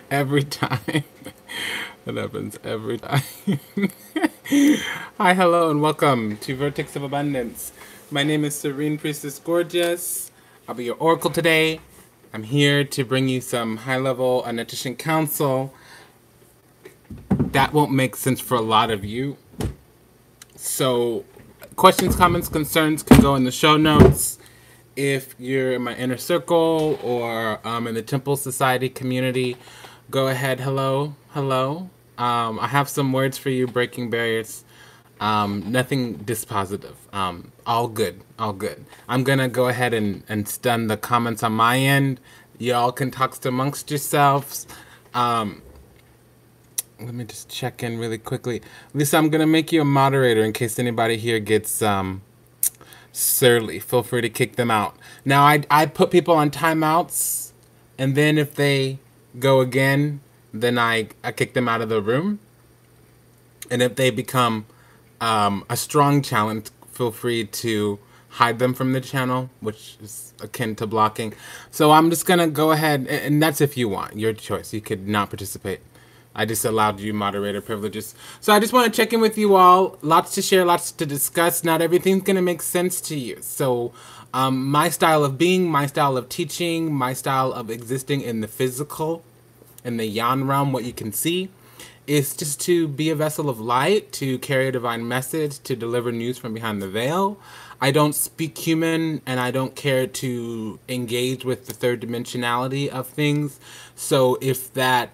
Every time. It happens every time. Hi, hello, and welcome to Vertex of Abundance. My name is Serene Priestess Gorgeous. I'll be your oracle today. I'm here to bring you some high-level omniscient counsel. That won't make sense for a lot of you. So, questions, comments, concerns can go in the show notes. If you're in my inner circle or in the Temple Society community, go ahead. Hello. I have some words for you, breaking barriers. Nothing dispositive. All good. I'm going to go ahead and stun the comments on my end. Y'all can talk amongst yourselves. Let me just check in really quickly. Lisa, I'm going to make you a moderator in case anybody here gets surly. Feel free to kick them out. Now, I put people on timeouts, and then if they go again, then I kick them out of the room. And if they become a strong challenge, feel free to hide them from the channel, which is akin to blocking. So I'm just going to go ahead, and that's if you want. Your choice. You could not participate. I just allowed you moderator privileges. So I just want to check in with you all. Lots to share, lots to discuss. Not everything's going to make sense to you. So my style of being, my style of teaching, my style of existing in the physical, in the yan realm, what you can see, is just to be a vessel of light, to carry a divine message, to deliver news from behind the veil. I don't speak human, and I don't care to engage with the third dimensionality of things. So if that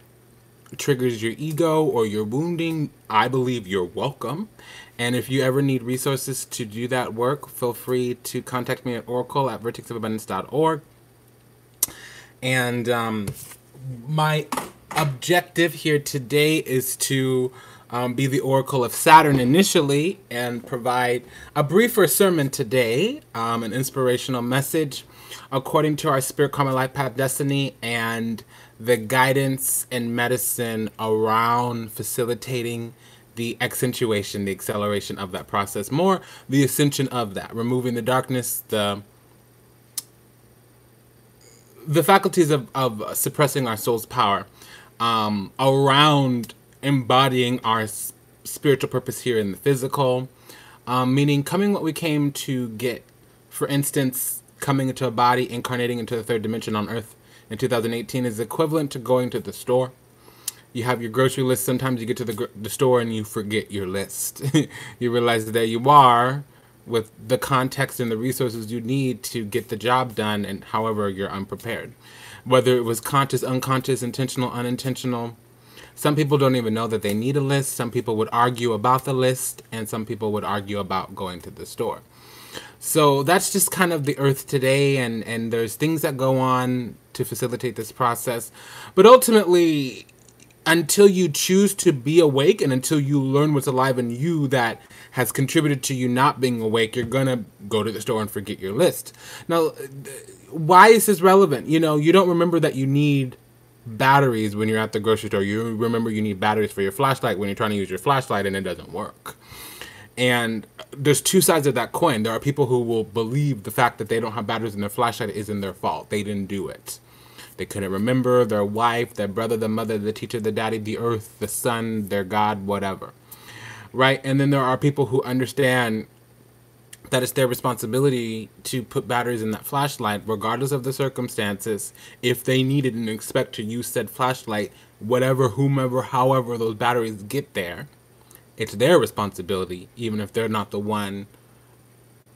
triggers your ego or your wounding, I believe you're welcome. And if you ever need resources to do that work, feel free to contact me at oracle@vertexofabundance.org. And my objective here today is to be the oracle of Saturn initially and provide a briefer sermon today, an inspirational message according to our spirit, karma, life path, destiny, and the guidance and medicine around facilitating the accentuation, the acceleration of that process, more the ascension of that, removing the darkness, the faculties of suppressing our soul's power, around embodying our spiritual purpose here in the physical, meaning coming what we came to get. For instance, coming into a body, incarnating into the third dimension on Earth in 2018 is equivalent to going to the store. You have your grocery list. Sometimes you get to the store and you forget your list. You realize that there you are with the context and the resources you need to get the job done, and however you're unprepared. Whether it was conscious, unconscious, intentional, unintentional. Some people don't even know that they need a list. Some people would argue about the list, and some people would argue about going to the store. So that's just kind of the earth today, and there's things that go on to facilitate this process. But ultimately, until you choose to be awake and until you learn what's alive in you that has contributed to you not being awake, you're going to go to the store and forget your list. Now, why is this relevant? You know, you don't remember that you need batteries when you're at the grocery store. You remember you need batteries for your flashlight when you're trying to use your flashlight and it doesn't work. And there's two sides of that coin. There are people who will believe the fact that they don't have batteries in their flashlight isn't their fault. They didn't do it. They couldn't remember their wife, their brother, the mother, the teacher, the daddy, the earth, the sun, their God, whatever. Right? And then there are people who understand that it's their responsibility to put batteries in that flashlight, regardless of the circumstances, if they need it and expect to use said flashlight, whatever, whomever, however those batteries get there. It's their responsibility, even if they're not the one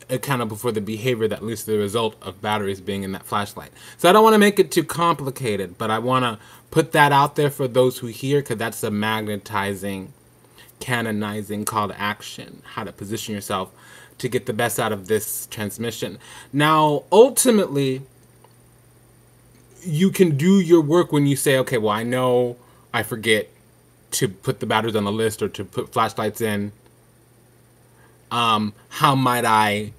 accountable for the behavior that leads to the result of batteries being in that flashlight. So I don't want to make it too complicated, but I want to put that out there for those who hear, because that's a magnetizing, canonizing call to action, how to position yourself to get the best out of this transmission. Now, ultimately, you can do your work when you say, okay, well, I know I forget to put the batteries on the list or to put flashlights in. How might I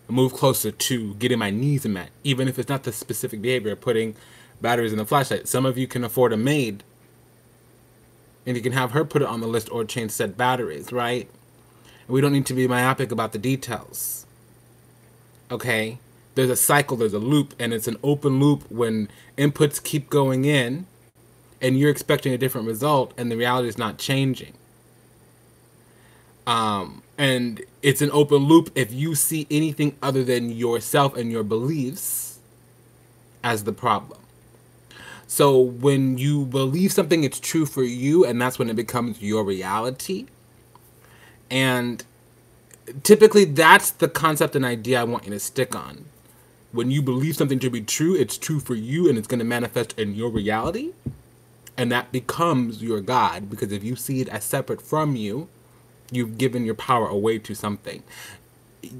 move closer to getting my needs met, even if it's not the specific behavior of putting batteries in the flashlight? Some of you can afford a maid, and you can have her put it on the list or change said batteries, right? And we don't need to be myopic about the details. Okay? There's a cycle, there's a loop, and it's an open loop when inputs keep going in and you're expecting a different result, and the reality is not changing. And it's an open loop if you see anything other than yourself and your beliefs as the problem. So when you believe something, it's true for you, and that's when it becomes your reality. And typically that's the concept and idea I want you to stick on. When you believe something to be true, it's true for you, and it's going to manifest in your reality. And that becomes your God, because if you see it as separate from you, you've given your power away to something.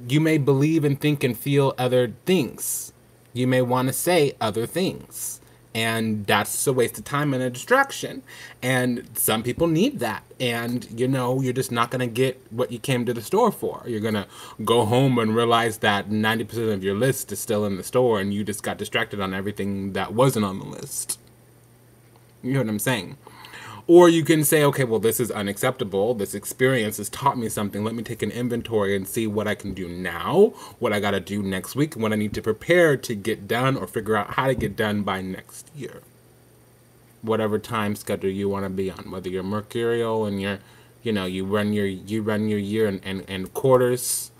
You may believe and think and feel other things. You may want to say other things. And that's a waste of time and a distraction. And some people need that. And, you know, you're just not going to get what you came to the store for. You're going to go home and realize that 90% of your list is still in the store, and you just got distracted on everything that wasn't on the list. You know what I'm saying? Or you can say, okay, well, this is unacceptable. This experience has taught me something. Let me take an inventory and see what I can do now, what I got to do next week, and what I need to prepare to get done or figure out how to get done by next year. Whatever time schedule you want to be on, whether you're mercurial and you're, you know, you run your year in quarters,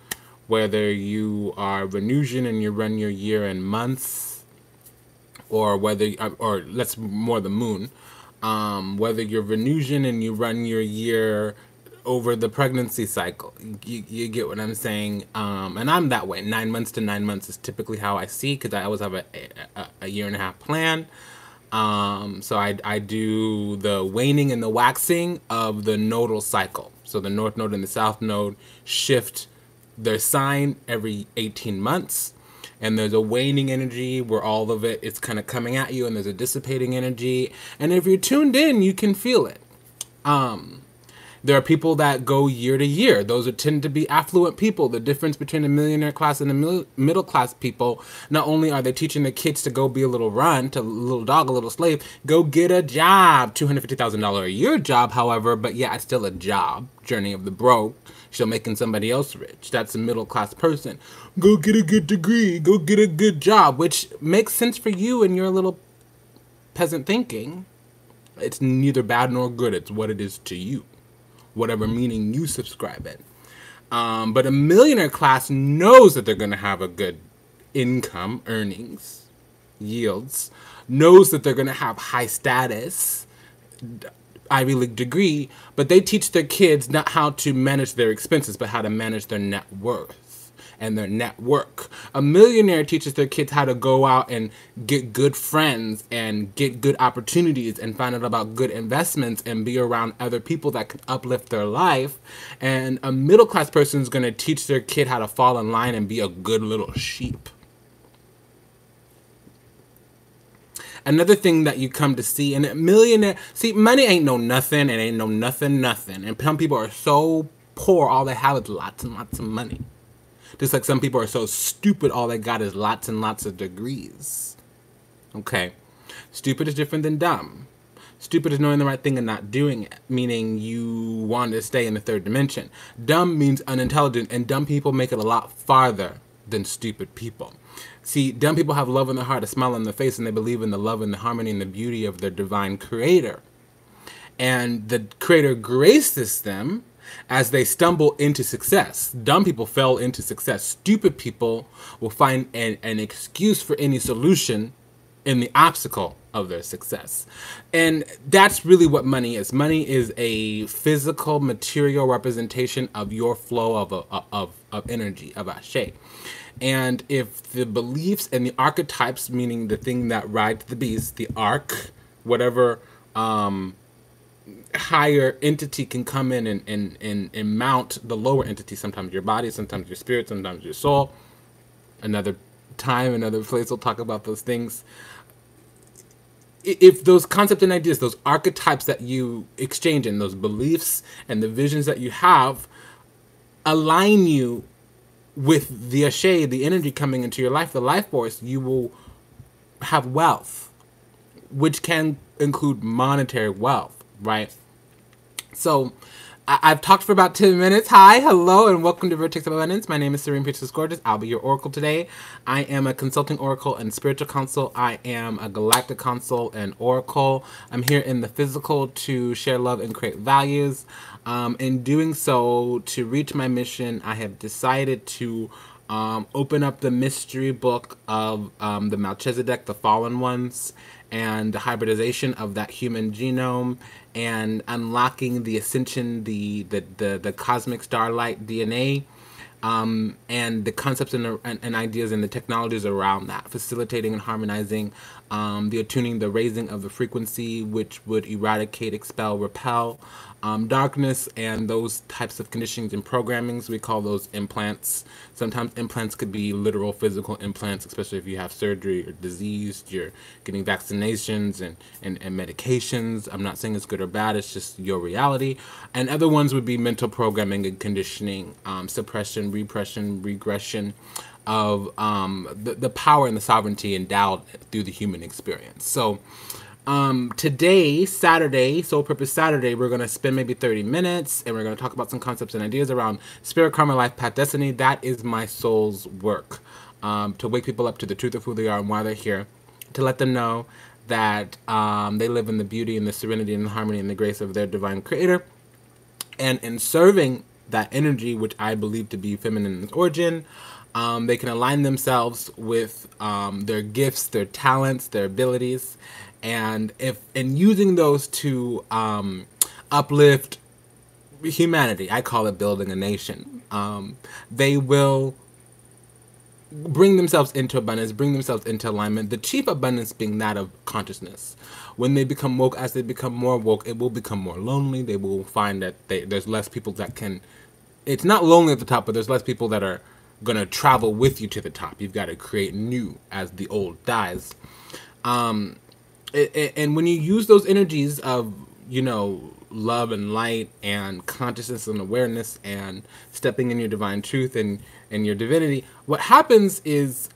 whether you are Venusian and you run your year in months, or whether, or that's more the moon. Whether you're Venusian and you run your year over the pregnancy cycle. You get what I'm saying? And I'm that way. 9 months to 9 months is typically how I see, because I always have a year and a half plan. So I do the waning and the waxing of the nodal cycle. So the north node and the south node shift their sign every 18 months. And there's a waning energy where all of it is kind of coming at you, and there's a dissipating energy. And if you're tuned in, you can feel it. There are people that go year to year. Those tend to be affluent people. The difference between the millionaire class and the middle class people, not only are they teaching the kids to go be a little runt, a little dog, a little slave, go get a job, $250,000 a year job, however, but yeah, it's still a job. Journey of the broke, still making somebody else rich. That's a middle class person. Go get a good degree, go get a good job, which makes sense for you and your little peasant thinking. It's neither bad nor good. It's what it is to you, whatever meaning you subscribe in. But a millionaire class knows that they're going to have a good income, earnings, yields, knows that they're going to have high status, Ivy League degree, but they teach their kids not how to manage their expenses, but how to manage their net worth and their network. A millionaire teaches their kids how to go out and get good friends and get good opportunities and find out about good investments and be around other people that can uplift their life. And a middle class person is going to teach their kid how to fall in line and be a good little sheep. Another thing that you come to see, and a millionaire, see, money ain't no nothing, it ain't no nothing. And some people are so poor, all they have is lots and lots of money. Just like some people are so stupid, all they got is lots and lots of degrees. Okay. Stupid is different than dumb. Stupid is knowing the right thing and not doing it, meaning you want to stay in the third dimension. Dumb means unintelligent, and dumb people make it a lot farther than stupid people. See, dumb people have love in their heart, a smile on their face, and they believe in the love and the harmony and the beauty of their divine creator. And the creator graces them as they stumble into success. Dumb people fell into success. Stupid people will find an excuse for any solution in the obstacle of their success. And that's really what money is. Money is a physical, material representation of your flow of energy, of Ashe. And if the beliefs and the archetypes, meaning the thing that rides the beast, the arc, whatever higher entity can come in and mount the lower entity, sometimes your body, sometimes your spirit, sometimes your soul. Another time, another place, we'll talk about those things. If those concepts and ideas, those archetypes that you exchange in, those beliefs and the visions that you have, align you with the Ashe, the energy coming into your life, the life force, you will have wealth, which can include monetary wealth, right? So I've talked for about 10 minutes. Hi, hello, and welcome to Vertex of Abundance. My name is Serene Priestess Gorgêous. I'll be your oracle today. I am a consulting oracle and spiritual counsel. I am a galactic counsel and oracle. I'm here in the physical to share love and create values. In doing so, to reach my mission, I have decided to open up the mystery book of the Melchizedek, the Fallen Ones, and the hybridization of that human genome, and unlocking the Ascension, the cosmic starlight DNA, and the concepts and ideas and the technologies around that, facilitating and harmonizing the attuning, the raising of the frequency, which would eradicate, expel, repel darkness and those types of conditionings and programmings. We call those implants. Sometimes implants could be literal physical implants, especially if you have surgery or disease, you're getting vaccinations and medications. I'm not saying it's good or bad, it's just your reality. And other ones would be mental programming and conditioning, suppression, repression, regression of the power and the sovereignty endowed through the human experience. So today, Saturday, Soul Purpose Saturday, we're going to spend maybe 30 minutes and we're going to talk about some concepts and ideas around spirit, karma, life, path, destiny. That is my soul's work, to wake people up to the truth of who they are and why they're here, to let them know that they live in the beauty and the serenity and the harmony and the grace of their divine creator. And in serving that energy, which I believe to be feminine in its origin, they can align themselves with their gifts, their talents, their abilities, and using those to uplift humanity. I call it building a nation. They will bring themselves into abundance, bring themselves into alignment. The chief abundance being that of consciousness. When they become woke, as they become more woke, it will become more lonely. They will find that there's less people that can. It's not lonely at the top, but there's less people that are going to travel with you to the top. You've got to create new as the old dies. And when you use those energies of, love and light and consciousness and awareness and stepping in your divine truth and your divinity, what happens is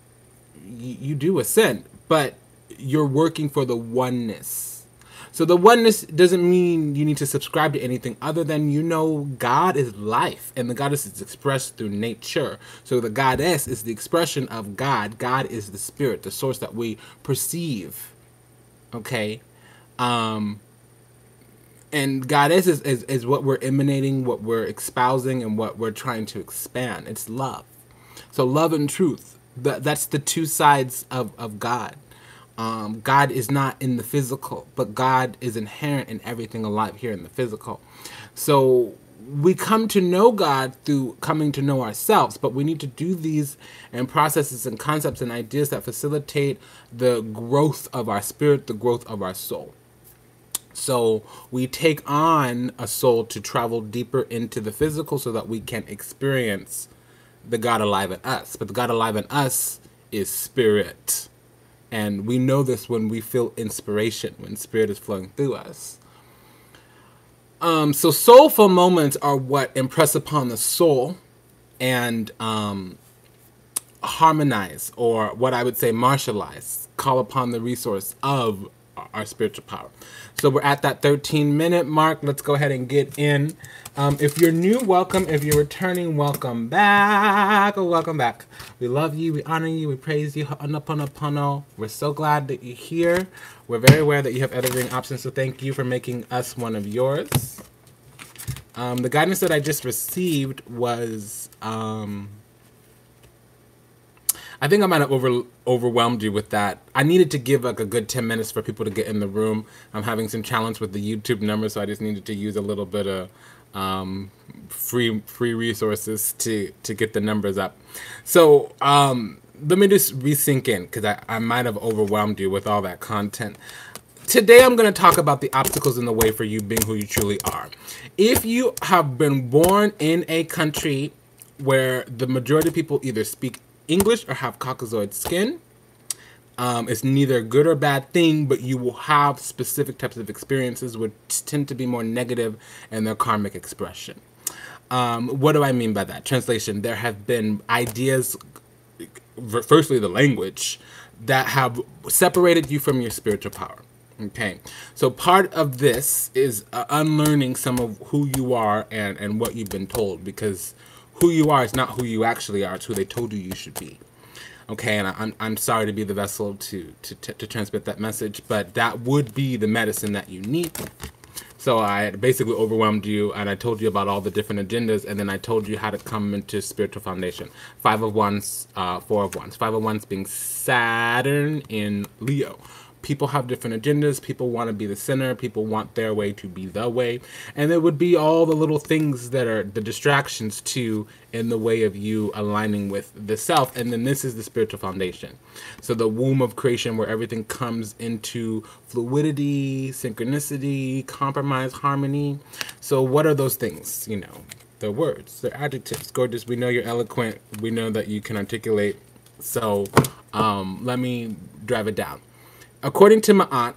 you do ascend, but you're working for the oneness. So the oneness doesn't mean you need to subscribe to anything other than, God is life, and the goddess is expressed through nature. So the goddess is the expression of God. God is the spirit, the source that we perceive. Okay? And goddess is what we're emanating, what we're espousing, and what we're trying to expand. It's love. So love and truth, that's the two sides of God. God is not in the physical, but God is inherent in everything alive here in the physical. So we come to know God through coming to know ourselves, but we need to do these and processes and concepts and ideas that facilitate the growth of our spirit, the growth of our soul. So we take on a soul to travel deeper into the physical so that we can experience the God alive in us. But the God alive in us is spirit. And we know this when we feel inspiration, when spirit is flowing through us. So soulful moments are what impress upon the soul and harmonize, or what I would say martialize, call upon the resource of our spiritual power. So we're at that 13-minute mark. Let's go ahead and get in. If you're new, welcome. If you're returning, welcome back. Oh, welcome back. We love you. We honor you. We praise you. Ho'oponopono. We're so glad that you're here. We're very aware that you have editing options, so thank you for making us one of yours. The guidance that I just received was... I think I might have overwhelmed you with that. I needed to give like a good 10 minutes for people to get in the room. I'm having some challenge with the YouTube numbers, so I just needed to use a little bit of free resources to get the numbers up. So let me just re-sync in, because I might have overwhelmed you with all that content. Today I'm going to talk about the obstacles in the way for you being who you truly are. If you have been born in a country where the majority of people either speak English or have Caucasoid skin, it's neither a good or bad thing, but you will have specific types of experiences which tend to be more negative in their karmic expression. What do I mean by that? Translation: there have been ideas, firstly the language, that have separated you from your spiritual power. Okay, so part of this is unlearning some of who you are and what you've been told, because who you are is not who you actually are. It's who they told you should be. Okay, and I'm sorry to be the vessel to transmit that message, but that would be the medicine that you need. So I basically overwhelmed you, and I told you about all the different agendas, and then I told you how to come into spiritual foundation. 5 of Wands, 4 of Wands. 5 of Wands being Saturn in Leo. People have different agendas. People want to be the center. People want their way to be the way. And there would be all the little things that are the distractions too in the way of you aligning with the self. And then this is the spiritual foundation. So the womb of creation, where everything comes into fluidity, synchronicity, compromise, harmony. So what are those things? You know, they're words, they're adjectives. Gorgeous, we know you're eloquent. We know that you can articulate. So let me drive it down. According to my aunt,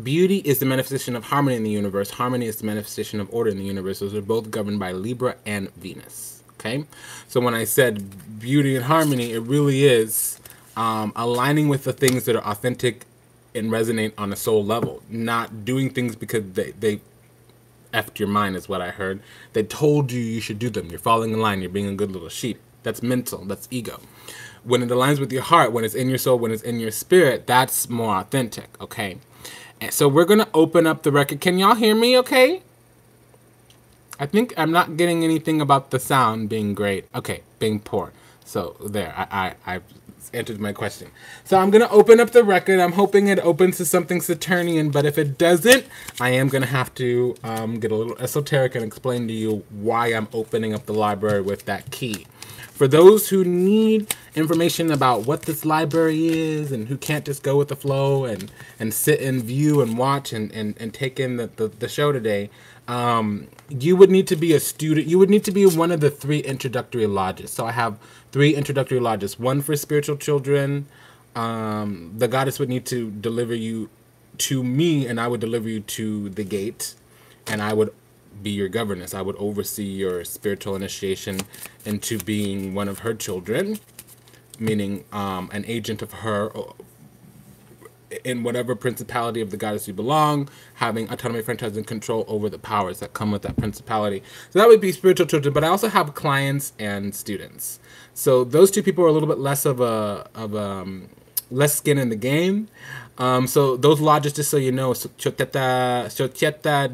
beauty is the manifestation of harmony in the universe. Harmony is the manifestation of order in the universe. Those are both governed by Libra and Venus. Okay? So when I said beauty and harmony, it really is aligning with the things that are authentic and resonate on a soul level. Not doing things because they effed your mind is what I heard. They told you should do them. You're falling in line. You're being a good little sheep. That's mental. That's ego. When it aligns with your heart, when it's in your soul, when it's in your spirit, that's more authentic, okay? And so we're going to open up the record. Can y'all hear me okay? I think I'm not getting anything about the sound being great. Okay, being poor. So there, I answered my question. So I'm going to open up the record. I'm hoping it opens to something Saturnian, but if it doesn't, I am going to have to get a little esoteric and explain to you why I'm opening up the library with that key. For those who need information about what this library is and who can't just go with the flow and sit and view and watch and take in the show today, you would need to be a student. You would need to be one of the 3 introductory lodges. So I have 3 introductory lodges. One for spiritual children. The goddess would need to deliver you to me, and I would deliver you to the gate, and I would be your governess. I would oversee your spiritual initiation into being one of her children, meaning an agent of her in whatever principality of the goddess you belong, having autonomy, franchise, and control over the powers that come with that principality. So that would be spiritual children, but I also have clients and students. So those 2 people are a little bit less of less skin in the game. So those lodges, just so you know, Società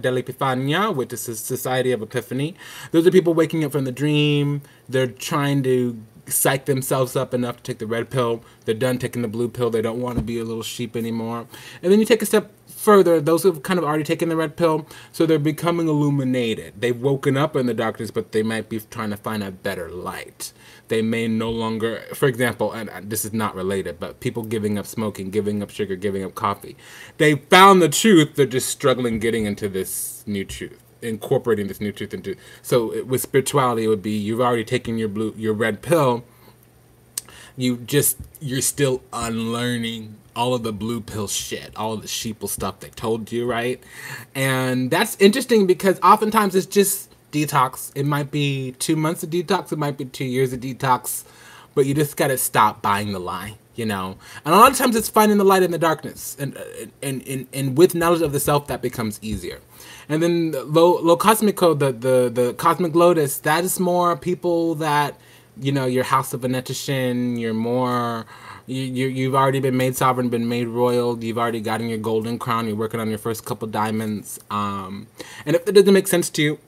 dell'Epifania, which is the Society of Epiphany. Those are people waking up from the dream. They're trying to psych themselves up enough to take the red pill. They're done taking the blue pill. They don't want to be a little sheep anymore. And then you take a step further, those who've kind of already taken the red pill, so they're becoming illuminated. They've woken up in the darkness, but they might be trying to find a better light. They may no longer, for example, and this is not related, but people giving up smoking, giving up sugar, giving up coffee. They found the truth, they're just struggling getting into this new truth, incorporating this new truth into. So with spirituality, it would be, you've already taken your red pill, you're still unlearning all of the blue pill shit, all of the sheeple stuff they told you, right? And that's interesting because oftentimes it's just detox. It might be 2 months of detox, it might be 2 years of detox, but you just gotta stop buying the lie, you know? And a lot of times it's finding the light in the darkness, and with knowledge of the self, that becomes easier. And then Lo Cosmico, the Cosmic Lotus, that is more people that, you know, your House of Venetishin, you're more, you've already been made sovereign, been made royal, you've already gotten your golden crown, you're working on your first couple diamonds. And if it doesn't make sense to you,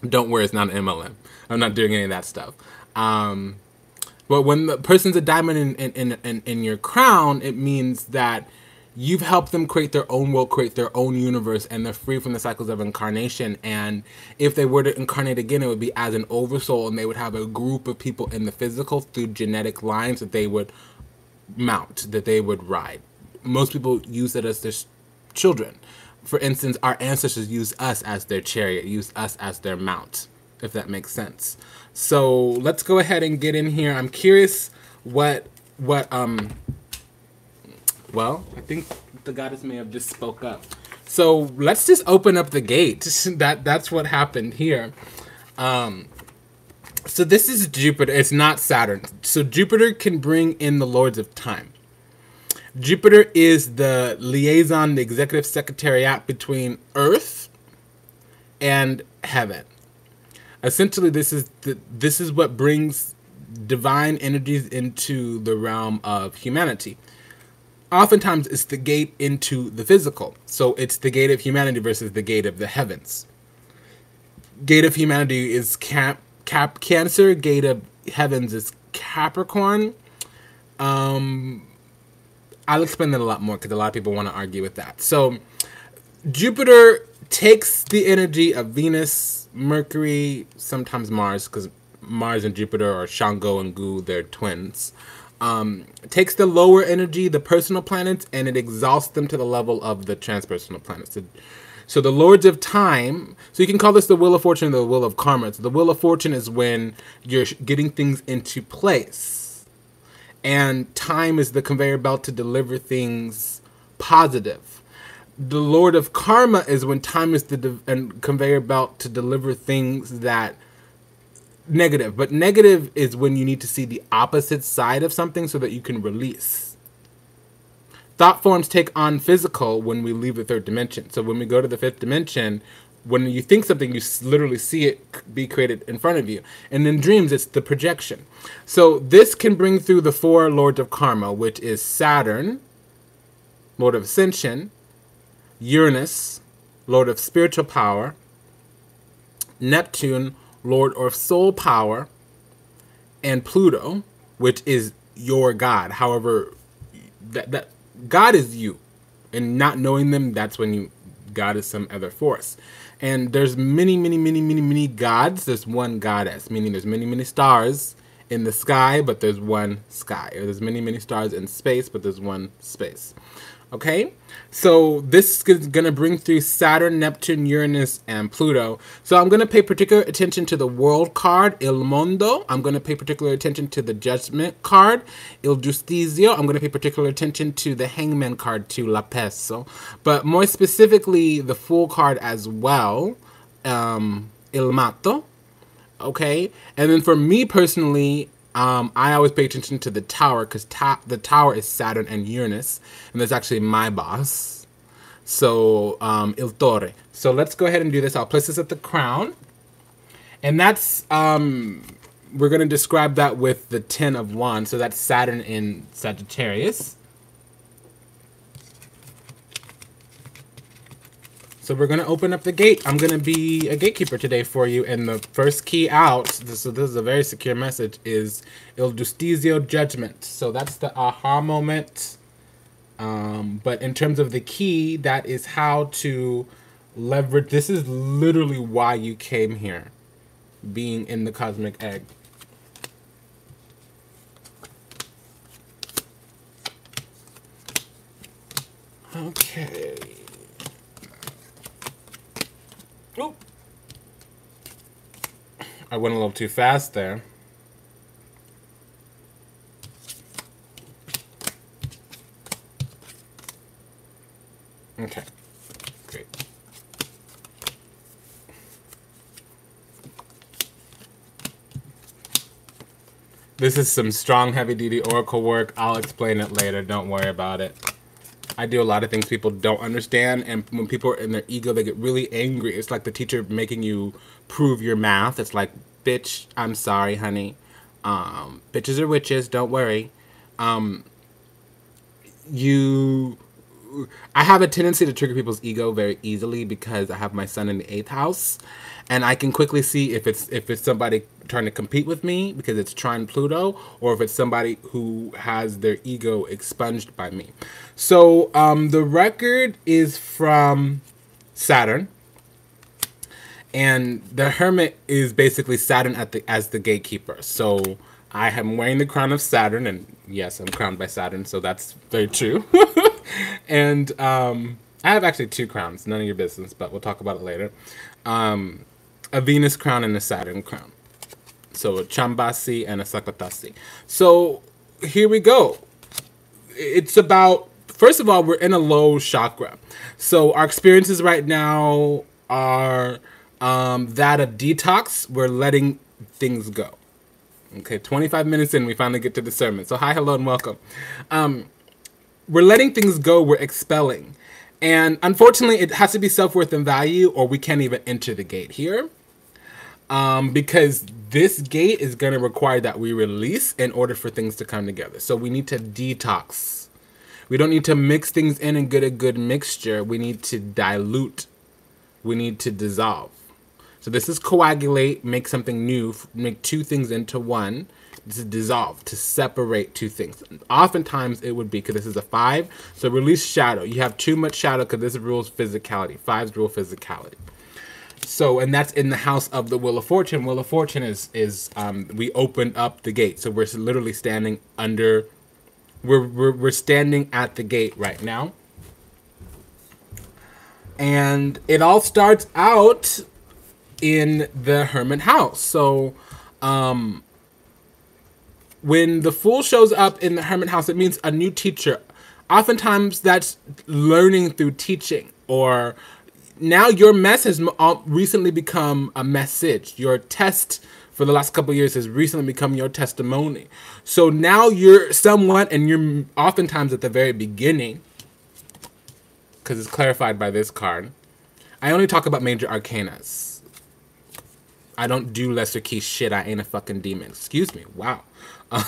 don't worry, it's not an MLM. I'm not doing any of that stuff. But when the person's a diamond in your crown, it means that you've helped them create their own world, create their own universe, and they're free from the cycles of incarnation. And if they were to incarnate again, it would be as an oversoul, and they would have a group of people in the physical through genetic lines that they would mount, that they would ride. Most people use it as their children. For instance, our ancestors use us as their chariot, use us as their mount, if that makes sense. So let's go ahead and get in here. I'm curious well, I think the goddess may have just spoke up. So let's just open up the gate. That's what happened here. So this is Jupiter. It's not Saturn. So Jupiter can bring in the lords of time. Jupiter is the liaison, the executive secretariat between Earth and heaven. Essentially, this is what brings divine energies into the realm of humanity. Oftentimes, it's the gate into the physical. So it's the gate of humanity versus the gate of the heavens. Gate of humanity is Cancer. Gate of heavens is Capricorn. I'll explain that a lot more because a lot of people want to argue with that. So Jupiter takes the energy of Venus, Mercury, sometimes Mars, because Mars and Jupiter are Shango and Gu, they're twins. Takes the lower energy, the personal planets, and it exalts them to the level of the transpersonal planets. So the lords of time, so you can call this the wheel of fortune or the wheel of karma. So the wheel of fortune is when you're getting things into place. And time is the conveyor belt to deliver things positive. The lord of karma is when time is the conveyor belt to deliver things that negative. But negative is when you need to see the opposite side of something so that you can release. Thought forms take on physical when we leave the third dimension. So when we go to the fifth dimension, when you think something, you literally see it be created in front of you. And in dreams, it's the projection. So this can bring through the four lords of karma, which is Saturn, lord of ascension, Uranus, lord of spiritual power, Neptune, lord of soul power, and Pluto, which is your God. However, that God is you. And not knowing them, that's when God is some other force. And there's many gods. There's one goddess, meaning there's many stars in the sky, but there's one sky. Or there's many stars in space, but there's one space. Okay? So this is going to bring through Saturn, Neptune, Uranus, and Pluto. So I'm going to pay particular attention to the World card, Il Mondo. I'm going to pay particular attention to the Judgment card, Il Giustizio. I'm going to pay particular attention to the Hangman card, to La Peso. But more specifically, the Fool card as well, Il Matto. Okay? And then for me personally, I always pay attention to the Tower because the Tower is Saturn and Uranus, and that's actually my boss. So, Il Torre. So let's go ahead and do this. I'll place this at the crown. And that's, we're going to describe that with the 10 of Wands. So that's Saturn in Sagittarius. So we're going to open up the gate. I'm going to be a gatekeeper today for you. And the first key out, so this is a very secure message, is Il Giustizio, Judgment. So that's the aha moment. But in terms of the key, that is how to leverage. This is literally why you came here, being in the cosmic egg. Okay. Oop. I went a little too fast there. Okay, great. This is some strong, heavy-duty oracle work. I'll explain it later. Don't worry about it. I do a lot of things people don't understand, and when people are in their ego, they get really angry. It's like the teacher making you prove your math. It's like, bitch, I'm sorry, honey. Bitches are witches, don't worry. I have a tendency to trigger people's ego very easily because I have my sun in the 8th house, and I can quickly see if it's somebody trying to compete with me because it's trine Pluto, or if it's somebody who has their ego expunged by me. So the record is from Saturn, and the Hermit is basically Saturn as the gatekeeper. So I am wearing the crown of Saturn, and yes, I'm crowned by Saturn, so that's very true. And I have actually 2 crowns, none of your business, but we'll talk about it later. A Venus crown and a Saturn crown. So a Chambasi and a Sakatasi. So here we go. It's about, first of all, we're in a low chakra. So our experiences right now are that of detox. We're letting things go. Okay, 25 minutes in, we finally get to the sermon. So hi, hello, and welcome. we're letting things go, we're expelling. And unfortunately, it has to be self-worth and value, or we can't even enter the gate here. Because this gate is going to require that we release in order for things to come together. So we need to detox. We don't need to mix things in and get a good mixture. We need to dilute. We need to dissolve. So this is coagulate, make something new, make two things into one. This is dissolve, to separate two things. Oftentimes it would be, because this is a 5, so release shadow. You have too much shadow because this rules physicality. 5s rule physicality. So, and that's in the house of the Wheel of Fortune. Wheel of Fortune is we opened up the gate. So we're literally standing under, we're standing at the gate right now. And it all starts out in the Hermit house. So, when the Fool shows up in the Hermit house, it means a new teacher. Oftentimes that's learning through teaching, or now your mess has recently become a message. Your test for the last couple of years has recently become your testimony. So now you're someone, and you're oftentimes at the very beginning, because it's clarified by this card. I only talk about major arcanas. I don't do lesser key shit. I ain't a fucking demon. Excuse me. Wow.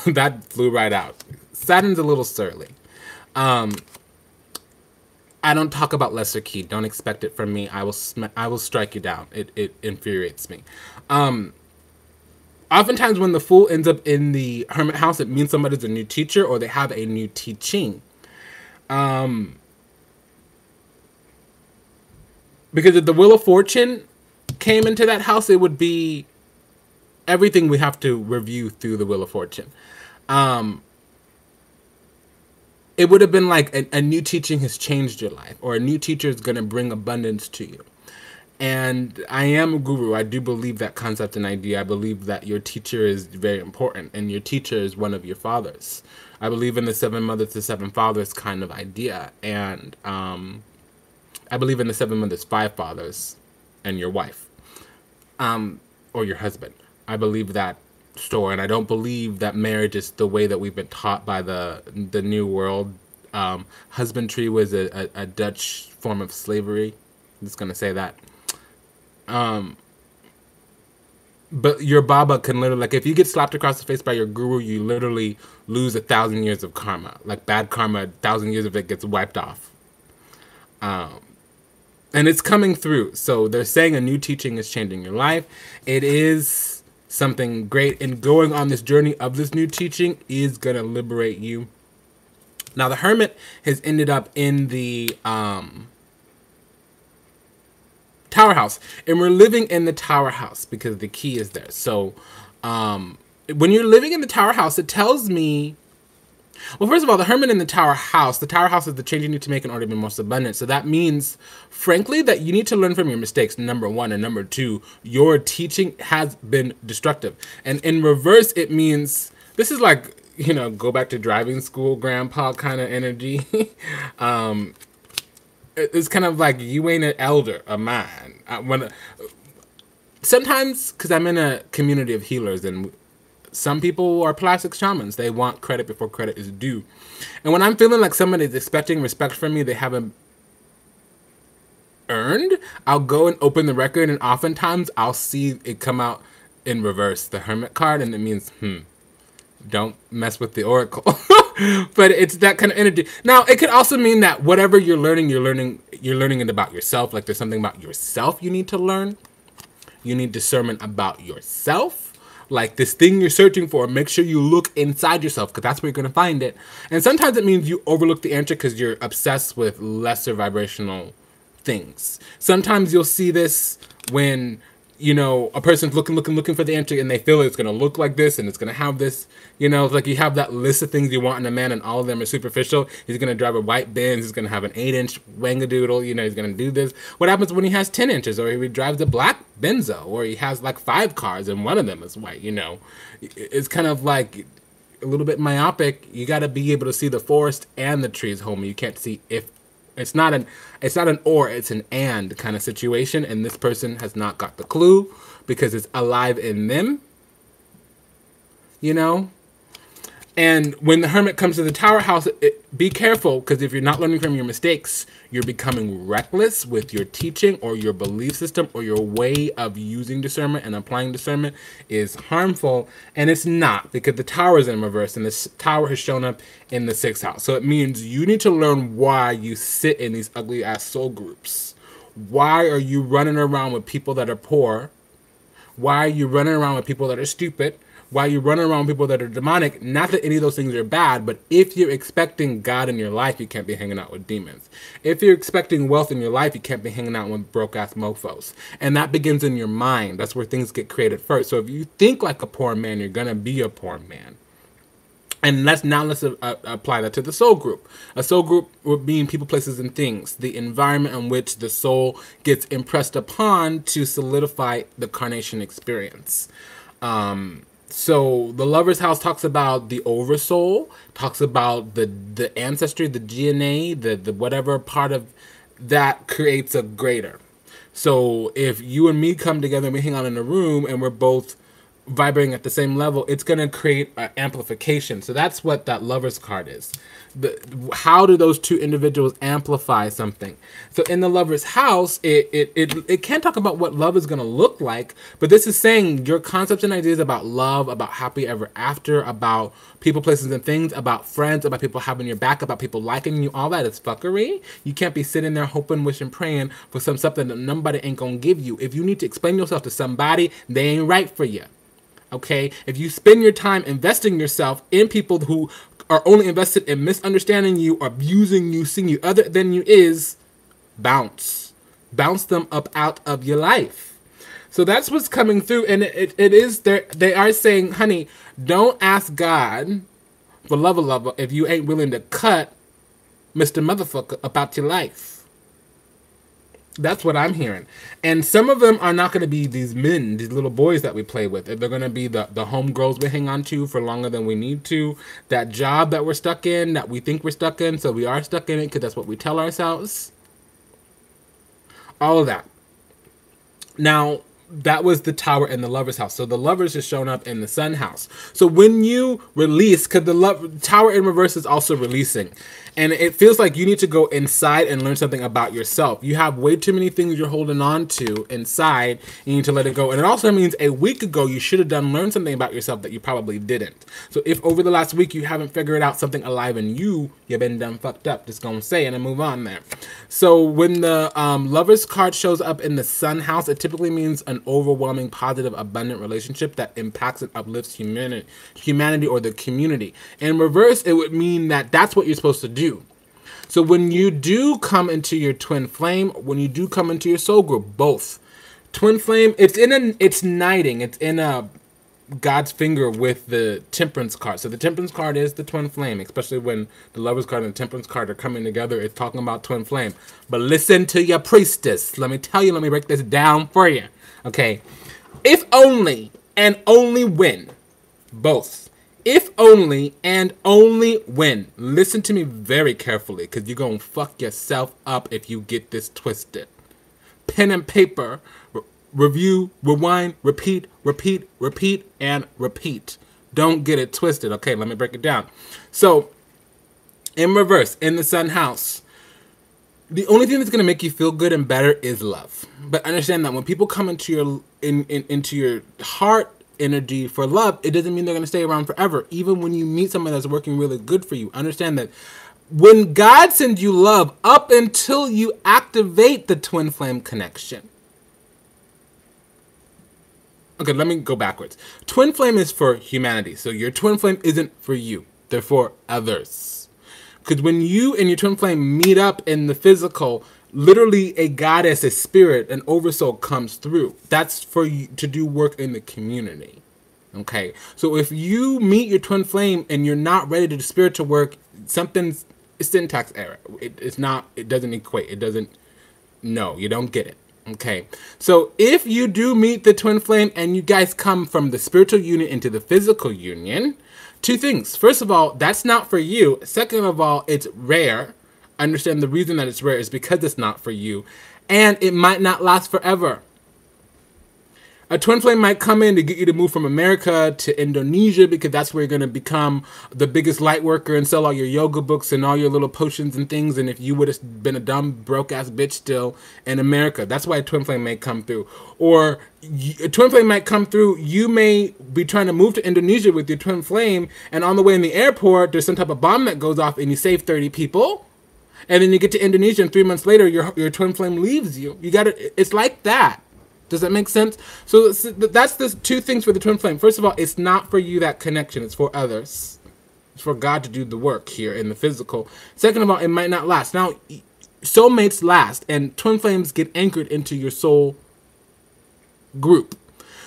That flew right out. Saturn's a little surly. I don't talk about lesser key. Don't expect it from me. I will strike you down. It infuriates me. Oftentimes when the Fool ends up in the Hermit house, it means somebody's a new teacher or they have a new teaching. Because if the Wheel of Fortune came into that house, it would be everything we have to review through the Wheel of Fortune. It would have been like a new teaching has changed your life, or a new teacher is going to bring abundance to you. And I am a guru. I do believe that concept and idea. I believe that your teacher is very important, and your teacher is one of your fathers. I believe in the 7 mothers to 7 fathers kind of idea. And I believe in the 7 mothers, 5 fathers, and your wife, or your husband. I believe that story, and I don't believe that marriage is the way that we've been taught by the New World. Husbandry was a Dutch form of slavery. I'm just gonna say that. But your Baba can literally, like, if you get slapped across the face by your guru, you literally lose 1,000 years of karma. Like, bad karma, 1,000 years of it gets wiped off. And it's coming through. So they're saying a new teaching is changing your life. It is something great. And going on this journey of this new teaching is going to liberate you. Now, the Hermit has ended up in the Tower House. And we're living in the Tower House because the key is there. So when you're living in the Tower House, it tells me, well, first of all, the Hermit in the Tower House is the change you need to make in order to be most abundant. So that means, frankly, that you need to learn from your mistakes, number 1. And number 2, your teaching has been destructive. And in reverse, it means, this is like, you know, go back to driving school, grandpa kind of energy. It's kind of like, you ain't an elder of mine. Sometimes, because I'm in a community of healers, and some people are plastic shamans. They want credit before credit is due. And when I'm feeling like somebody's expecting respect from me they haven't earned, I'll go and open the record, and oftentimes I'll see it come out in reverse, the Hermit card, and it means, don't mess with the Oracle. But it's that kind of energy. Now, it could also mean that whatever you're learning it about yourself. Like, there's something about yourself you need to learn. You need discernment about yourself. Like, this thing you're searching for, make sure you look inside yourself, because that's where you're going to find it. And sometimes it means you overlook the answer because you're obsessed with lesser vibrational things. Sometimes you'll see this when, you know, a person's looking for the answer, and they feel it's going to look like this, and it's going to have this, you know, it's like you have that list of things you want in a man, and all of them are superficial. He's going to drive a white Benz, he's going to have an 8-inch wangadoodle, you know, he's going to do this. What happens when he has 10 inches, or he drives a black Benzo, or he has like 5 cars, and one of them is white, you know? It's kind of like a little bit myopic. You got to be able to see the forest and the trees, homie. You can't see if it's not an or, it's an and kind of situation, and this person has not got the clue because it's alive in them, you know? And when the Hermit comes to the Tower house, be careful, because if you're not learning from your mistakes, you're becoming reckless with your teaching or your belief system or your way of using discernment and applying discernment is harmful. And it's not, because the Tower is in reverse and the Tower has shown up in the 6th house. So it means you need to learn why you sit in these ugly ass soul groups. Why are you running around with people that are poor? Why are you running around with people that are stupid? Why you run around people that are demonic? Not that any of those things are bad, but if you're expecting God in your life, you can't be hanging out with demons. If you're expecting wealth in your life, you can't be hanging out with broke-ass mofos. And that begins in your mind. That's where things get created first. So if you think like a poor man, you're going to be a poor man. And let's apply that to the soul group. A soul group would mean people, places, and things. The environment in which the soul gets impressed upon to solidify the carnation experience. So the Lover's house talks about the oversoul, talks about the ancestry, the DNA, the whatever part of that creates a greater. So if you and me come together and we hang out in a room and we're both vibrating at the same level, it's going to create amplification. So that's what that Lover's card is. How do those two individuals amplify something? So in the Lover's house, it can't talk about what love is going to look like, but this is saying your concepts and ideas about love, about happy ever after, about people, places, and things, about friends, about people having your back, about people liking you, all that is fuckery. You can't be sitting there hoping, wishing, praying for something that nobody ain't going to give you. If you need to explain yourself to somebody, they ain't right for you. Okay, if you spend your time investing yourself in people who are only invested in misunderstanding you, abusing you, seeing you other than you is, bounce them up out of your life. So that's what's coming through, and it is there. They are saying, honey, don't ask God for love if you ain't willing to cut Mr. Motherfucker about your life. That's what I'm hearing. And some of them are not going to be these men, these little boys that we play with. They're going to be the homegirls we hang on to for longer than we need to. That job that we're stuck in, that we think we're stuck in, so we are stuck in it because that's what we tell ourselves. All of that. Now, that was the Tower in the Lover's house. So the Lover's is shown up in the Sun house. So when you release, because the Tower in reverse is also releasing. And it feels like you need to go inside and learn something about yourself. You have way too many things you're holding on to inside. You need to let it go. And it also means a week ago, you should have learned something about yourself that you probably didn't. So if over the last week you haven't figured out something alive in you, you've been done fucked up. Just gonna say it and move on there. So when the Lover's card shows up in the Sun house, it typically means an overwhelming, positive, abundant relationship that impacts and uplifts humanity or the community. In reverse, it would mean that that's what you're supposed to do. So when you do come into your twin flame, when you do come into your soul group, both twin flame, it's knighting, it's in a God's finger with the Temperance card. So the Temperance card is the twin flame, especially when the Lover's card and the Temperance card are coming together. It's talking about twin flame. But listen to your priestess. Let me tell you, let me break this down for you. Okay. If only and only when, both. If only and only when. Listen to me very carefully, because you're going to fuck yourself up if you get this twisted. Pen and paper. Review, rewind, repeat, repeat, repeat, and repeat. Don't get it twisted. Okay, let me break it down. So, in reverse, in the Sun house, the only thing that's going to make you feel good and better is love. But understand that when people come into your into your heart energy for love, it doesn't mean they're going to stay around forever. Even when you meet someone that's working really good for you, understand that when God sends you love, up until you activate the twin flame connection. Okay, let me go backwards. Twin flame is for humanity. So your twin flame isn't for you. They're for others. Because when you and your twin flame meet up in the physical, literally a goddess, a spirit, an oversoul comes through. That's for you to do work in the community. Okay? So if you meet your twin flame and you're not ready to do spiritual work, something's a syntax error. It doesn't equate. It doesn't, no, you don't get it. Okay, so if you do meet the twin flame and you guys come from the spiritual union into the physical union, two things. First of all, that's not for you. Second of all, it's rare. Understand the reason that it's rare is because it's not for you. And it might not last forever. A twin flame might come in to get you to move from America to Indonesia because that's where you're going to become the biggest light worker and sell all your yoga books and all your little potions and things. And if you would have been a dumb, broke-ass bitch still in America, that's why a twin flame may come through. Or a twin flame might come through. You may be trying to move to Indonesia with your twin flame, and on the way in the airport, there's some type of bomb that goes off and you save 30 people. And then you get to Indonesia and 3 months later, your twin flame leaves you. It's like that. Does that make sense? So that's the two things for the twin flame. First of all, it's not for you, that connection. It's for others. It's for God to do the work here in the physical. Second of all, it might not last. Now, soulmates last, and twin flames get anchored into your soul group.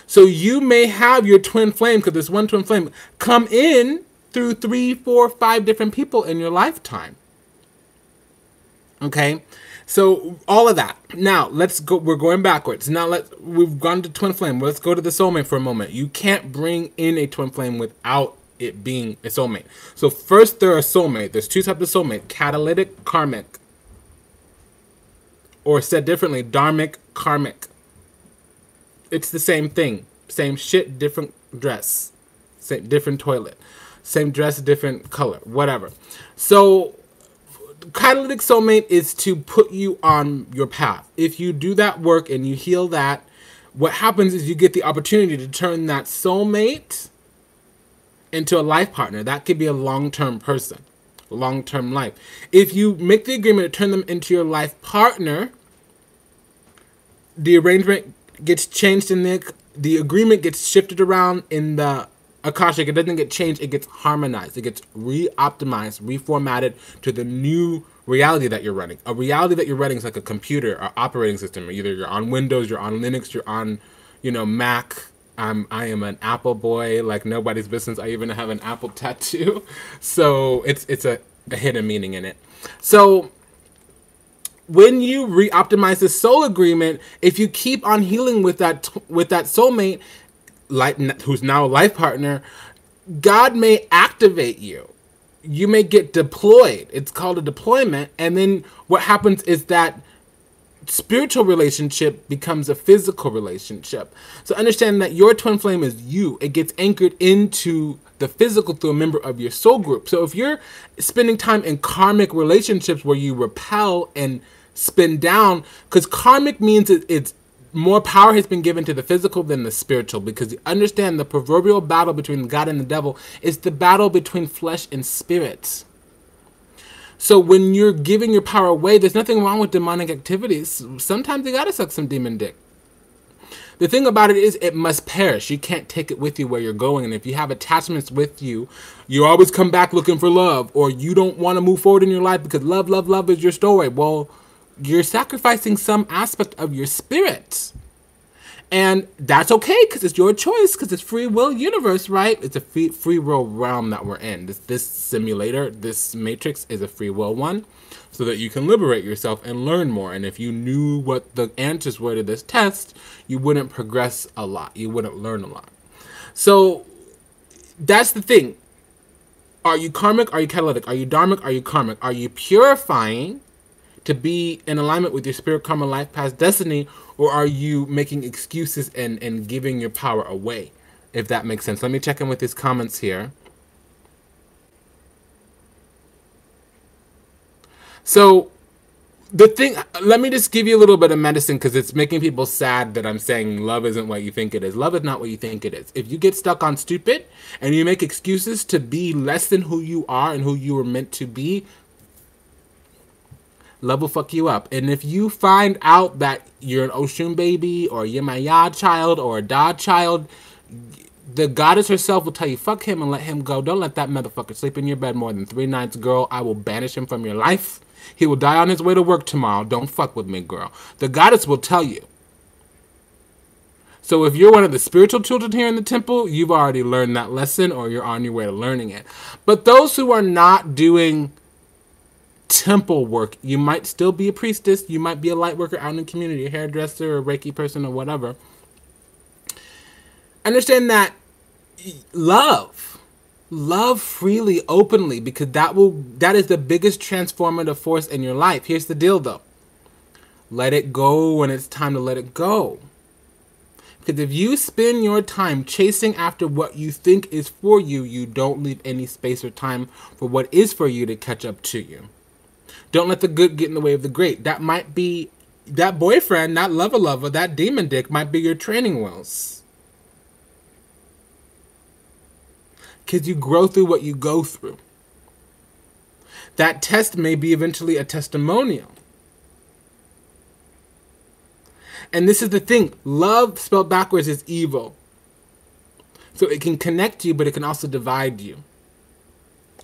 So you may have your twin flame, because there's one twin flame, come in through 3, 4, 5 different people in your lifetime. Okay? So all of that. Now let's go. We're going backwards. Now we've gone to twin flame. Let's go to the soulmate for a moment. You can't bring in a twin flame without it being a soulmate. So first, there are soulmate. There's two types of soulmate: catalytic, karmic, or said differently, dharmic, karmic. It's the same thing. Same shit, different dress, different toilet, same dress, different color, whatever. So catalytic soulmate is to put you on your path. If you do that work and you heal that, what happens is you get the opportunity to turn that soulmate into a life partner. That could be a long-term person, long-term life. If you make the agreement to turn them into your life partner, the arrangement gets changed in the agreement gets shifted around in the Akashic. It doesn't get changed, it gets harmonized. It gets re-optimized, reformatted to the new reality that you're running. A reality that you're running is like a computer or operating system. Either you're on Windows, you're on Linux, you're on, Mac. I am an Apple boy, like nobody's business. I even have an Apple tattoo. So it's a hidden meaning in it. So when you re-optimize the soul agreement, if you keep on healing with that soulmate, who's now a life partner, God may activate you. You may get deployed. It's called a deployment. And then what happens is that spiritual relationship becomes a physical relationship. So understand that your twin flame is you. It gets anchored into the physical through a member of your soul group. So if you're spending time in karmic relationships where you repel and spin down, because karmic means it's more power has been given to the physical than the spiritual, because you understand the proverbial battle between God and the devil is the battle between flesh and spirit. So when you're giving your power away, there's nothing wrong with demonic activities. Sometimes you gotta suck some demon dick. The thing about it is it must perish. You can't take it with you where you're going. And if you have attachments with you, you always come back looking for love, or you don't want to move forward in your life because love, love, love is your story. Well, you're sacrificing some aspect of your spirit. And that's okay, because it's your choice, because it's free will universe, right? It's a free will realm that we're in. This simulator, this matrix is a free will one, so that you can liberate yourself and learn more. And if you knew what the answers were to this test, you wouldn't progress a lot. You wouldn't learn a lot. So that's the thing. Are you karmic? Are you catalytic? Are you dharmic? Are you karmic? Are you purifying to be in alignment with your spirit, karma, life, past destiny, or are you making excuses and giving your power away? If that makes sense. Let me check in with these comments here. So the thing, let me just give you a little bit of medicine, because it's making people sad that I'm saying love isn't what you think it is. Love is not what you think it is. If you get stuck on stupid and you make excuses to be less than who you are and who you were meant to be, love will fuck you up. And if you find out that you're an Oshun baby, or you're my Yah child, or a Da child, the goddess herself will tell you, fuck him and let him go. Don't let that motherfucker sleep in your bed more than 3 nights, girl. I will banish him from your life. He will die on his way to work tomorrow. Don't fuck with me, girl. The goddess will tell you. So if you're one of the spiritual children here in the temple, you've already learned that lesson, or you're on your way to learning it. But those who are not doing temple work, you might still be a priestess, you might be a light worker out in the community, a hairdresser, or a Reiki person, or whatever. Understand that love freely, openly, because that is the biggest transformative force in your life. Here's the deal though. Let it go when it's time to let it go. Because if you spend your time chasing after what you think is for you, you don't leave any space or time for what is for you to catch up to you. Don't let the good get in the way of the great. That might be that boyfriend, that lover, that demon dick might be your training wheels. Because you grow through what you go through. That test may be eventually a testimonial. And this is the thing. Love spelled backwards is evil. So it can connect you, but it can also divide you.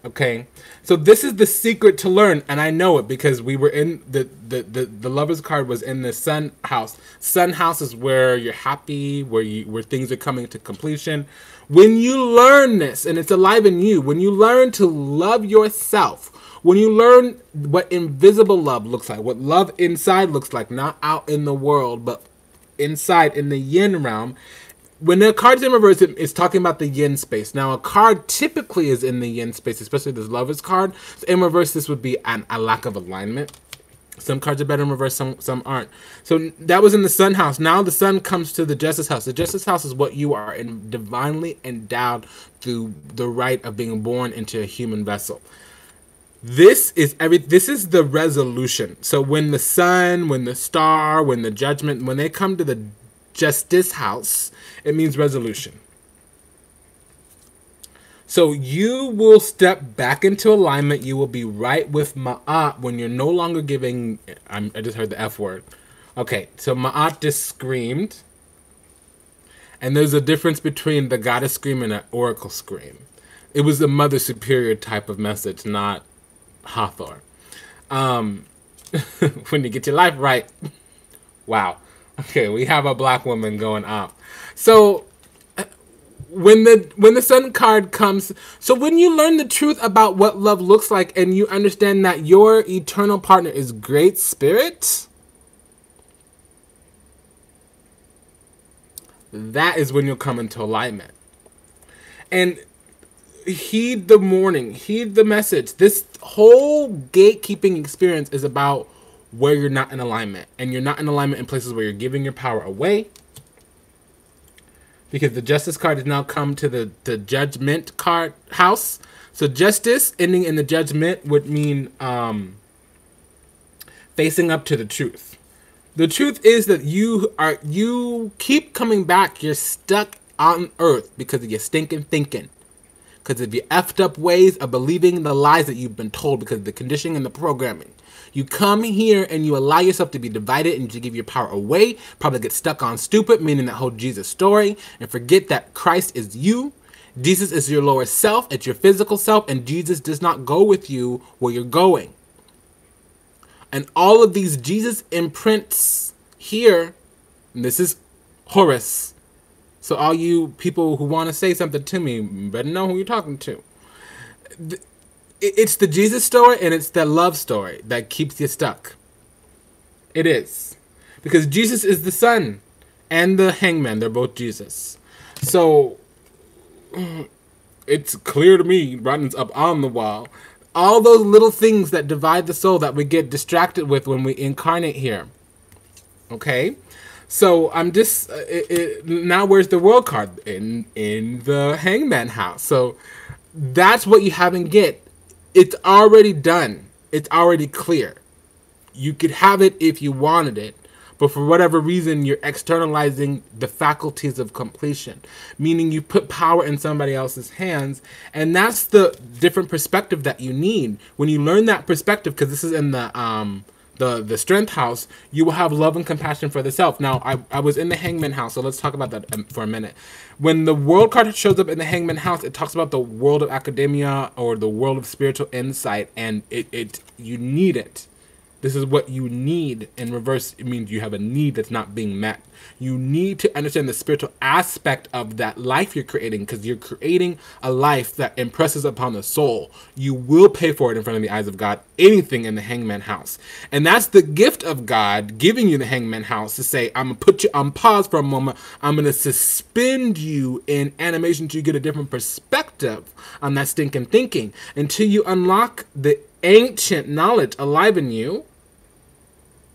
Okay? So this is the secret to learn. And I know it because we were in the lover's card was in the sun house. Sun house is where you're happy, where things are coming to completion. When you learn this, and it's alive in you, when you learn to love yourself, when you learn what invisible love looks like, what love inside looks like, not out in the world, but inside in the yin realm. When the card's in reverse, it's talking about the yin space. Now, a card typically is in the yin space, especially this lover's card. So in reverse, this would be a lack of alignment. Some cards are better in reverse, some aren't. So that was in the sun house. Now the sun comes to the justice house. The justice house is what you are divinely endowed through the right of being born into a human vessel. This is the resolution. So when the sun, when the star, when the judgment, when they come to the justice house, it means resolution. So you will step back into alignment. You will be right with Ma'at when you're no longer giving, I just heard the F word. Okay, so Ma'at just screamed. And there's a difference between the goddess scream and an oracle scream. It was a mother superior type of message, not Hathor. When you get your life right. Wow. Okay, we have a black woman going up. So when the sun card comes, so when you learn the truth about what love looks like and you understand that your eternal partner is great spirit, that is when you'll come into alignment. And heed the warning, heed the message. This whole gatekeeping experience is about where you're not in alignment. And you're not in alignment in places where you're giving your power away. Because the justice card has now come to the judgment card house. So justice ending in the judgment would mean facing up to the truth. The truth is that you keep coming back. You're stuck on earth because of your stinking thinking. Because of your effed up ways of believing the lies that you've been told because of the conditioning and the programming. You come here and you allow yourself to be divided and to give your power away. Probably get stuck on stupid, meaning that whole Jesus story. And forget that Christ is you. Jesus is your lower self. It's your physical self. And Jesus does not go with you where you're going. And all of these Jesus imprints here, and this is Horus. So all you people who want to say something to me, better know who you're talking to. It's the Jesus story and it's the love story that keeps you stuck. It is. Because Jesus is the sun and the hangman. They're both Jesus. So it's clear to me, writing's up on the wall, all those little things that divide the soul that we get distracted with when we incarnate here. Okay? So I'm just, now where's the world card? In the hangman house. So that's what you haven't get. It's already done. It's already clear. You could have it if you wanted it. But for whatever reason, you're externalizing the faculties of completion. Meaning you put power in somebody else's hands. And that's the different perspective that you need. When you learn that perspective, because this is in the strength house, you will have love and compassion for the self. Now, I was in the hangman house, so let's talk about that for a minute. When the world card shows up in the hangman house, it talks about the world of academia or the world of spiritual insight, and you need it. This is what you need. In reverse, it means you have a need that's not being met. You need to understand the spiritual aspect of that life you're creating, because you're creating a life that impresses upon the soul. You will pay for it in front of the eyes of God, anything in the hangman house. And that's the gift of God giving you the hangman house, to say, I'm going to put you on pause for a moment. I'm going to suspend you in animation so you get a different perspective on that stinking thinking until you unlock the ancient knowledge alive in you.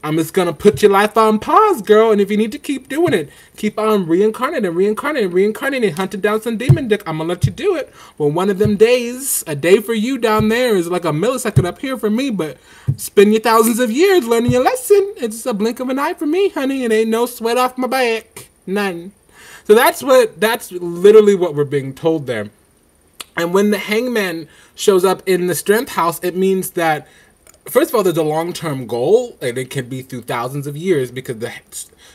I'm just gonna put your life on pause, girl. And if you need to keep doing it, keep on reincarnating, hunting down some demon dick. I'm gonna let you do it. Well, one of them days, a day for you down there is like a millisecond up here for me. But spend your thousands of years learning your lesson. It's a blink of an eye for me, honey. It ain't no sweat off my back, none. So that's literally what we're being told there. And when the hangman shows up in the strength house, it means that, first of all, there's a long-term goal, and it can be through thousands of years, because the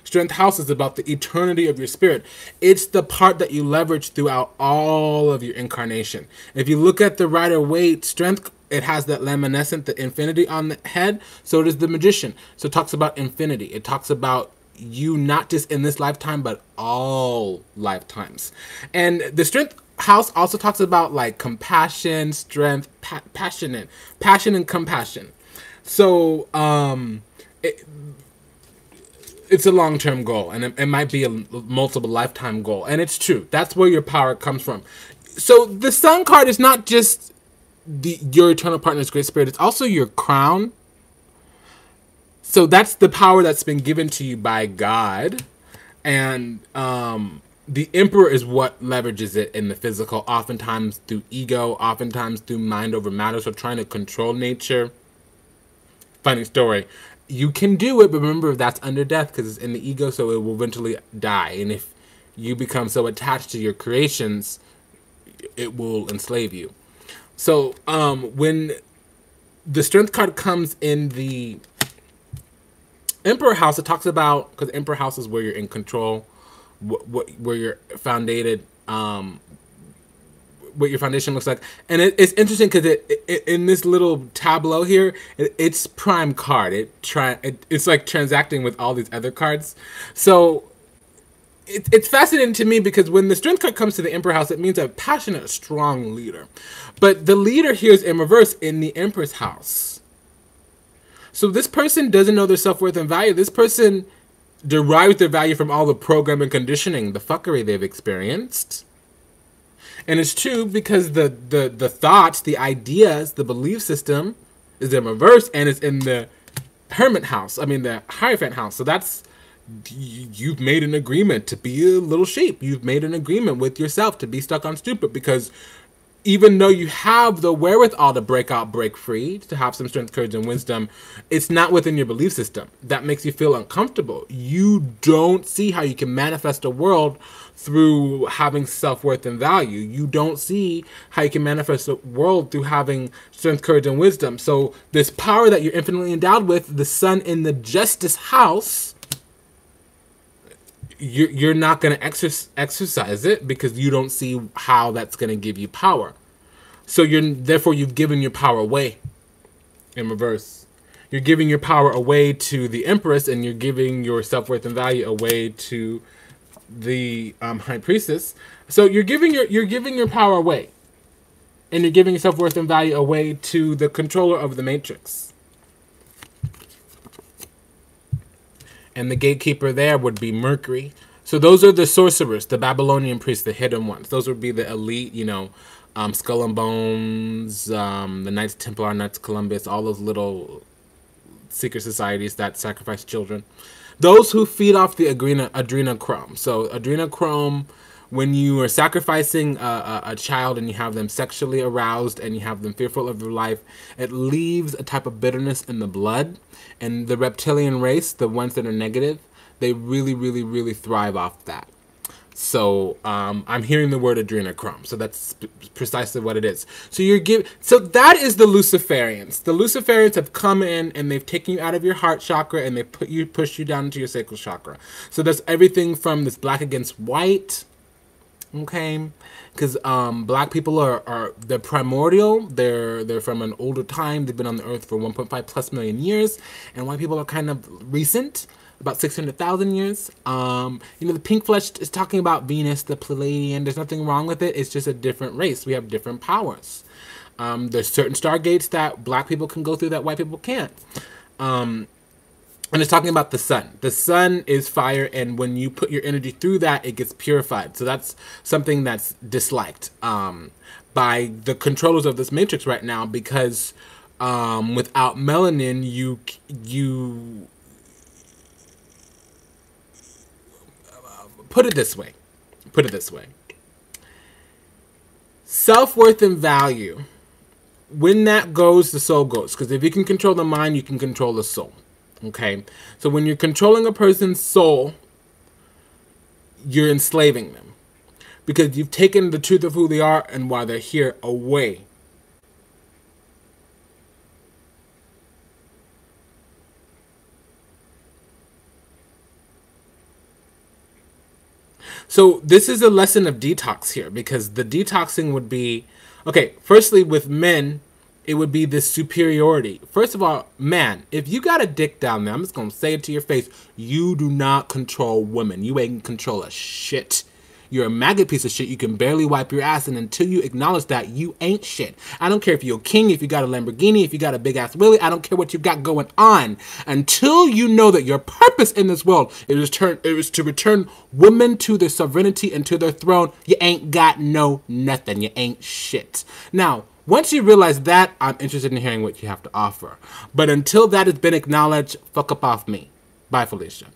strength house is about the eternity of your spirit. It's the part that you leverage throughout all of your incarnation. If you look at the Rider-Waite strength, it has that laminescent, the infinity on the head. So does the magician. So it talks about infinity. It talks about you not just in this lifetime, but all lifetimes. And the strength house also talks about like compassion, strength, passion and compassion. So it's a long-term goal, and it might be a multiple lifetime goal. And it's true. That's where your power comes from. So the Sun card is not just your eternal partner's great spirit. It's also your crown. So that's the power that's been given to you by God. And the Emperor is what leverages it in the physical, oftentimes through ego, oftentimes through mind over matter, so trying to control nature. Funny story. You can do it, but remember that's under death because it's in the ego, so it will eventually die. And if you become so attached to your creations, it will enslave you. So when the Strength card comes in the Emperor house, it talks about, because Emperor house is where you're in control, where you're founded, what your foundation looks like. And it's interesting because it in this little tableau here, it's prime card. It's like transacting with all these other cards. So it's fascinating to me because when the Strength card comes to the Emperor house, it means a passionate, strong leader. But the leader here is in reverse in the Empress house. So this person doesn't know their self-worth and value. This person derives their value from all the program and conditioning, the fuckery they've experienced. And it's true because the thoughts, the ideas, the belief system is in reverse, and it's in the Hermit house. I mean, the Hierophant house. So that's, you've made an agreement to be a little sheep. You've made an agreement with yourself to be stuck on stupid, because even though you have the wherewithal to break out, break free, to have some strength, courage, and wisdom, it's not within your belief system. That makes you feel uncomfortable. You don't see how you can manifest a world through having self-worth and value. You don't see how you can manifest a world through having strength, courage, and wisdom. So this power that you're infinitely endowed with, the sun in the Justice house, you're not going to exercise it because you don't see how that's going to give you power. So therefore you've given your power away in reverse. You're giving your power away to the Empress, and you're giving your self-worth and value away to the High Priestess. So you're giving your power away, and you're giving your self-worth and value away to the controller of the Matrix. And the gatekeeper there would be Mercury. So those are the sorcerers, the Babylonian priests, the hidden ones. Those would be the elite, Skull and Bones, the Knights Templar, Knights Columbus, all those little secret societies that sacrifice children. Those who feed off the adrenochrome. So adrenochrome, when you are sacrificing a child and you have them sexually aroused and you have them fearful of their life, it leaves a type of bitterness in the blood. And the reptilian race, the ones that are negative, they really, really, really thrive off that. So I'm hearing the word adrenochrome. So that's precisely what it is. So that is the Luciferians. The Luciferians have come in and they've taken you out of your heart chakra and they push you down into your sacral chakra. So that's everything from this black against white. Okay, because black people they're primordial. They're from an older time. They've been on the earth for 1.5+ million years, and white people are kind of recent, about 600,000 years. The pink flesh is talking about Venus, the Pleiadian. There's nothing wrong with it. It's just a different race. We have different powers. There's certain stargates that black people can go through that white people can't. And it's talking about the sun. The sun is fire, and when you put your energy through that, it gets purified. So that's something that's disliked by the controllers of this matrix right now, because without melanin, put it this way. Put it this way. Self-worth and value, when that goes, the soul goes. Because if you can control the mind, you can control the soul. Okay? So when you're controlling a person's soul, you're enslaving them. Because you've taken the truth of who they are and why they're here away. So this is a lesson of detox here, because the detoxing would be, okay, firstly with men, it would be this superiority. First of all, man, if you got a dick down there, I'm just going to say it to your face, you do not control women. You ain't control a shit. You're a maggot piece of shit. You can barely wipe your ass, and until you acknowledge that, you ain't shit. I don't care if you're a king, if you got a Lamborghini, if you got a big-ass Willie. I don't care what you got going on. Until you know that your purpose in this world is to return women to their sovereignty and to their throne, you ain't got no nothing. You ain't shit. Now, once you realize that, I'm interested in hearing what you have to offer. But until that has been acknowledged, fuck up off me. Bye, Felicia.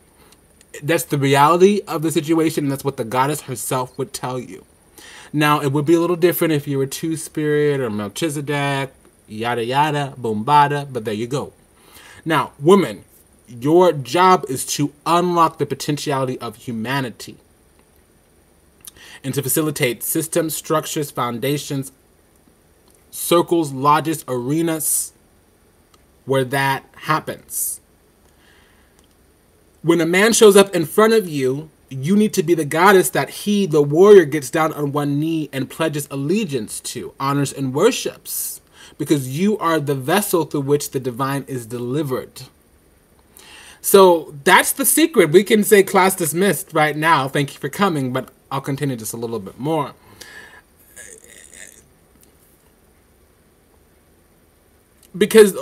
That's the reality of the situation, and that's what the goddess herself would tell you. Now, it would be a little different if you were Two-Spirit or Melchizedek, yada yada, boom bada, but there you go. Now, women, your job is to unlock the potentiality of humanity and to facilitate systems, structures, foundations, circles, lodges, arenas where that happens. When a man shows up in front of you, you need to be the goddess that he, the warrior, gets down on one knee and pledges allegiance to, honors and worships, because you are the vessel through which the divine is delivered. So that's the secret. We can say class dismissed right now. Thank you for coming, but I'll continue just a little bit more. Because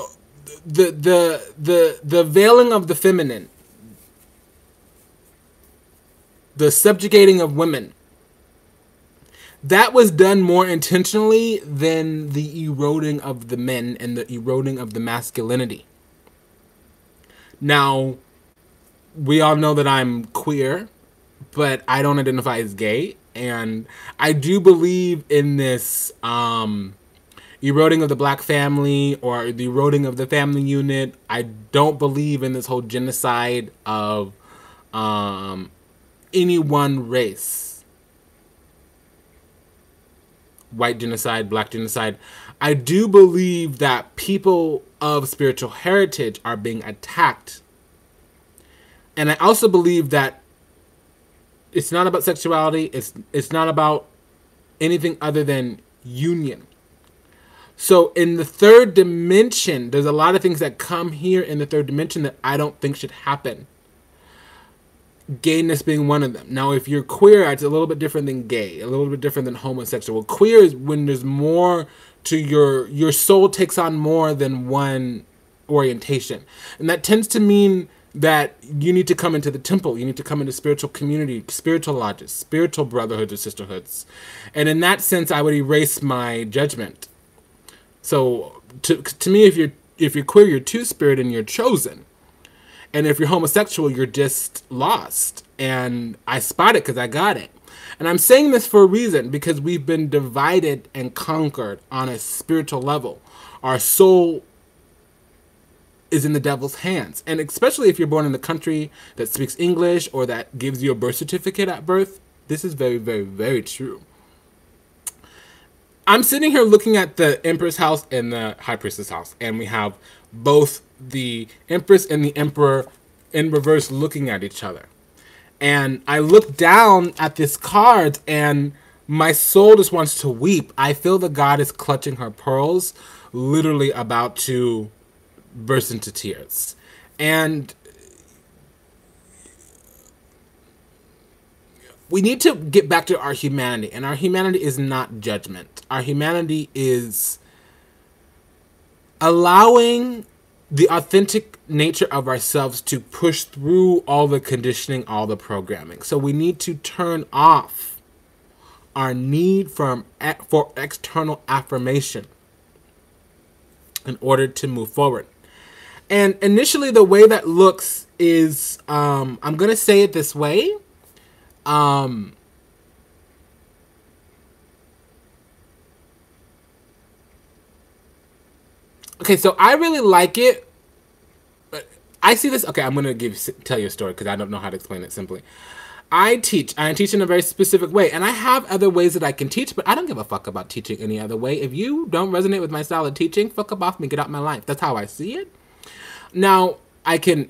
the veiling of the feminine, the subjugating of women, that was done more intentionally than the eroding of the men and the eroding of the masculinity. Now, we all know that I'm queer, but I don't identify as gay, and I do believe in this eroding of the black family or the eroding of the family unit. I don't believe in this whole genocide of any one race. White genocide, black genocide. I do believe that people of spiritual heritage are being attacked. And I also believe that it's not about sexuality. It's not about anything other than union. So in the third dimension, there's a lot of things that come here in the third dimension that I don't think should happen. Gayness being one of them. Now, if you're queer, it's a little bit different than gay, a little bit different than homosexual. Queer is when there's more to your soul takes on more than one orientation. And that tends to mean that you need to come into the temple. You need to come into spiritual community, spiritual lodges, spiritual brotherhoods or sisterhoods. And in that sense, I would erase my judgment. So to me, if you're queer, you're Two-Spirit and you're chosen. And if you're homosexual, you're just lost. And I spot it because I got it. And I'm saying this for a reason, because we've been divided and conquered on a spiritual level. Our soul is in the devil's hands. And especially if you're born in a country that speaks English or that gives you a birth certificate at birth, this is very, very, very true. I'm sitting here looking at the Empress house and the High Priestess house, and we have both the Empress and the Emperor in reverse looking at each other. And I look down at this card and my soul just wants to weep. I feel the goddess clutching her pearls, literally about to burst into tears. And we need to get back to our humanity. And our humanity is not judgment. Our humanity is allowing the authentic nature of ourselves to push through all the conditioning, all the programming. So we need to turn off our need for external affirmation in order to move forward. And initially, the way that looks is, I'm going to say it this way. Okay, so I really like it. I see this. Okay, I'm gonna tell you a story because I don't know how to explain it simply. I teach in a very specific way, and I have other ways that I can teach, but I don't give a fuck about teaching any other way. If you don't resonate with my style of teaching, fuck up off me, get out my life. That's how I see it. Now, I can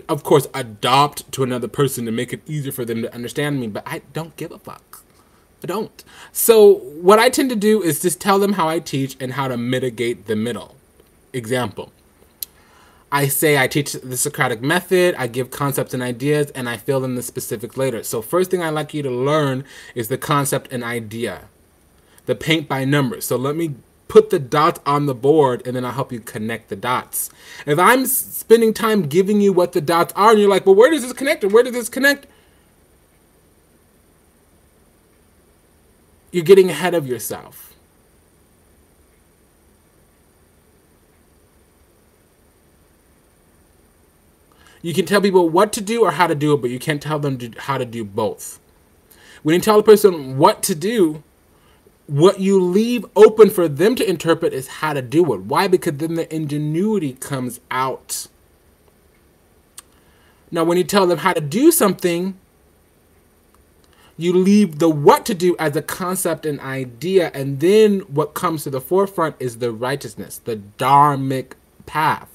of course adopt to another person to make it easier for them to understand me, but I don't give a fuck. I don't. So what I tend to do is just tell them how I teach and how to mitigate the middle. Example. I say I teach the Socratic method, I give concepts and ideas, and I fill in the specifics later. So first thing I'd like you to learn is the concept and idea. The paint by numbers. So let me put the dots on the board, and then I'll help you connect the dots. If I'm spending time giving you what the dots are, and you're like, well, where does this connect, or where does this connect? You're getting ahead of yourself. You can tell people what to do or how to do it, but you can't tell them how to do both. When you tell a person what to do, what you leave open for them to interpret is how to do it. Why? Because then the ingenuity comes out. Now, when you tell them how to do something, you leave the what to do as a concept and idea, and then what comes to the forefront is the righteousness, the dharmic path.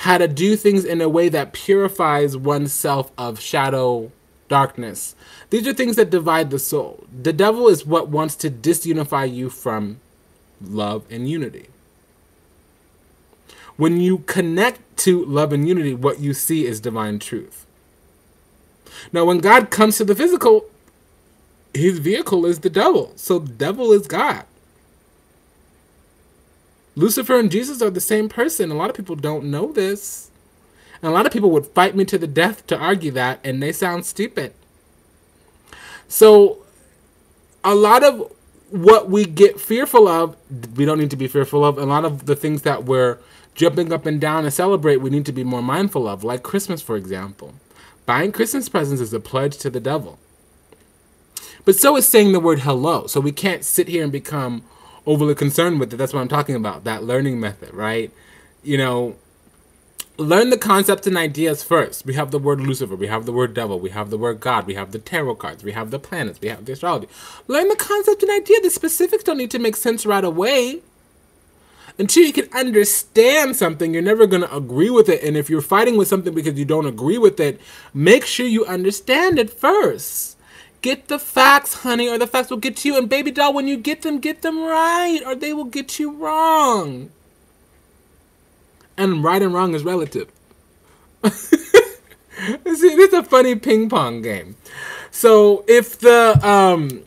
How to do things in a way that purifies oneself of shadow, darkness. These are things that divide the soul. The devil is what wants to disunify you from love and unity. When you connect to love and unity, what you see is divine truth. Now, when God comes to the physical, his vehicle is the devil. So the devil is God. Lucifer and Jesus are the same person. A lot of people don't know this. And a lot of people would fight me to the death to argue that, and they sound stupid. So a lot of what we get fearful of, we don't need to be fearful of. A lot of the things that we're jumping up and down to celebrate, we need to be more mindful of, like Christmas, for example. Buying Christmas presents is a pledge to the devil. But so is saying the word hello. So we can't sit here and become overly concerned with it. That's what I'm talking about, that learning method, right? You know, learn the concepts and ideas first. We have the word Lucifer, we have the word devil, we have the word God, we have the tarot cards, we have the planets, we have the astrology. Learn the concept and idea. The specifics don't need to make sense right away. Until you can understand something, you're never going to agree with it. And if you're fighting with something because you don't agree with it, make sure you understand it first. Get the facts, honey, or the facts will get you. And baby doll, when you get them right, or they will get you wrong. And right and wrong is relative. See, this is a funny ping pong game. So if the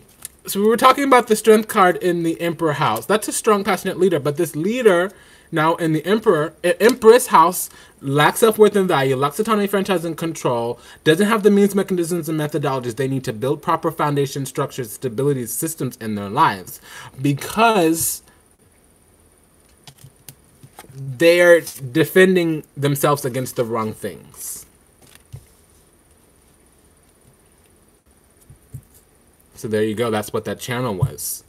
so we were talking about the strength card in the Emperor house. That's a strong, passionate leader. But this leader now in the Empress house lacks self-worth and value, lacks autonomy, franchise, and control, doesn't have the means, mechanisms, and methodologies they need to build proper foundation structures, stability, systems in their lives. Because they're defending themselves against the wrong things. So there you go. That's what that channel was.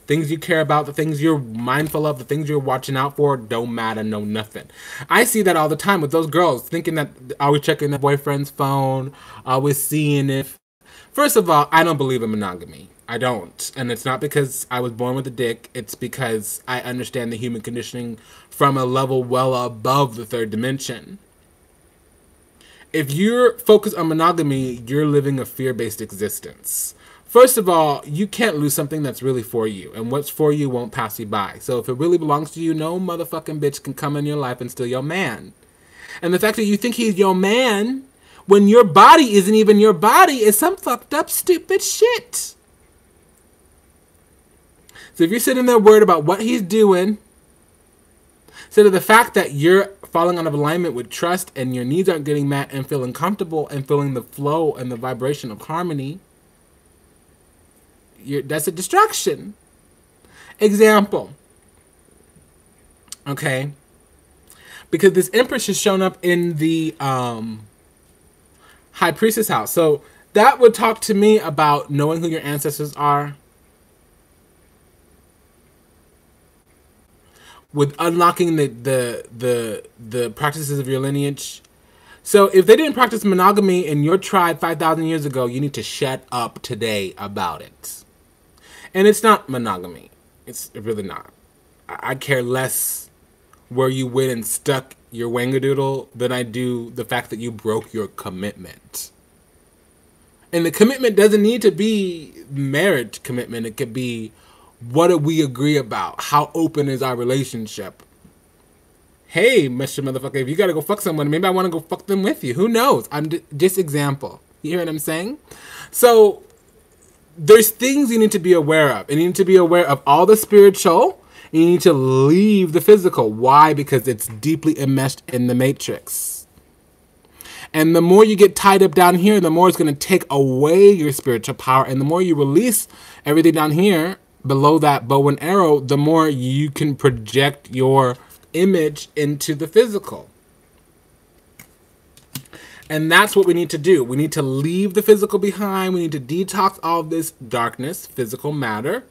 Things you care about, the things you're mindful of, the things you're watching out for, don't matter, no nothing. I see that all the time with those girls, thinking that always checking their boyfriend's phone, always seeing if... First of all, I don't believe in monogamy. I don't. And it's not because I was born with a dick. It's because I understand the human conditioning from a level well above the third dimension. If you're focused on monogamy, you're living a fear-based existence. First of all, you can't lose something that's really for you. And what's for you won't pass you by. So if it really belongs to you, no motherfucking bitch can come in your life and steal your man. And the fact that you think he's your man when your body isn't even your body is some fucked up, stupid shit. So if you're sitting there worried about what he's doing, instead of the fact that you're falling out of alignment with trust and your needs aren't getting met and feeling comfortable and feeling the flow and the vibration of harmony, that's a distraction. Example. Okay. Because this Empress has shown up in the High Priestess house. So that would talk to me about knowing who your ancestors are, with unlocking the practices of your lineage. So if they didn't practice monogamy in your tribe 5,000 years ago, you need to shut up today about it. And it's not monogamy. It's really not. I care less where you went and stuck your wangadoodle than I do the fact that you broke your commitment. And the commitment doesn't need to be marriage commitment. It could be, what do we agree about? How open is our relationship? Hey, Mr. Motherfucker, if you gotta go fuck someone, maybe I want to go fuck them with you. Who knows? I'm just example. You hear what I'm saying? So there's things you need to be aware of. And you need to be aware of all the spiritual. And you need to leave the physical. Why? Because it's deeply enmeshed in the matrix. And the more you get tied up down here, the more it's going to take away your spiritual power. And the more you release everything down here, below that bow and arrow, the more you can project your image into the physical. And that's what we need to do. We need to leave the physical behind. We need to detox all of this darkness, physical matter.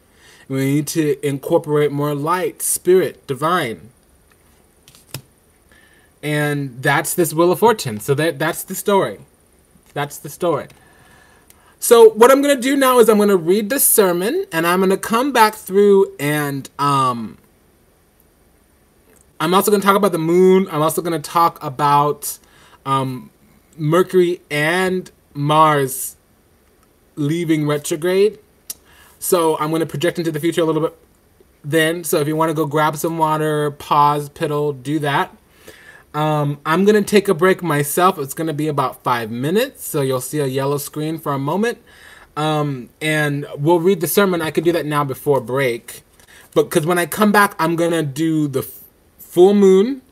We need to incorporate more light, spirit, divine. And that's this Wheel of Fortune. So that's the story. That's the story. So what I'm going to do now is I'm going to read the sermon, and I'm going to come back through, and I'm also going to talk about the moon. I'm also going to talk about Mercury and Mars leaving retrograde. So I'm going to project into the future a little bit then. So if you want to go grab some water, pause, piddle, do that. I'm going to take a break myself. It's going to be about 5 minutes. So you'll see a yellow screen for a moment. And we'll read the sermon. I could do that now before break. But because when I come back, I'm going to do the full moon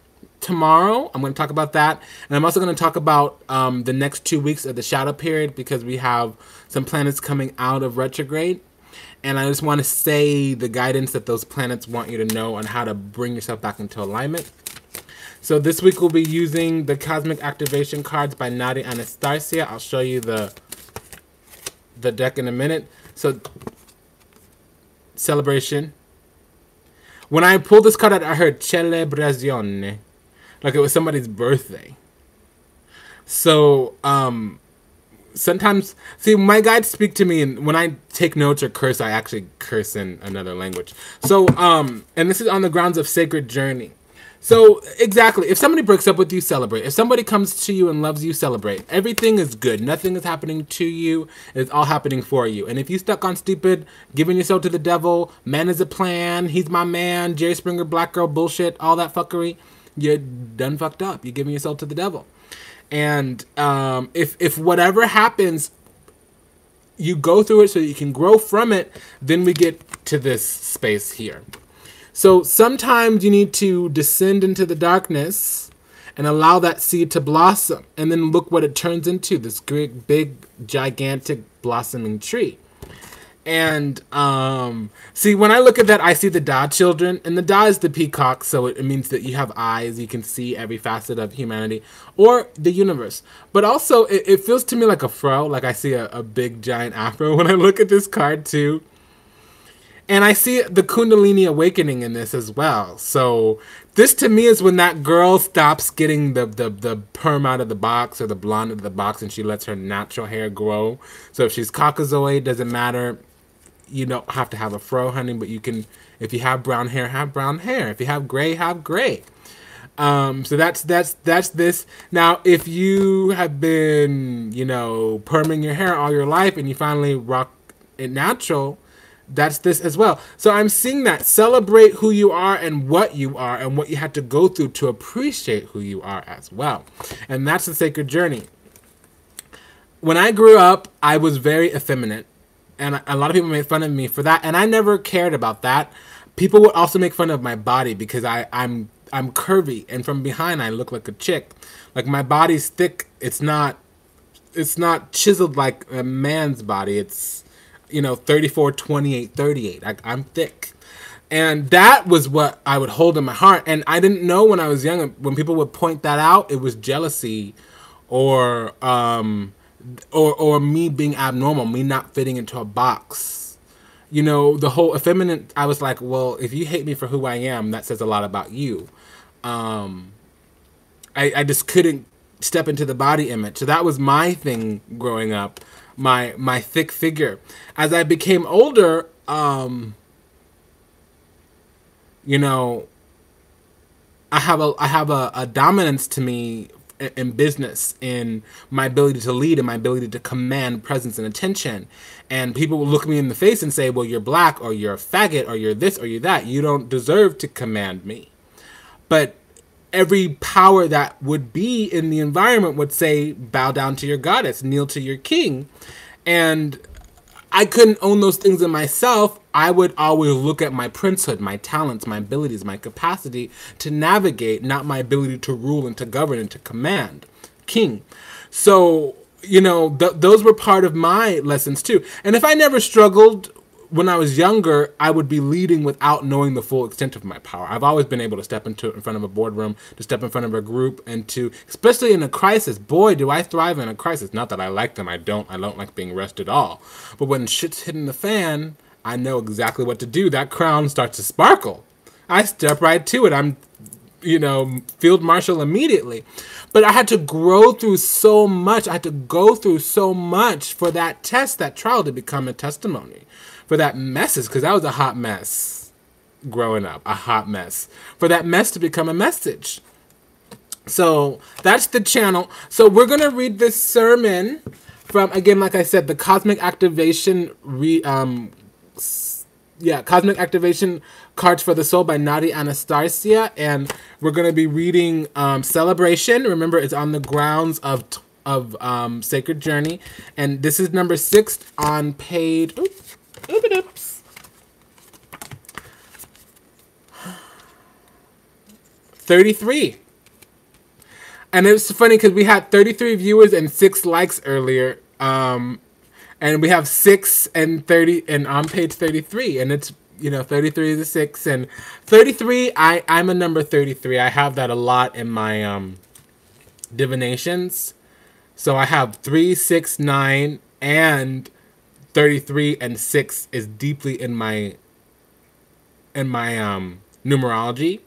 tomorrow. I'm going to talk about that. And I'm also going to talk about the next 2 weeks of the shadow period, because we have some planets coming out of retrograde. And I just want to say the guidance that those planets want you to know on how to bring yourself back into alignment. So this week we'll be using the Cosmic Activation cards by Nadia Anastasia. I'll show you the deck in a minute. So, celebration. When I pulled this card out, I heard celebrazione. Like it was somebody's birthday. So, sometimes, see, my guides speak to me, and when I take notes or curse, I actually curse in another language. So, and this is on the grounds of sacred journey. So, exactly, if somebody breaks up with you, celebrate. If somebody comes to you and loves you, celebrate. Everything is good. Nothing is happening to you. It's all happening for you. And if you stuck on stupid, giving yourself to the devil, man is a plan, he's my man, Jerry Springer, black girl bullshit, all that fuckery, you're done fucked up. You're giving yourself to the devil. And if whatever happens, you go through it so you can grow from it, then we get to this space here. So sometimes you need to descend into the darkness and allow that seed to blossom. And then look what it turns into, this great, big, gigantic blossoming tree. And see, when I look at that, I see the Da children. And the Da is the peacock, so it means that you have eyes. You can see every facet of humanity or the universe. But also, it feels to me like a fro, like I see a big, giant afro when I look at this card, too. And I see the Kundalini awakening in this as well. So this to me is when that girl stops getting the perm out of the box or the blonde out of the box, and she lets her natural hair grow. So if she's Caucasoid, doesn't matter. You don't have to have a fro, honey, but you can, if you have brown hair, have brown hair. If you have gray, have gray. So that's this. Now, if you have been, you know, perming your hair all your life and you finally rock it natural, that's this as well. So I'm seeing that. Celebrate who you are and what you are and what you had to go through to appreciate who you are as well. And that's the sacred journey. When I grew up, I was very effeminate. And a lot of people made fun of me for that. And I never cared about that. People would also make fun of my body because I'm curvy. And from behind, I look like a chick. Like, my body's thick. It's not chiseled like a man's body. It's, you know, 34, 28, 38. I'm thick. And that was what I would hold in my heart. And I didn't know when I was young, when people would point that out, it was jealousy or or me being abnormal, me not fitting into a box. You know, the whole effeminate, I was like, well, if you hate me for who I am, that says a lot about you. I just couldn't step into the body image. So that was my thing growing up, my thick figure. As I became older, you know, I have a dominance to me in business, in my ability to lead and my ability to command presence and attention. And people will look me in the face and say, well, you're black, or you're a faggot, or you're this, or you're that. You don't deserve to command me. But every power that would be in the environment would say, bow down to your goddess, kneel to your king. And I couldn't own those things in myself. I would always look at my princehood, my talents, my abilities, my capacity to navigate, not my ability to rule and to govern and to command. King. So, you know, those were part of my lessons too. And if I never struggled when I was younger, I would be leading without knowing the full extent of my power. I've always been able to step in front of a boardroom, to step in front of a group, and to, especially in a crisis, boy, do I thrive in a crisis. Not that I like them, I don't like being rushed at all. But when shit's hitting the fan, I know exactly what to do. That crown starts to sparkle. I step right to it. I'm, you know, field marshal immediately. But I had to grow through so much. I had to go through so much for that test, that trial, to become a testimony. For that messes, because I was a hot mess growing up, a hot mess. For that mess to become a message. So that's the channel. So we're going to read this sermon from, again, like I said, the Cosmic Activation, Cosmic Activation Cards for the Soul by Nadi Anastasia. And we're going to be reading Celebration. Remember, it's on the grounds of Sacred Journey. And this is number 6 on page... Oops. 33. And it was funny because we had 33 viewers and 6 likes earlier. And we have 6 and 30 and on page 33. And it's, you know, 33 is a 6. And 33, I'm a number 33. I have that a lot in my divinations. So I have 3, 6, 9, and 33 and 6 is deeply in my numerology.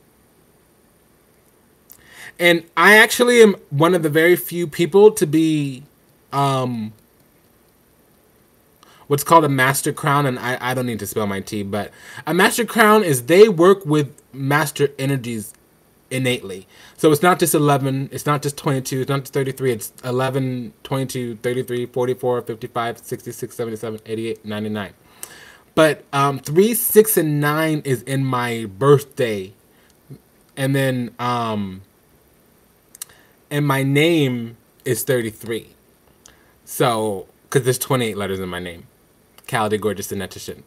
And I actually am one of the very few people to be what's called a master crown, and I don't need to spell my T, but a master crown is they work with master energies innately. So it's not just 11, it's not just 22, it's not just 33, it's 11, 22, 33, 44, 55, 66, 77, 88, 99. But 3, 6, and 9 is in my birthday. And then and my name is 33. So, because there's 28 letters in my name. Cality, Gorgeous, and Netishin.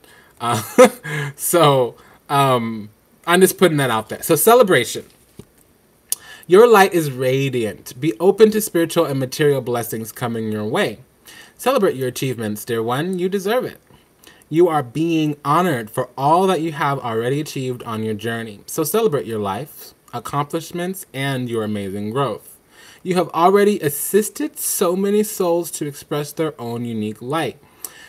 So, I'm just putting that out there. So, celebration. Your light is radiant. Be open to spiritual and material blessings coming your way. Celebrate your achievements, dear one. You deserve it. You are being honored for all that you have already achieved on your journey. So celebrate your life, accomplishments, and your amazing growth. You have already assisted so many souls to express their own unique light.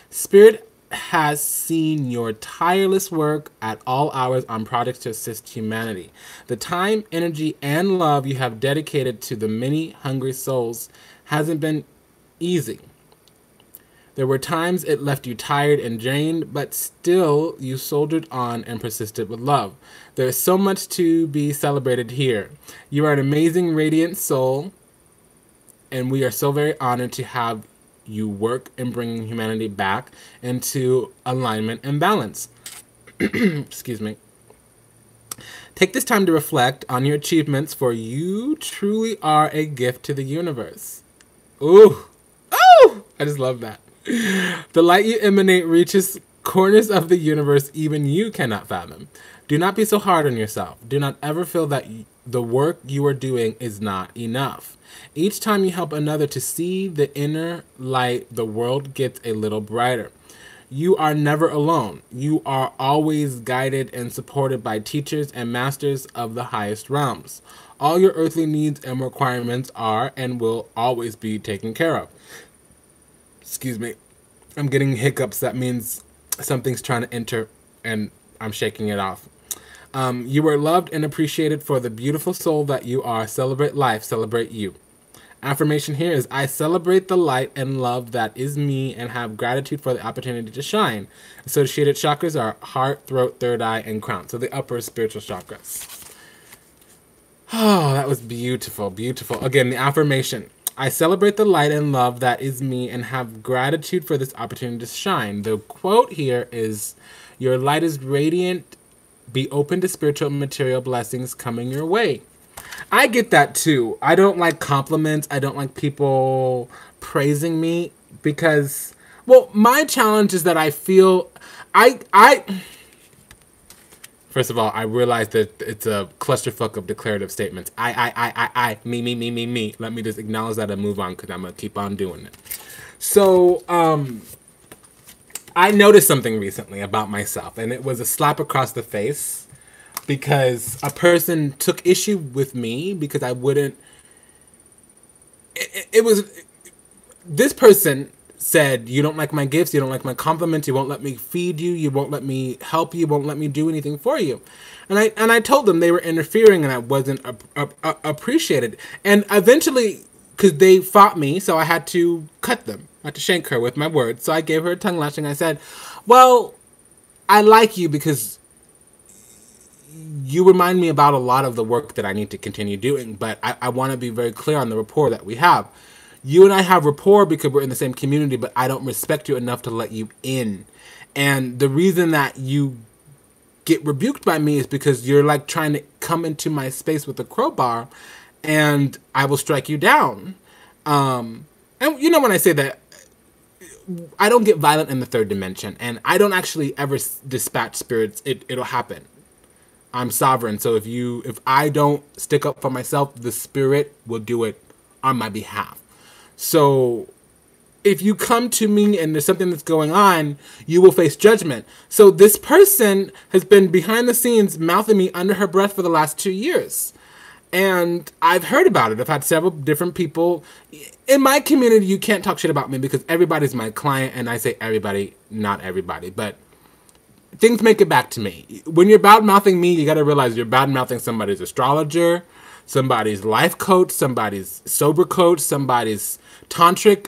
Spirit has seen your tireless work at all hours on projects to assist humanity. The time, energy, and love you have dedicated to the many hungry souls hasn't been easy. There were times it left you tired and drained, but still you soldiered on and persisted with love. There is so much to be celebrated here. You are an amazing, radiant soul, and we are so very honored to have you work in bringing humanity back into alignment and balance. Excuse me. Take this time to reflect on your achievements, for you truly are a gift to the universe. Ooh. Oh! I just love that. The light you emanate reaches corners of the universe even you cannot fathom. Do not be so hard on yourself. Do not ever feel that the work you are doing is not enough. Each time you help another to see the inner light, the world gets a little brighter. You are never alone. You are always guided and supported by teachers and masters of the highest realms. All your earthly needs and requirements are and will always be taken care of. Excuse me. I'm getting hiccups. That means something's trying to enter and I'm shaking it off. You are loved and appreciated for the beautiful soul that you are. Celebrate life. Celebrate you. Affirmation here is, I celebrate the light and love that is me and have gratitude for the opportunity to shine. Associated chakras are heart, throat, third eye, and crown. So the upper spiritual chakras. Oh, that was beautiful, beautiful. Again, the affirmation. I celebrate the light and love that is me and have gratitude for this opportunity to shine. The quote here is, your light is radiant. Be open to spiritual and material blessings coming your way. I get that too. I don't like compliments. I don't like people praising me because, well, my challenge is that I feel, first of all, I realize that it's a clusterfuck of declarative statements. Me. Let me just acknowledge that and move on because I'm going to keep on doing it. So, I noticed something recently about myself, and it was a slap across the face. Because a person took issue with me because I wouldn't. This person said, you don't like my gifts, you don't like my compliments, you won't let me feed you, you won't let me help you, won't let me do anything for you. And I told them they were interfering and I wasn't appreciated. And eventually, because they fought me, so I had to cut them. I had to shank her with my words. So I gave her a tongue lashing. I said, well, I like you because you remind me about a lot of the work that I need to continue doing, but I want to be very clear on the rapport that we have. You and I have rapport because we're in the same community, but I don't respect you enough to let you in. And the reason that you get rebuked by me is because you're like trying to come into my space with a crowbar and I will strike you down. And you know, when I say that, I don't get violent in the third dimension and I don't actually ever dispatch spirits. It'll happen. I'm sovereign, so if I don't stick up for myself, the spirit will do it on my behalf. So if you come to me and there's something that's going on, you will face judgment. So this person has been behind the scenes mouthing me under her breath for the last 2 years. And I've heard about it. I've had several different people. In my community, you can't talk shit about me because everybody's my client, and I say everybody, not everybody, but things make it back to me. When you're bad-mouthing me, you got to realize you're bad-mouthing somebody's astrologer, somebody's life coach, somebody's sober coach, somebody's tantric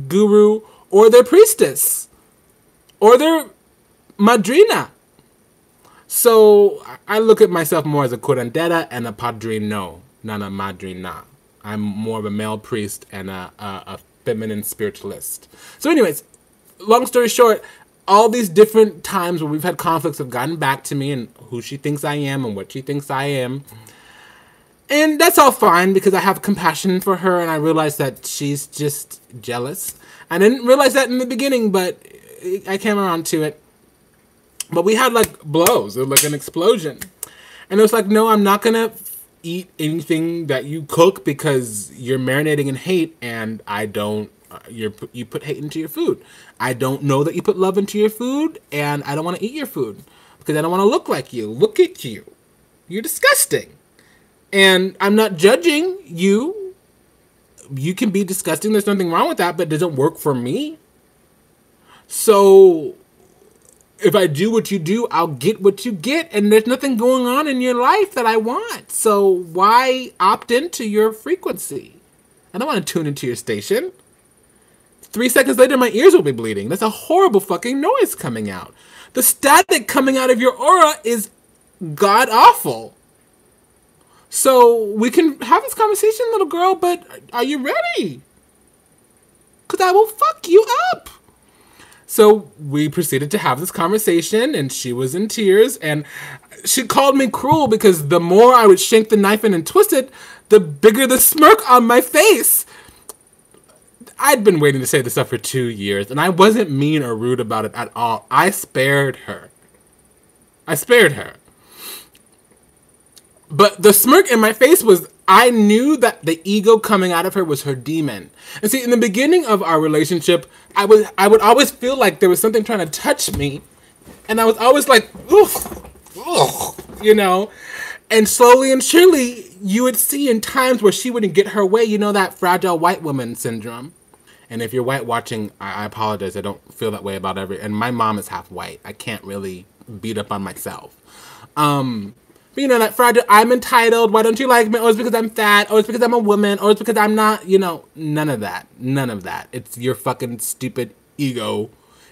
guru, or their priestess, or their madrina. So I look at myself more as a curandera and a padrino, not a madrina. I'm more of a male priest and a feminine spiritualist. So anyways, long story short, all these different times where we've had conflicts have gotten back to me and who she thinks I am and what she thinks I am. And that's all fine because I have compassion for her and I realize that she's just jealous. I didn't realize that in the beginning, but I came around to it. But we had like blows, it was like an explosion. And it was like, no, I'm not gonna eat anything that you cook because you're marinating in hate and I don't. You put hate into your food. I don't know that you put love into your food, and I don't want to eat your food because I don't want to look like you. Look at you. You're disgusting. And I'm not judging you. You can be disgusting. There's nothing wrong with that, but it doesn't work for me. So if I do what you do, I'll get what you get, and there's nothing going on in your life that I want. So why opt into your frequency? I don't want to tune into your station. 3 seconds later, my ears will be bleeding. That's a horrible fucking noise coming out. The static coming out of your aura is god-awful. So we can have this conversation, little girl, but are you ready? Because I will fuck you up. So we proceeded to have this conversation, and she was in tears, and she called me cruel because the more I would shank the knife in and twist it, the bigger the smirk on my face. I'd been waiting to say this stuff for 2 years, and I wasn't mean or rude about it at all. I spared her. But the smirk in my face was, I knew that the ego coming out of her was her demon. And see, in the beginning of our relationship, I would always feel like there was something trying to touch me, and I was always like, ugh, you know? And slowly and surely, you would see in times where she wouldn't get her way, you know, that fragile white woman syndrome. And if you're white watching, I apologize. I don't feel that way about and my mom is half white. I can't really beat up on myself. But you know, that fragile, I'm entitled. Why don't you like me? Oh, it's because I'm fat. Oh, it's because I'm a woman. Oh, it's because I'm not, you know, none of that. None of that. It's your fucking stupid ego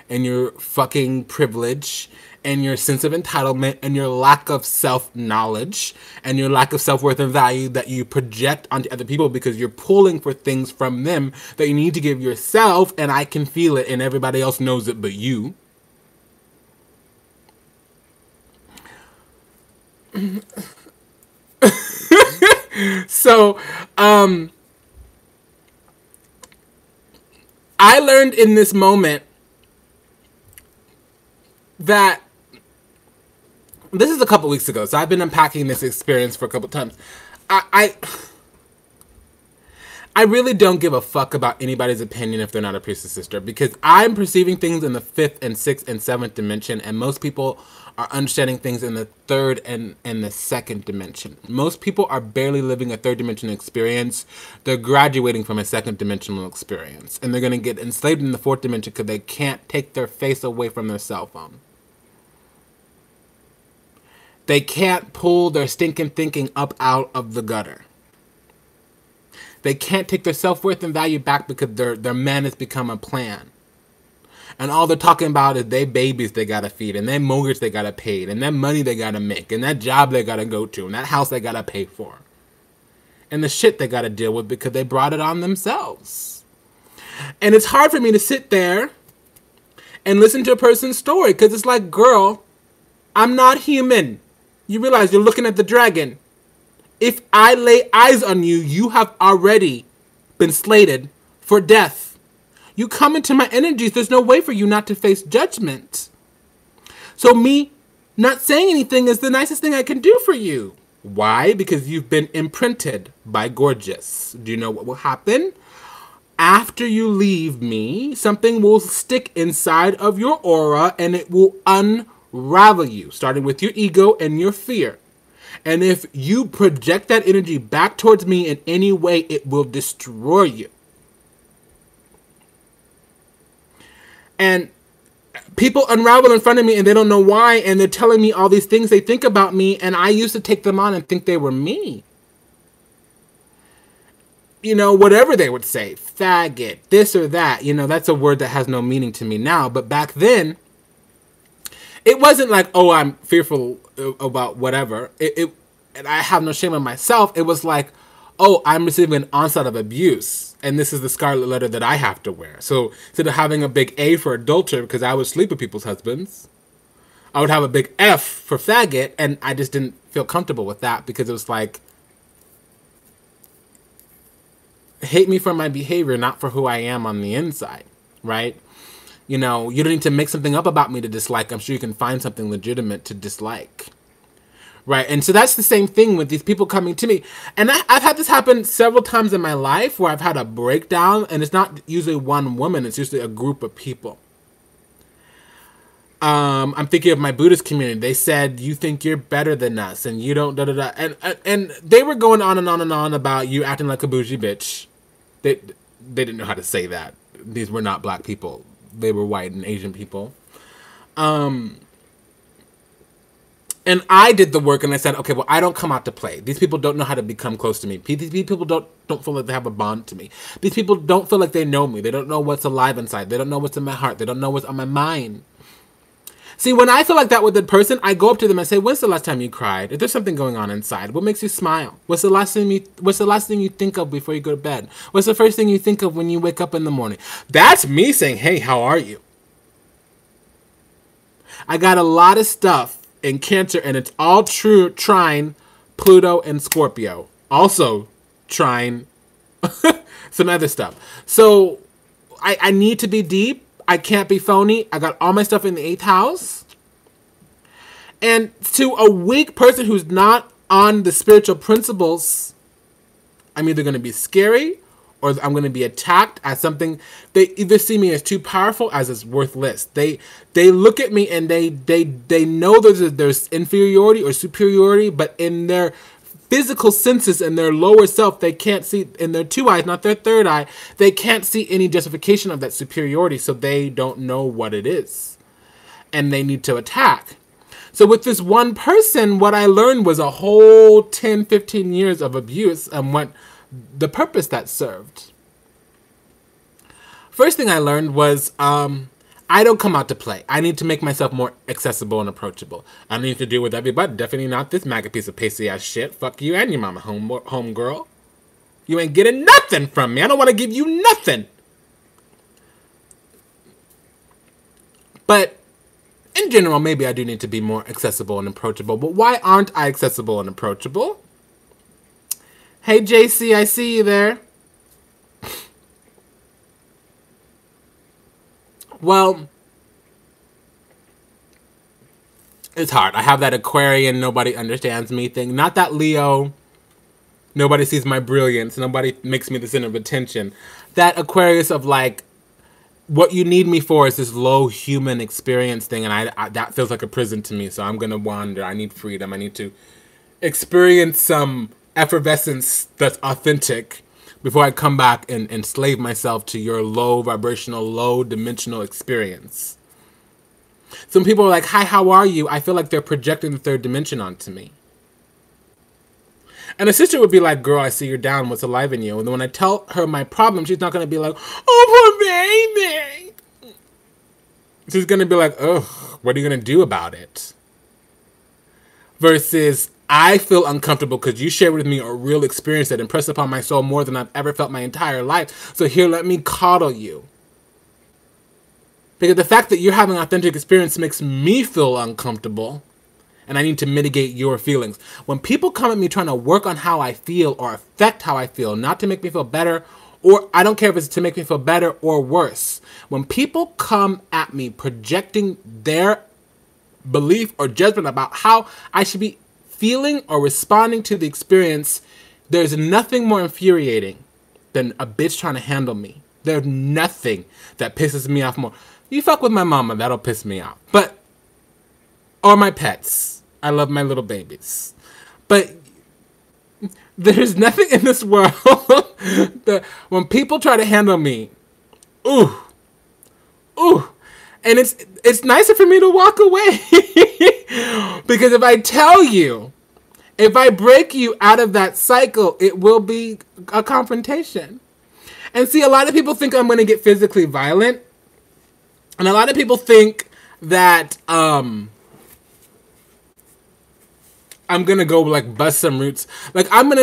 and your fucking privilege and your sense of entitlement and your lack of self-knowledge and your lack of self-worth and value that you project onto other people because you're pulling for things from them that you need to give yourself, and I can feel it and everybody else knows it but you. So, I learned in this moment that this is a couple weeks ago, so I've been unpacking this experience for a couple times. I really don't give a fuck about anybody's opinion if they're not a priest or sister, because I'm perceiving things in the 5th and 6th and 7th dimension, and most people are understanding things in the 3rd and the 2nd dimension. Most people are barely living a 3rd dimensional experience. They're graduating from a 2nd dimensional experience, and they're going to get enslaved in the 4th dimension because they can't take their face away from their cell phone. They can't pull their stinking thinking up out of the gutter. They can't take their self-worth and value back because their man has become a plan. And all they're talking about is they babies they gotta feed, and their mortgage they gotta pay, and that money they gotta make, and that job they gotta go to, and that house they gotta pay for. And the shit they gotta deal with because they brought it on themselves. And it's hard for me to sit there and listen to a person's story because it's like, girl, I'm not human. You realize you're looking at the dragon. If I lay eyes on you, you have already been slated for death. You come into my energies, there's no way for you not to face judgment. So me not saying anything is the nicest thing I can do for you. Why? Because you've been imprinted by Gorgêous. Do you know what will happen? After you leave me, something will stick inside of your aura and it will unravel you, starting with your ego and your fear. And if you project that energy back towards me in any way, it will destroy you. And people unravel in front of me and they don't know why, and they're telling me all these things they think about me, and I used to take them on and think they were me. You know, whatever they would say, faggot, this or that, you know, that's a word that has no meaning to me now. But back then, it wasn't like, oh, I'm fearful about whatever. And I have no shame on myself. It was like, oh, I'm receiving an onslaught of abuse, and this is the scarlet letter that I have to wear. So instead of having a big A for adulterer, because I would sleep with people's husbands, I would have a big F for faggot, and I just didn't feel comfortable with that because it was like, hate me for my behavior, not for who I am on the inside, right? You know, you don't need to make something up about me to dislike. I'm sure you can find something legitimate to dislike. Right? And so that's the same thing with these people coming to me. And I've had this happen several times in my life where I've had a breakdown, and it's not usually one woman, it's usually a group of people. I'm thinking of my Buddhist community. They said, you think you're better than us, and you don't da-da-da. And they were going on and on and on about you acting like a bougie bitch. They didn't know how to say that. These were not black people. They were white and Asian people. And I did the work, and I said, okay, well, I don't come out to play. These people don't know how to become close to me. These people don't feel like they have a bond to me. These people don't feel like they know me. They don't know what's alive inside. They don't know what's in my heart. They don't know what's on my mind. See, when I feel like that with a person, I go up to them and say, when's the last time you cried? If there's something going on inside, what makes you smile? What's the last thing you think of before you go to bed? What's the first thing you think of when you wake up in the morning? That's me saying, hey, how are you? I got a lot of stuff in Cancer, and it's all true trine Pluto and Scorpio. Also trine some other stuff. So I need to be deep. I can't be phony. I got all my stuff in the 8th house. And to a weak person who's not on the spiritual principles, I'm either going to be scary or I'm going to be attacked as something. They either see me as too powerful as it's worthless. They look at me and they know there's inferiority or superiority, but in their physical senses in their lower self, they can't see, in their two eyes, not their third eye, they can't see any justification of that superiority, so they don't know what it is. And they need to attack. So with this one person, what I learned was a whole 10, 15 years of abuse and what the purpose that served. First thing I learned was I don't come out to play. I need to make myself more accessible and approachable. I don't need to deal with everybody. Definitely not this maggot piece of pasty ass shit. Fuck you and your mama, home girl. You ain't getting nothing from me. I don't want to give you nothing. But in general, maybe I do need to be more accessible and approachable. But why aren't I accessible and approachable? Hey, JC, I see you there. Well, it's hard. I have that Aquarian, nobody understands me thing. Not that Leo, nobody sees my brilliance. Nobody makes me the center of attention. That Aquarius of like, what you need me for is this low human experience thing. And I that feels like a prison to me. So I'm going to wander. I need freedom. I need to experience some effervescence that's authentic before I come back and enslave myself to your low vibrational, low dimensional experience. Some people are like, hi, how are you? I feel like they're projecting the third dimension onto me. And a sister would be like, girl, I see you're down. What's alive in you? And then when I tell her my problem, she's not going to be like, oh, poor baby. She's going to be like, ugh, what are you going to do about it? Versus, I feel uncomfortable because you shared with me a real experience that impressed upon my soul more than I've ever felt my entire life. So here, let me coddle you. Because the fact that you're having an authentic experience makes me feel uncomfortable. And I need to mitigate your feelings. When people come at me trying to work on how I feel or affect how I feel, not to make me feel better, or I don't care if it's to make me feel better or worse. When people come at me projecting their belief or judgment about how I should be feeling or responding to the experience, there's nothing more infuriating than a bitch trying to handle me. There's nothing that pisses me off more. You fuck with my mama, that'll piss me off. But, or my pets. I love my little babies. But there's nothing in this world that when people try to handle me, ooh, and it's nicer for me to walk away. Because if I tell you, if I break you out of that cycle, it will be a confrontation. And see, a lot of people think I'm going to get physically violent. And a lot of people think that I'm going to go like bust some roots. Like I'm going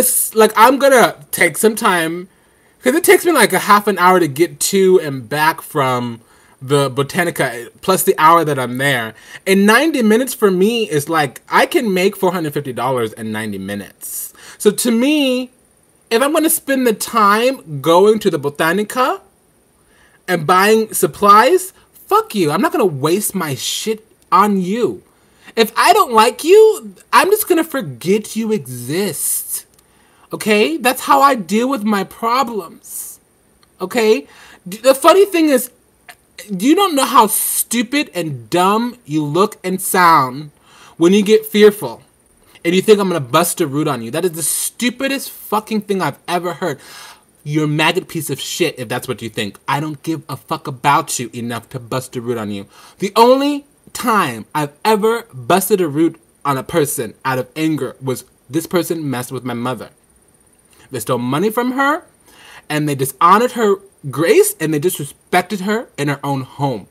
to take some time, because it takes me like a half an hour to get to and back from the Botanica, plus the hour that I'm there. And 90 minutes for me is like, I can make $450 in 90 minutes. So to me, if I'm going to spend the time going to the Botanica and buying supplies, fuck you. I'm not going to waste my shit on you. If I don't like you, I'm just going to forget you exist. Okay? That's how I deal with my problems. Okay? The funny thing is, you don't know how stupid and dumb you look and sound when you get fearful and you think I'm going to bust a root on you. That is the stupidest fucking thing I've ever heard. You're a maggot piece of shit if that's what you think. I don't give a fuck about you enough to bust a root on you. The only time I've ever busted a root on a person out of anger was this person messed with my mother. They stole money from her and they dishonored her grace and they disrespected her in her own home.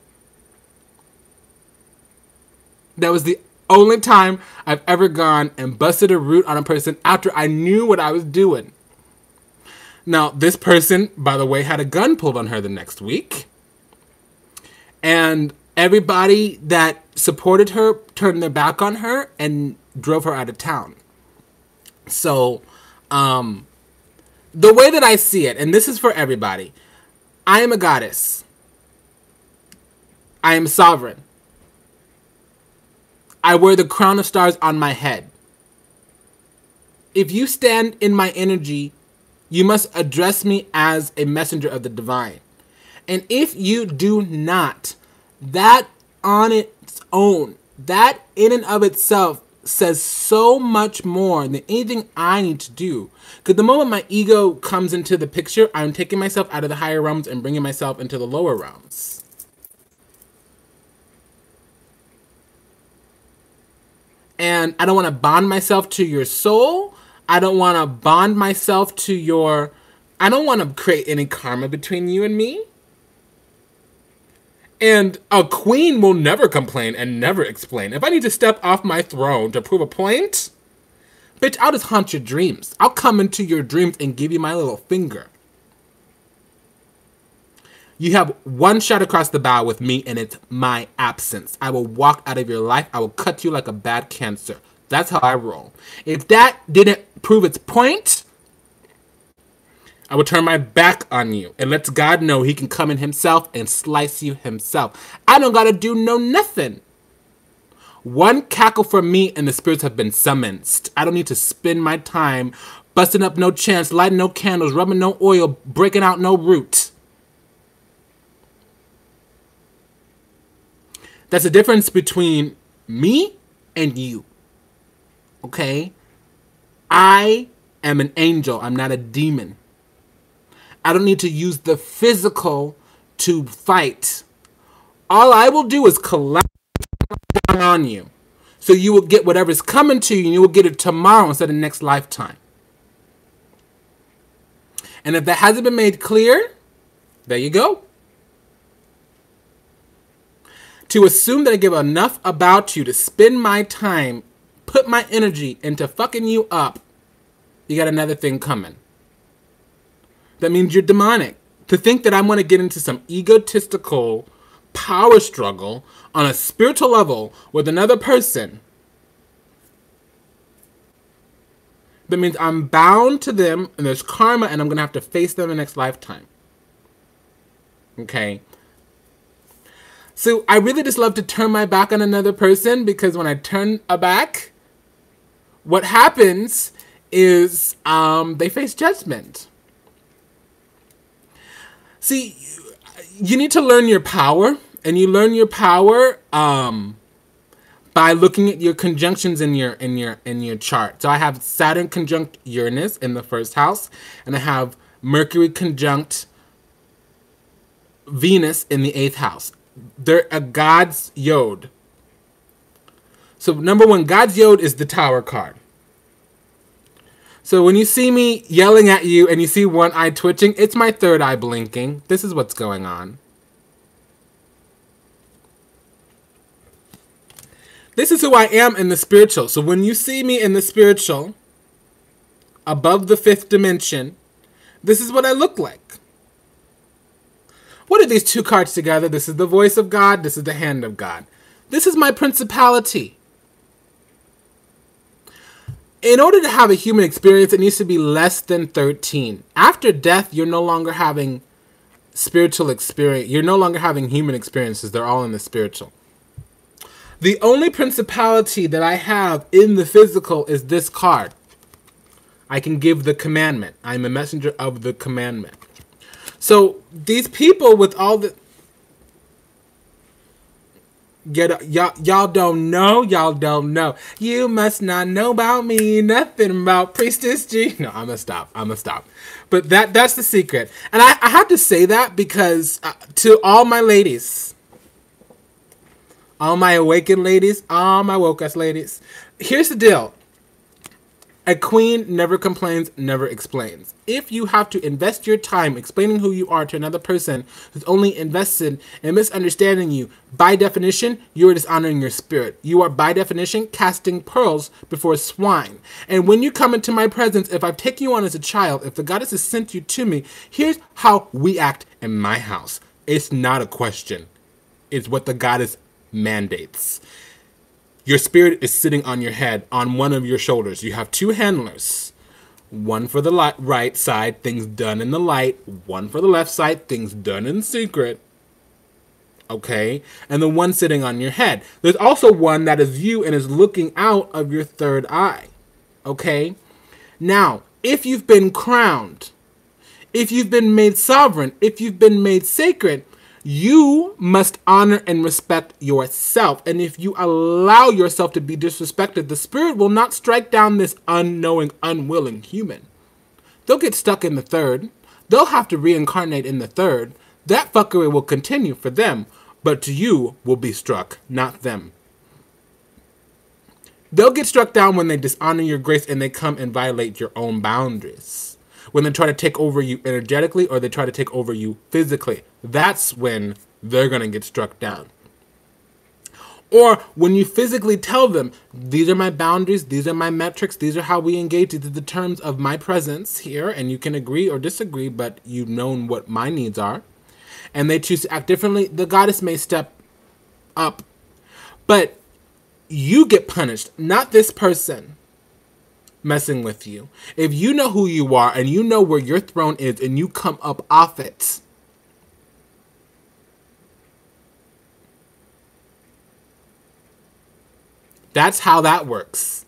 That was the only time I've ever gone and busted a root on a person after I knew what I was doing. Now, this person, by the way, had a gun pulled on her the next week. And everybody that supported her turned their back on her and drove her out of town. So, the way that I see it, and this is for everybody, I am a goddess. I am sovereign. I wear the crown of stars on my head. If you stand in my energy, you must address me as a messenger of the divine. And if you do not, that on its own, that in and of itself says so much more than anything I need to do. Because the moment my ego comes into the picture, I'm taking myself out of the higher realms and bringing myself into the lower realms. And I don't want to bond myself to your soul. I don't want to bond myself to your... I don't want to create any karma between you and me. And a queen will never complain and never explain. If I need to step off my throne to prove a point, bitch, I'll just haunt your dreams. I'll come into your dreams and give you my little finger. You have one shot across the bow with me, and it's my absence. I will walk out of your life. I will cut you like a bad cancer. That's how I roll. If that didn't prove its point, I will turn my back on you and let God know he can come in himself and slice you himself. I don't gotta do no nothing. One cackle from me and the spirits have been summoned. I don't need to spend my time busting up no chance, lighting no candles, rubbing no oil, breaking out no root. That's the difference between me and you. Okay? I am an angel. I'm not a demon. I don't need to use the physical to fight. All I will do is collapse on you. So you will get whatever's coming to you, and you will get it tomorrow instead of next lifetime. And if that hasn't been made clear, there you go. To assume that I give enough about you to spend my time, put my energy into fucking you up, you got another thing coming. That means you're demonic. To think that I want to get into some egotistical power struggle on a spiritual level with another person, that means I'm bound to them and there's karma and I'm going to have to face them in the next lifetime. Okay? So I really just love to turn my back on another person, because when I turn a back, what happens is they face judgment. See, you need to learn your power, and you learn your power by looking at your conjunctions in your chart. So I have Saturn conjunct Uranus in the first house, and I have Mercury conjunct Venus in the 8th house. They're a God's Yod. So number one, God's Yod is the Tower card. So when you see me yelling at you and you see one eye twitching, it's my third eye blinking. This is what's going on. This is who I am in the spiritual. So when you see me in the spiritual, above the 5th dimension, this is what I look like. What are these two cards together? This is the voice of God. This is the hand of God. This is my principality. In order to have a human experience, it needs to be less than 13. After death, you're no longer having spiritual experience. You're no longer having human experiences. They're all in the spiritual. The only principality that I have in the physical is this card. I can give the commandment. I'm a messenger of the commandment. So these people with all the... Y'all don't know. Y'all don't know. You must not know about me. Nothing about Priestess G. No, I'm gonna stop. But that's the secret. And I have to say that because to all my ladies, all my awakened ladies, all my woke-ass ladies, here's the deal. A queen never complains, never explains. If you have to invest your time explaining who you are to another person who's only invested in misunderstanding you, by definition, you are dishonoring your spirit. You are, by definition, casting pearls before swine. And when you come into my presence, if I've taken you on as a child, if the goddess has sent you to me, here's how we act in my house. It's not a question. It's what the goddess mandates. Your spirit is sitting on your head, on one of your shoulders. You have two handlers. One for the right side, things done in the light. One for the left side, things done in secret. Okay? And the one sitting on your head. There's also one that is you and is looking out of your third eye. Okay? Now, if you've been crowned, if you've been made sovereign, if you've been made sacred, You must honor and respect yourself. And if you allow yourself to be disrespected, the spirit will not strike down this unknowing, unwilling human. They'll get stuck in the third. They'll have to reincarnate in the third. That fuckery will continue for them, but to you will be struck, not them. They'll get struck down when they dishonor your grace and they come and violate your own boundaries. When they try to take over you energetically or they try to take over you physically. That's when they're going to get struck down. Or when you physically tell them, these are my boundaries, these are my metrics, these are how we engage, these are the terms of my presence here, and you can agree or disagree, but you've known what my needs are. And they choose to act differently, the goddess may step up. But you get punished, not this person messing with you. If you know who you are and you know where your throne is and you come up off it, that's how that works.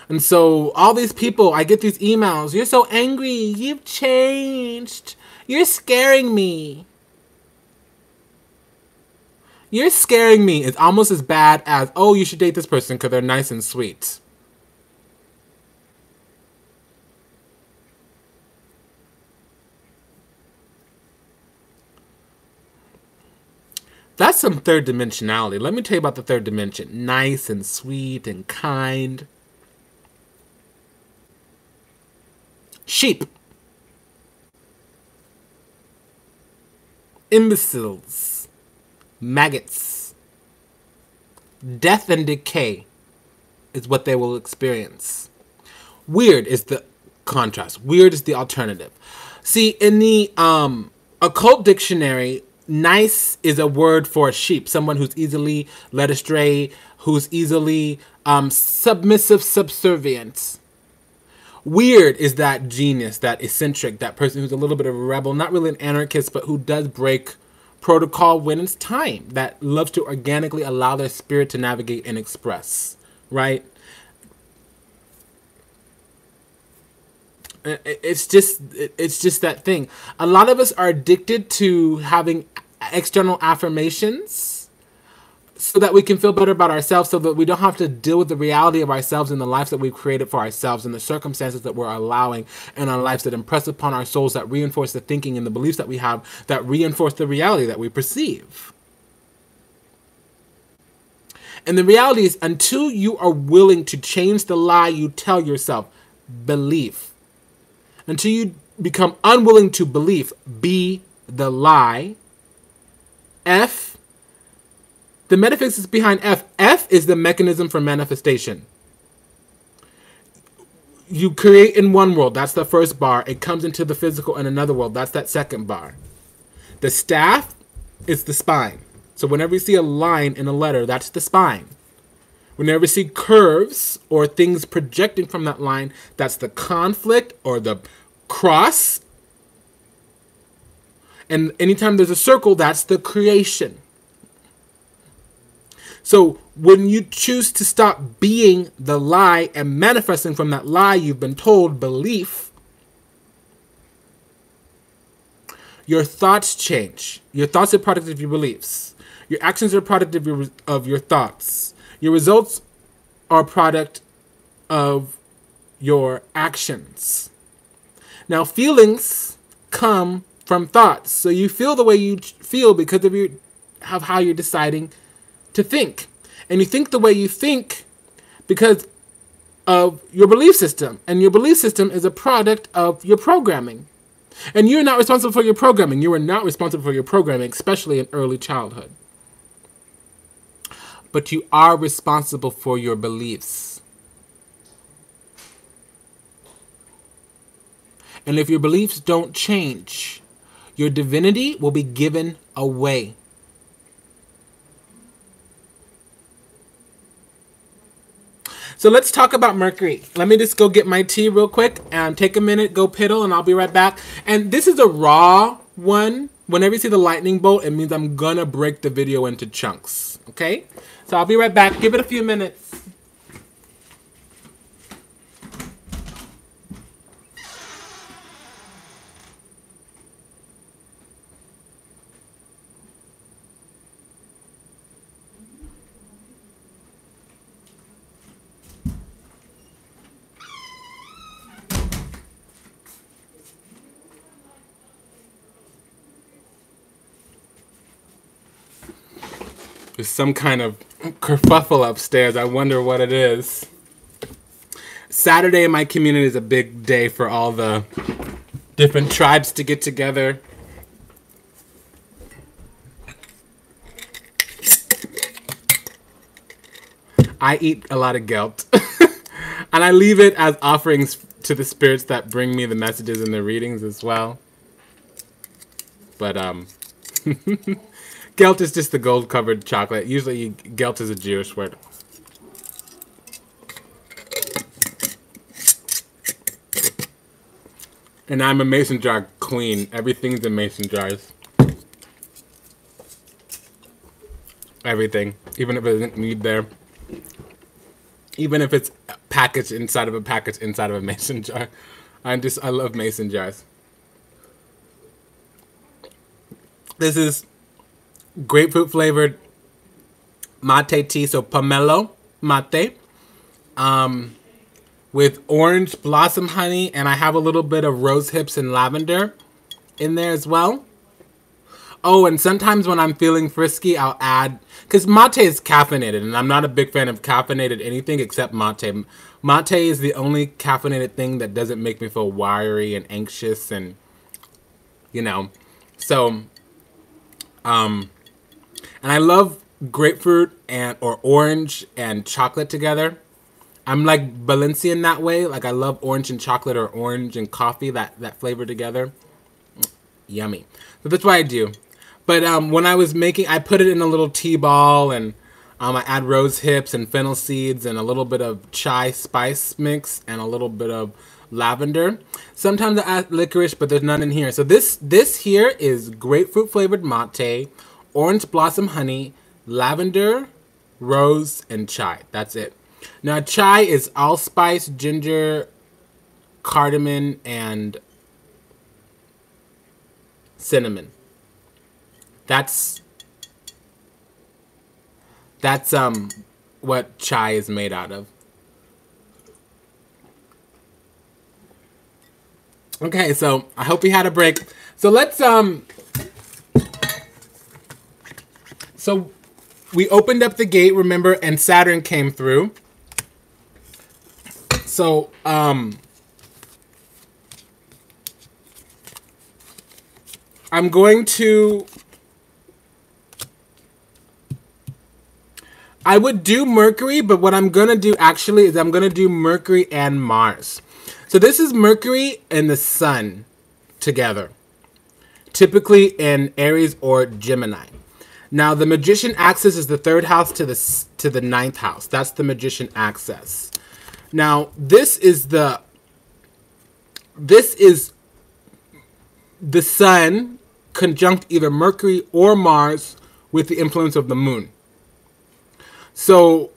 And so all these people, I get these emails, you're so angry, you've changed, you're scaring me. You're scaring me is almost as bad as, oh, you should date this person because they're nice and sweet. That's some third dimensionality. Let me tell you about the third dimension. Nice and sweet and kind. Sheep. Imbeciles. Maggots. Death and decay is what they will experience. Weird is the contrast. Weird is the alternative. See, in the occult dictionary, nice is a word for a sheep, someone who's easily led astray, who's easily submissive, subservient. Weird is that genius, that eccentric, that person who's a little bit of a rebel, not really an anarchist, but who does break protocol when it's time, that loves to organically allow their spirit to navigate and express, right? It's just that thing. A lot of us are addicted to having external affirmations so that we can feel better about ourselves, so that we don't have to deal with the reality of ourselves and the lives that we've created for ourselves and the circumstances that we're allowing in our lives that impress upon our souls, that reinforce the thinking and the beliefs that we have, that reinforce the reality that we perceive. And the reality is, until you are willing to change the lie you tell yourself, belief, until you become unwilling to believe, be the lie. F, the metaphysics behind F. F is the mechanism for manifestation. You create in one world, that's the first bar. It comes into the physical in another world, that's that second bar. The staff is the spine. So whenever you see a line in a letter, that's the spine. Whenever you see curves or things projecting from that line, that's the conflict or the cross. And anytime there's a circle, that's the creation. So when you choose to stop being the lie and manifesting from that lie you've been told, belief, your thoughts change. Your thoughts are a product of your beliefs. Your actions are a product of your thoughts. Your results are a product of your actions. Now, feelings come from thoughts. So you feel the way you feel because of how you're deciding to think. And you think the way you think because of your belief system. And your belief system is a product of your programming. And you're not responsible for your programming. You are not responsible for your programming, especially in early childhood. But you are responsible for your beliefs. And if your beliefs don't change, your divinity will be given away. So let's talk about Mercury. Let me just go get my tea real quick and take a minute, go piddle, and I'll be right back. And this is a raw one. Whenever you see the lightning bolt, it means I'm gonna break the video into chunks, okay? So I'll be right back. Give it a few minutes. There's some kind of kerfuffle upstairs. I wonder what it is. Saturday in my community is a big day for all the different tribes to get together. I eat a lot of gelt. And I leave it as offerings to the spirits that bring me the messages and the readings as well. But, gelt is just the gold-covered chocolate. Usually, gelt is a Jewish word. And I'm a mason jar queen. Everything's in mason jars. Everything. Even if it doesn't need there. Even if it's packaged inside of a package inside of a mason jar. I love mason jars. This is grapefruit flavored mate tea, so pomelo mate, with orange blossom honey, and I have a little bit of rose hips and lavender in there as well. Oh, and sometimes when I'm feeling frisky, I'll add, because mate is caffeinated, and I'm not a big fan of caffeinated anything except mate. Mate is the only caffeinated thing that doesn't make me feel wiry and anxious, and, you know, so, and I love grapefruit or orange and chocolate together. I'm like Balencian that way. Like I love orange and chocolate or orange and coffee, that flavor together. Yummy. So that's what I do. But when I was making, I put it in a little tea ball, and I add rose hips and fennel seeds and a little bit of chai spice mix and a little bit of lavender. Sometimes I add licorice, but there's none in here. So this here is grapefruit flavored mate, orange blossom honey, lavender, rose, and chai. That's it. Now chai is allspice, ginger, cardamom, and cinnamon. That's what chai is made out of. Okay, so I hope you had a break. So let's so we opened up the gate, remember, and Saturn came through. So I'm going to, I would do Mercury, but what I'm going to do actually is I'm going to do Mercury and Mars. So this is Mercury and the Sun together, typically in Aries or Gemini. Now the Magician axis is the 3rd house to the 9th house. That's the Magician axis. Now this is the Sun conjunct either Mercury or Mars with the influence of the Moon. So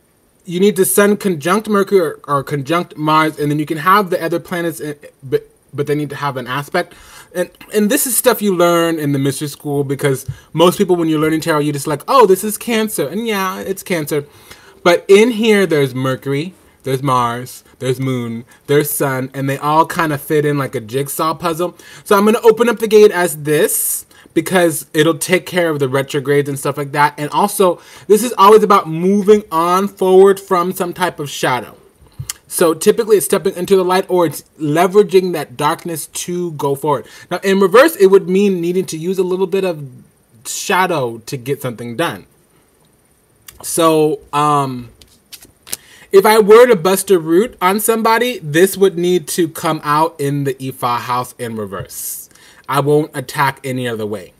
you need the Sun conjunct Mercury or conjunct Mars, and then you can have the other planets, but they need to have an aspect. And this is stuff you learn in the mystery school, because most people, when you're learning tarot, you're just like, oh, this is Cancer. And yeah, it's Cancer. But in here, there's Mercury, there's Mars, there's Moon, there's Sun, and they all kind of fit in like a jigsaw puzzle. So I'm going to open up the gate as this, because it'll take care of the retrogrades and stuff like that. And also, this is always about moving on forward from some type of shadow. So typically it's stepping into the light, or it's leveraging that darkness to go forward. Now in reverse, it would mean needing to use a little bit of shadow to get something done. So if I were to bust a root on somebody, this would need to come out in the Ifa house in reverse. I won't attack any other way.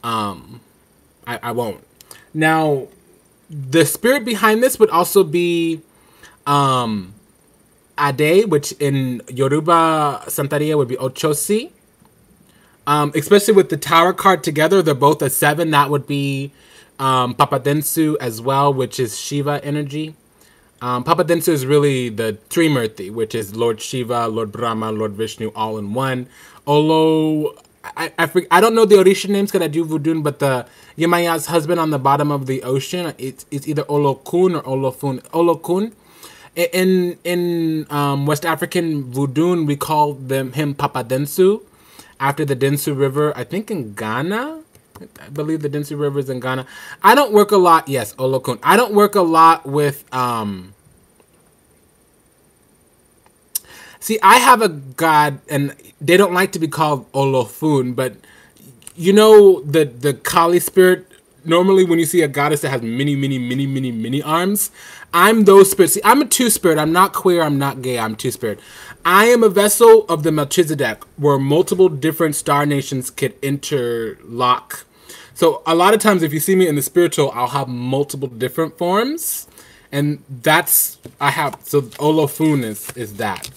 I won't. Now, the spirit behind this would also be Ade, which in Yoruba Santeria would be Ochosi. Especially with the Tower card together, they're both a 7. That would be Papadensu as well, which is Shiva energy. Papadensu is really the Trimurti, which is Lord Shiva, Lord Brahma, Lord Vishnu, all in one. Olo, I don't know the Orisha names because I do Voodoo, but the Yemaya's husband on the bottom of the ocean, it's either Olokun or Olofun. Olokun. In West African Voodoo, we call him Papadensu, after the Densu River, I think in Ghana. I believe the Density River is in Ghana. I don't work a lot. Yes, Olokun. I don't work a lot with. See, I have a god, and they don't like to be called Olofun, but you know the Kali spirit. Normally, when you see a goddess that has many arms, I'm those spirits. See, I'm a two-spirit. I'm not queer. I'm not gay. I'm two-spirit. I am a vessel of the Melchizedek, where multiple different star nations could interlock. So a lot of times, if you see me in the spiritual, I'll have multiple different forms, and that's I have. So Olofun is that.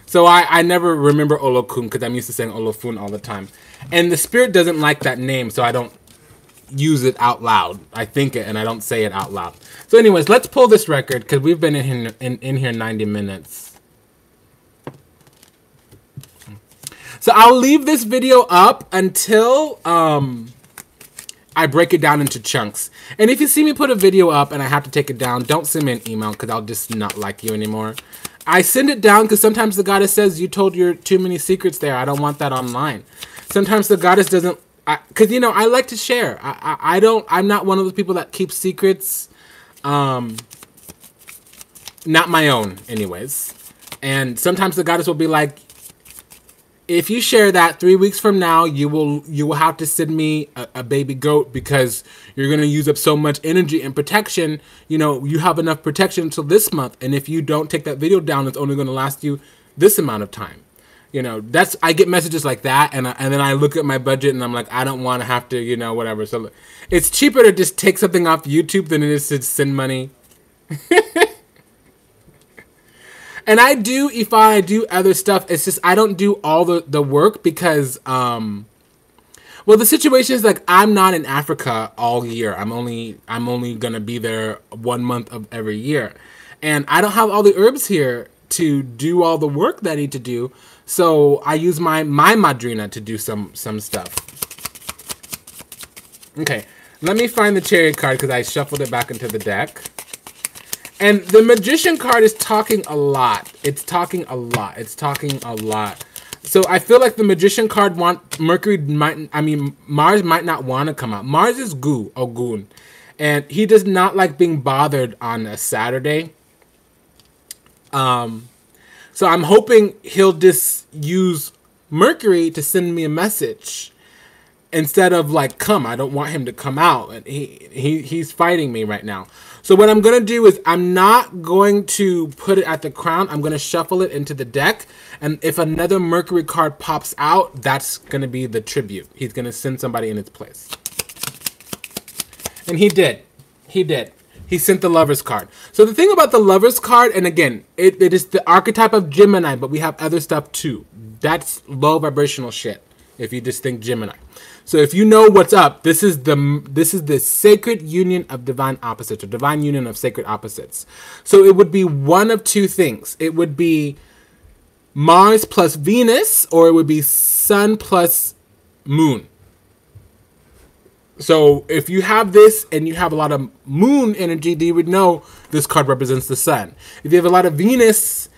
So I never remember Olokun because I'm used to saying Olofun all the time, and the spirit doesn't like that name, so I don't use it out loud. I think it and I don't say it out loud. So anyways, let's pull this record because we've been in here 90 minutes. So I'll leave this video up until I break it down into chunks. And if you see me put a video up and I have to take it down, don't send me an email because I'll just not like you anymore. I send it down because sometimes the goddess says you told your too many secrets there. I don't want that online. Sometimes the goddess doesn't. Because, you know, I like to share. I'm not one of those people that keeps secrets. Not my own, anyways. And sometimes the goddess will be like, if you share that 3 weeks from now, you will have to send me a baby goat because you're going to use up so much energy and protection. You know, you have enough protection until this month. And if you don't take that video down, it's only going to last you this amount of time. You know, I get messages like that, and then I look at my budget, and I'm like, I don't want to have to, you know, whatever. So it's cheaper to just take something off YouTube than it is to send money. And if I do other stuff, it's just I don't do all the work because, well, the situation is like I'm not in Africa all year. I'm only gonna be there 1 month of every year, and I don't have all the herbs here to do all the work that I need to do. So I use my madrina to do some stuff. Okay, let me find the chariot card because I shuffled it back into the deck. And the magician card is talking a lot. It's talking a lot. It's talking a lot. So I feel like the magician card Mars might not want to come out. Mars is Ogun. And he does not like being bothered on a Saturday. So I'm hoping he'll just use Mercury to send me a message instead of like come. I don't want him to come out. And he's fighting me right now. So what I'm going to do is I'm not going to put it at the crown. I'm going to shuffle it into the deck. And if another Mercury card pops out, that's going to be the tribute. He's going to send somebody in its place. And he did. He did. He sent the Lover's card. So the thing about the Lover's card, and again, it is the archetype of Gemini, but we have other stuff too. That's low vibrational shit, if you just think Gemini. So if you know what's up, this is the sacred union of divine opposites, or divine union of sacred opposites. So it would be one of two things. It would be Mars plus Venus, or it would be Sun plus Moon. So if you have this and you have a lot of moon energy, then you would know this card represents the sun. If you have a lot of Venus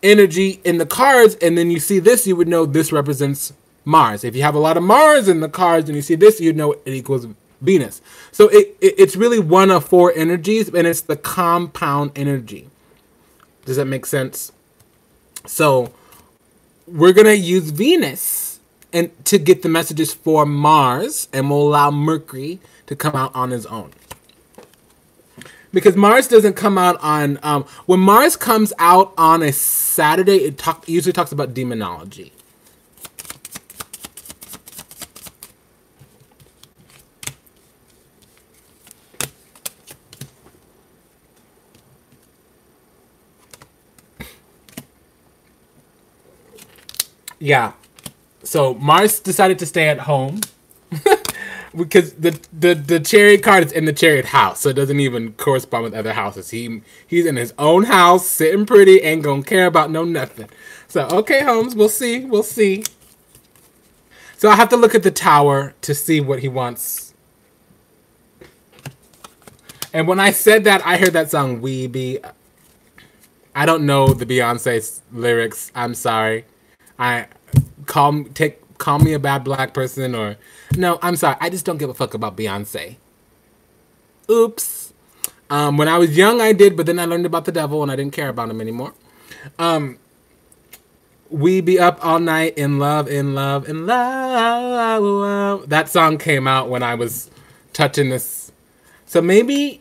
energy in the cards and then you see this, you would know this represents Mars. If you have a lot of Mars in the cards and you see this, you'd know it equals Venus. So it's really one of four energies, and it's the compound energy. Does that make sense? So we're going to use Venus and to get the messages for Mars, and we'll allow Mercury to come out on his own. Because Mars doesn't come out on... when Mars comes out on a Saturday, it usually talks about demonology. Yeah. So Mars decided to stay at home because the chariot card is in the chariot house, so it doesn't even correspond with other houses. He's in his own house, sitting pretty, ain't gonna care about no nothing. So okay, Holmes, we'll see. So I have to look at the tower to see what he wants. And when I said that, I heard that song Weeby. I don't know the Beyonce lyrics. I'm sorry. Call me a bad black person, or No, I'm sorry. I just don't give a fuck about Beyonce. Oops. When I was young, I did, but then I learned about the devil and I didn't care about him anymore. We be up all night in love, in love, in love. That song came out when I was touching this. So maybe,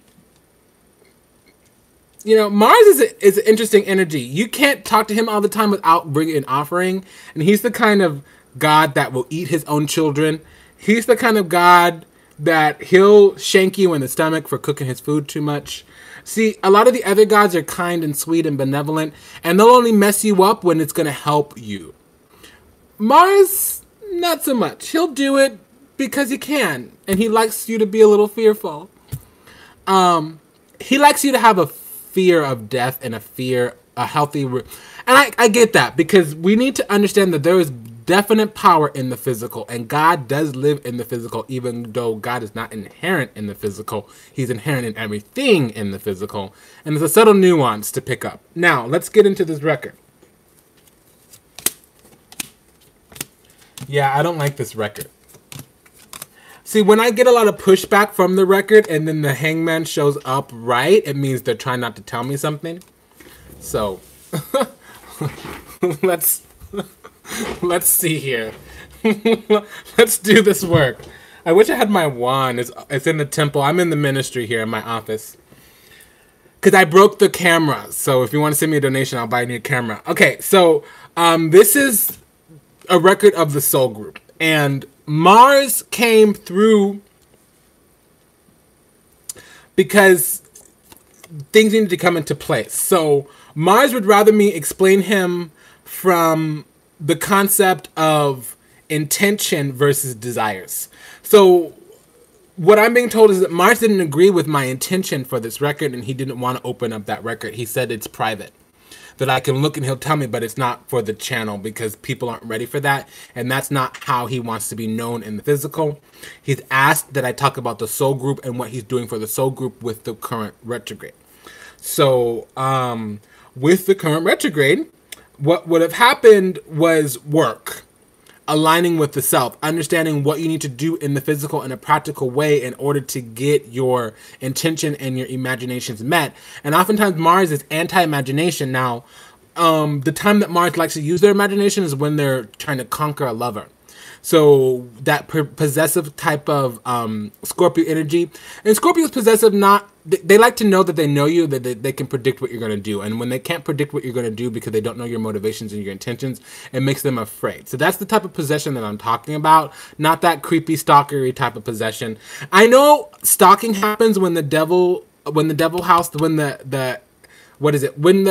you know, Mars is an interesting energy. You can't talk to him all the time without bringing an offering. And he's the kind of God that will eat his own children. He's the kind of God that he'll shank you in the stomach for cooking his food too much. See, a lot of the other gods are kind and sweet and benevolent, and they'll only mess you up when it's going to help you. Mars, not so much. He'll do it because he can, and he likes you to be a little fearful. He likes you to have a fear of death and a healthy... And I get that, because we need to understand that there is definite power in the physical, and God does live in the physical, even though God is not inherent in the physical. He's inherent in everything in the physical, and there's a subtle nuance to pick up. Now, let's get into this record. Yeah, I don't like this record. See, when I get a lot of pushback from the record, and then the hangman shows up right, it means they're trying not to tell me something. So, Let's see here. Let's do this work. I wish I had my wand. It's in the temple. I'm in the ministry here in my office. Because I broke the camera. So if you want to send me a donation, I'll buy a new camera. Okay, so this is a record of the soul group. And Mars came through because things needed to come into place. So Mars would rather me explain him from the concept of intention versus desires. So what I'm being told is that Mars didn't agree with my intention for this record, and he didn't want to open up that record. He said it's private, that I can look and he'll tell me, but it's not for the channel because people aren't ready for that, and that's not how he wants to be known in the physical. He's asked that I talk about the soul group and what he's doing for the soul group with the current retrograde. So with the current retrograde, what would have happened was work, aligning with the self, understanding what you need to do in the physical in a practical way in order to get your intention and your imaginations met. And oftentimes Mars is anti-imagination. Now, the time that Mars likes to use their imagination is when they're trying to conquer a lover. So that possessive type of Scorpio energy. And Scorpio is possessive, not... They like to know that they know you, that they can predict what you're going to do. And when they can't predict what you're going to do because they don't know your motivations and your intentions, it makes them afraid. So that's the type of possession that I'm talking about, not that creepy, stalkery type of possession. I know stalking happens when the devil house, when the what is it? When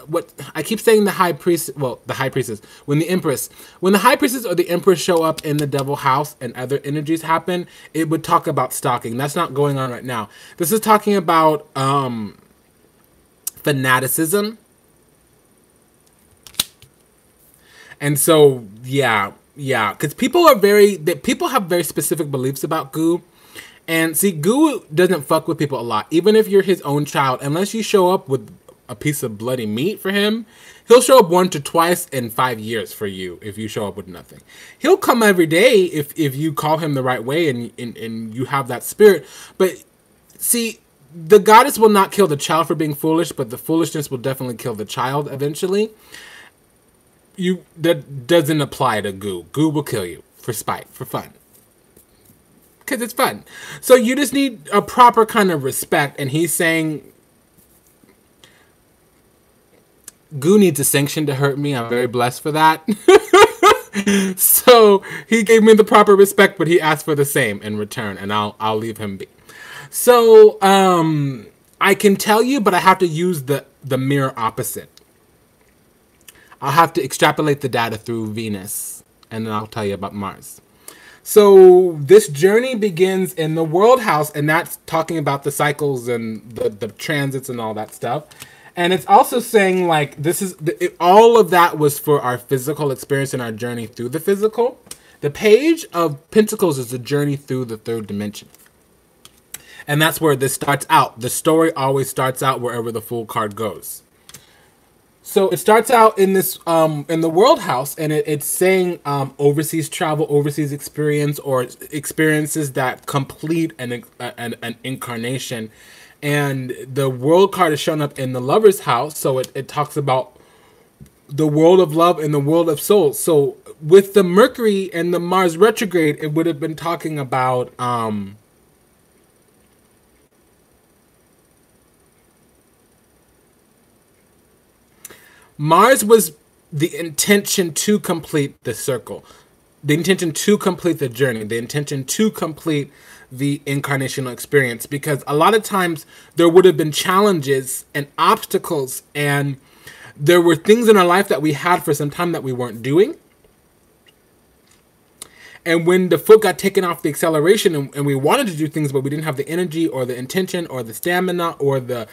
what I keep saying the high priest, well, the high priestess, when the empress, when the high priestess or the empress show up in the devil house and other energies happen, it would talk about stalking. That's not going on right now. This is talking about fanaticism. And so, yeah, because people have very specific beliefs about goo. And see, Goo doesn't fuck with people a lot. Even if you're his own child, unless you show up with a piece of bloody meat for him, he'll show up once or twice in 5 years for you if you show up with nothing. He'll come every day if you call him the right way and you have that spirit. But see, the goddess will not kill the child for being foolish, but the foolishness will definitely kill the child eventually. That doesn't apply to Goo. Goo will kill you for spite, for fun. Because it's fun. So you just need a proper kind of respect. And he's saying, Goo needs a sanction to hurt me. I'm very blessed for that. So he gave me the proper respect, but he asked for the same in return. And I'll leave him be. So I can tell you, but I have to use the mirror opposite. I'll have to extrapolate the data through Venus. And then I'll tell you about Mars. So this journey begins in the world house, and that's talking about the cycles and the transits and all that stuff. And it's also saying, like, all of that was for our physical experience and our journey through the physical. The Page of Pentacles is the journey through the third dimension. And that's where this starts out. The story always starts out wherever the Fool card goes. So it starts out in this in the world house, and it's saying overseas travel, overseas experience, or experiences that complete an incarnation. And the world card is shown up in the lover's house, so it talks about the world of love and the world of souls. So with the Mercury and the Mars retrograde, it would have been talking about Mars was the intention to complete the circle, the intention to complete the journey, the intention to complete the incarnational experience, because a lot of times there would have been challenges and obstacles, and there were things in our life that we had for some time that we weren't doing. And when the foot got taken off the acceleration, and we wanted to do things, but we didn't have the energy or the intention or the stamina or the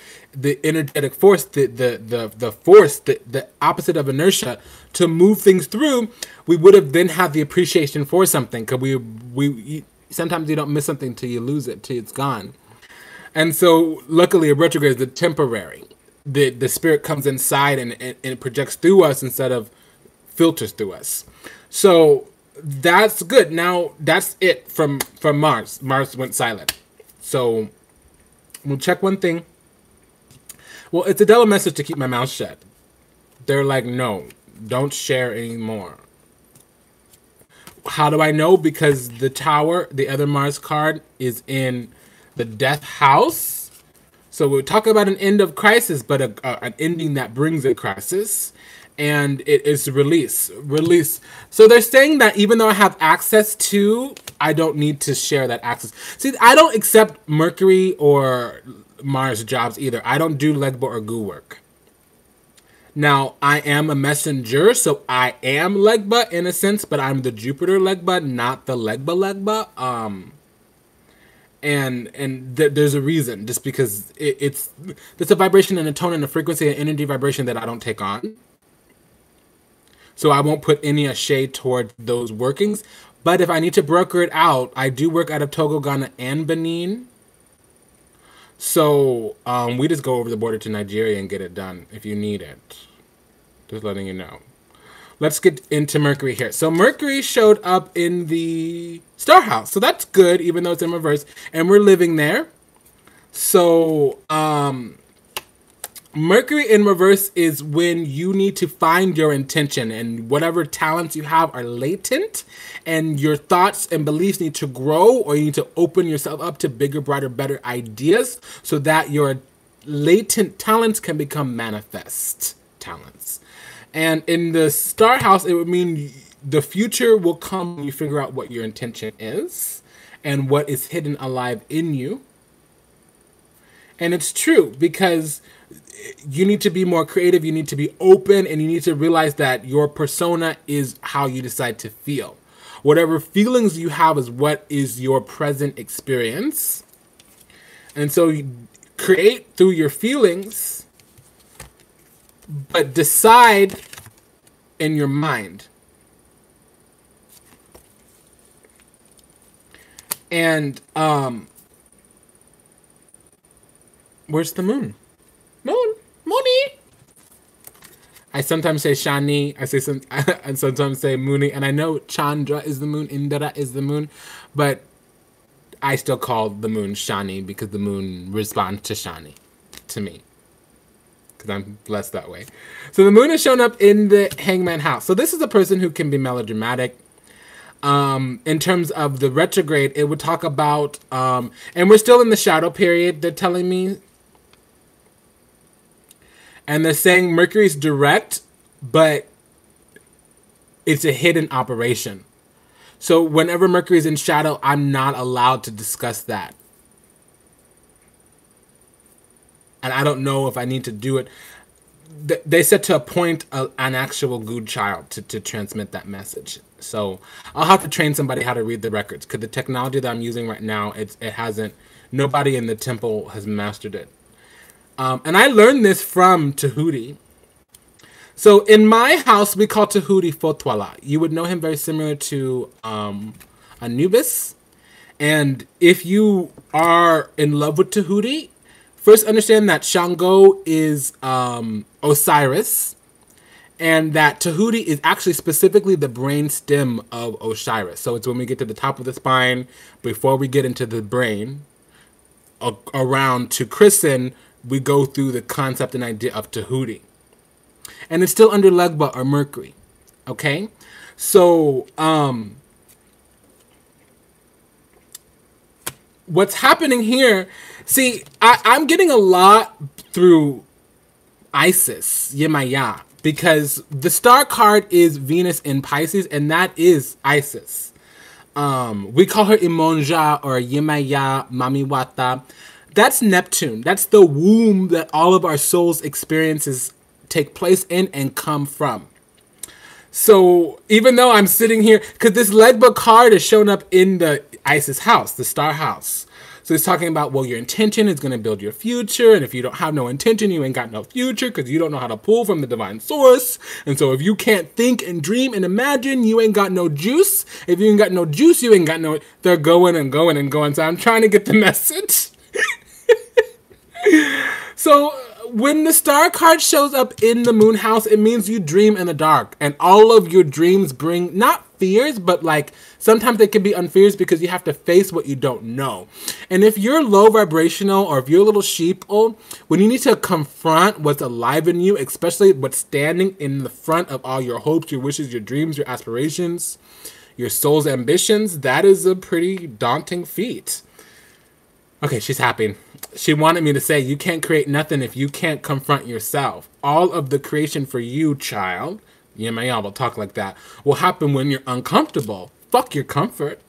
energetic force, the force, the opposite of inertia to move things through, we would have then had the appreciation for something. Because we sometimes you don't miss something till you lose it, till it's gone. And so luckily a retrograde is the temporary. The spirit comes inside and it projects through us instead of filters through us. So that's good. Now that's it from Mars. Mars went silent. So we'll check one thing. Well, it's a double message to keep my mouth shut. They're like, no, don't share anymore. How do I know? Because the Tower, the other Mars card, is in the Death House. So we're talking about an end of crisis, but an ending that brings a crisis. And it is release. So they're saying that even though I have access to, I don't need to share that access. See, I don't accept Mercury or Mars jobs either. I don't do Legba or Gu work. Now, I am a messenger, so I am Legba in a sense, but I'm the Jupiter Legba, not the Legba. And there's a reason, just because it's a vibration and a tone and a frequency and energy vibration that I don't take on. So I won't put any shade toward those workings. But if I need to broker it out, I do work out of Togo, Ghana, and Benin. So we just go over the border to Nigeria and get it done if you need it. Just letting you know. Let's get into Mercury here. So Mercury showed up in the star house. So that's good, even though it's in reverse. And we're living there. So Mercury in reverse is when you need to find your intention, and whatever talents you have are latent, and your thoughts and beliefs need to grow, or you need to open yourself up to bigger, brighter, better ideas so that your latent talents can become manifest talents. And in the star house, it would mean the future will come when you figure out what your intention is and what is hidden alive in you. And it's true, because you need to be more creative, you need to be open, and you need to realize that your persona is how you decide to feel. Whatever feelings you have is what is your present experience. And so you create through your feelings, but decide in your mind. And where's the moon? Moony. I sometimes say Shani. I sometimes say Moony. And I know Chandra is the moon, Indra is the moon, but I still call the moon Shani because the moon responds to Shani, to me, because I'm blessed that way. So the moon has shown up in the Hangman house. So this is a person who can be melodramatic. In terms of the retrograde, it would talk about, and we're still in the shadow period, they're telling me. And they're saying Mercury's direct, but it's a hidden operation. So whenever Mercury's in shadow, I'm not allowed to discuss that. And I don't know if I need to do it. They said to appoint an actual good child to transmit that message. So I'll have to train somebody how to read the records, because the technology that I'm using right now, it hasn't, nobody in the temple has mastered it. And I learned this from Tahuti. So in my house, we call Tahuti Fotwala. You would know him very similar to Anubis. And if you are in love with Tahuti, first understand that Shango is Osiris. And that Tahuti is actually specifically the brain stem of Osiris. So it's when we get to the top of the spine, before we get into the brain, around to Christen, we go through the concept and idea of Tahuti. And it's still under Legba or Mercury. Okay? So, what's happening here, see, I'm getting a lot through Isis, Yemaya, because the star card is Venus in Pisces, and that is Isis. We call her Imonja or Yemaya Mamiwata. That's Neptune. That's the womb that all of our soul's experiences take place in and come from. So even though I'm sitting here, because this Legba card is shown up in the Isis house, the star house. So it's talking about, well, your intention is going to build your future. And if you don't have no intention, you ain't got no future because you don't know how to pull from the divine source. And so if you can't think and dream and imagine, you ain't got no juice. If you ain't got no juice, you ain't got no, they're going and going and going. So I'm trying to get the message. So when the star card shows up in the moon house, it means you dream in the dark. And all of your dreams bring not fears, but like sometimes they can be unfears because you have to face what you don't know. And if you're low vibrational or if you're a little sheeple, when you need to confront what's alive in you, especially what's standing in the front of all your hopes, your wishes, your dreams, your aspirations, your soul's ambitions, that is a pretty daunting feat. Okay, she's happy. She wanted me to say, you can't create nothing if you can't confront yourself. All of the creation for you, child, Yemaya will talk like that, will happen when you're uncomfortable. Fuck your comfort.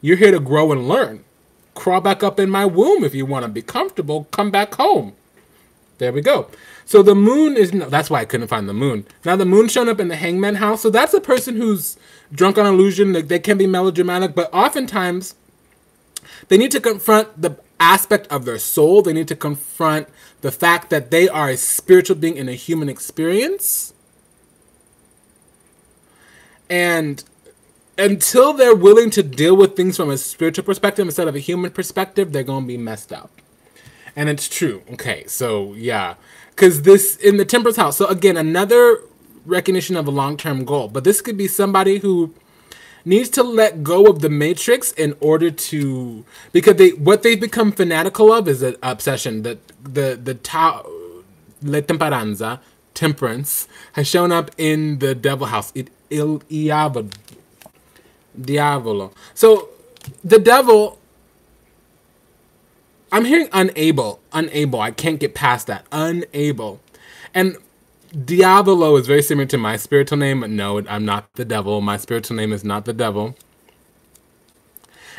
You're here to grow and learn. Crawl back up in my womb if you want to be comfortable. Come back home. There we go. So the moon is, no, that's why I couldn't find the moon. Now the moon's shown up in the Hangman house. So that's a person who's drunk on illusion. They can be melodramatic, but oftentimes they need to confront the aspect of their soul. They need to confront the fact that they are a spiritual being in a human experience. And until they're willing to deal with things from a spiritual perspective instead of a human perspective, they're going to be messed up. And it's true. Okay, so yeah. Because this, in the Temperance house, so again, another recognition of a long-term goal. But this could be somebody who needs to let go of the matrix in order to, because what they've become fanatical of is an obsession. The Le Temperanza, temperance, has shown up in the devil house. Diavolo. So the devil, I'm hearing unable. I can't get past that. Unable. And Diavolo is very similar to my spiritual name. No, I'm not the devil. My spiritual name is not the devil.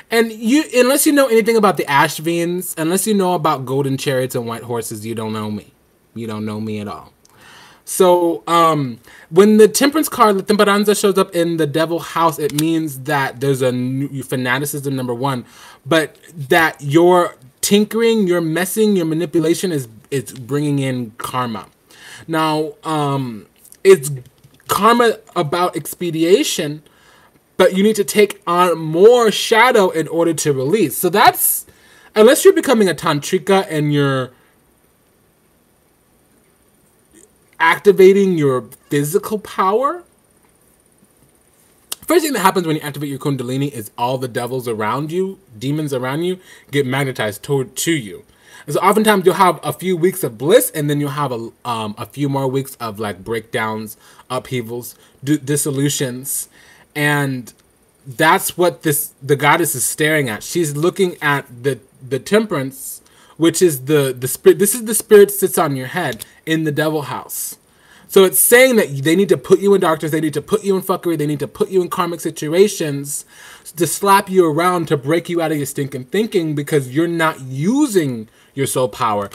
And you, unless you know anything about the Ashvins, unless you know about golden chariots and white horses, you don't know me. You don't know me at all. So, when the Temperance card, the Temperanza, shows up in the devil house, it means that there's a new fanaticism, number one, but that your tinkering, your messing, your manipulation is bringing in karma. Now, it's karma about expediation, but you need to take on more shadow in order to release. So that's, unless you're becoming a tantrika and you're activating your physical power. First thing that happens when you activate your kundalini is all the devils around you, demons around you, get magnetized to you. And so oftentimes you'll have a few weeks of bliss, and then you'll have a few more weeks of like breakdowns, upheavals, dissolutions, and that's what the goddess is staring at. She's looking at the temperance, which is the spirit. This is the spirit sits on your head in the devil house. So it's saying that they need to put you in darkness, they need to put you in fuckery, they need to put you in karmic situations to slap you around, to break you out of your stinking thinking, because you're not using your soul power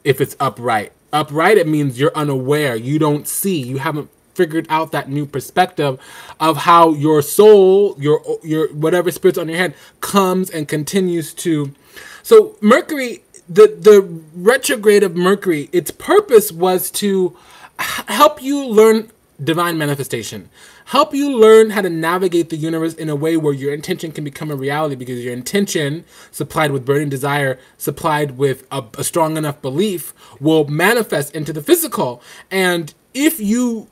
if it's upright. Upright, it means you're unaware, you don't see, you haven't figured out that new perspective of how your soul, your whatever spirit's on your head, comes and continues to. So Mercury, the retrograde of Mercury, its purpose was to help you learn divine manifestation, help you learn how to navigate the universe in a way where your intention can become a reality, because your intention, supplied with burning desire, supplied with a strong enough belief, will manifest into the physical. And if you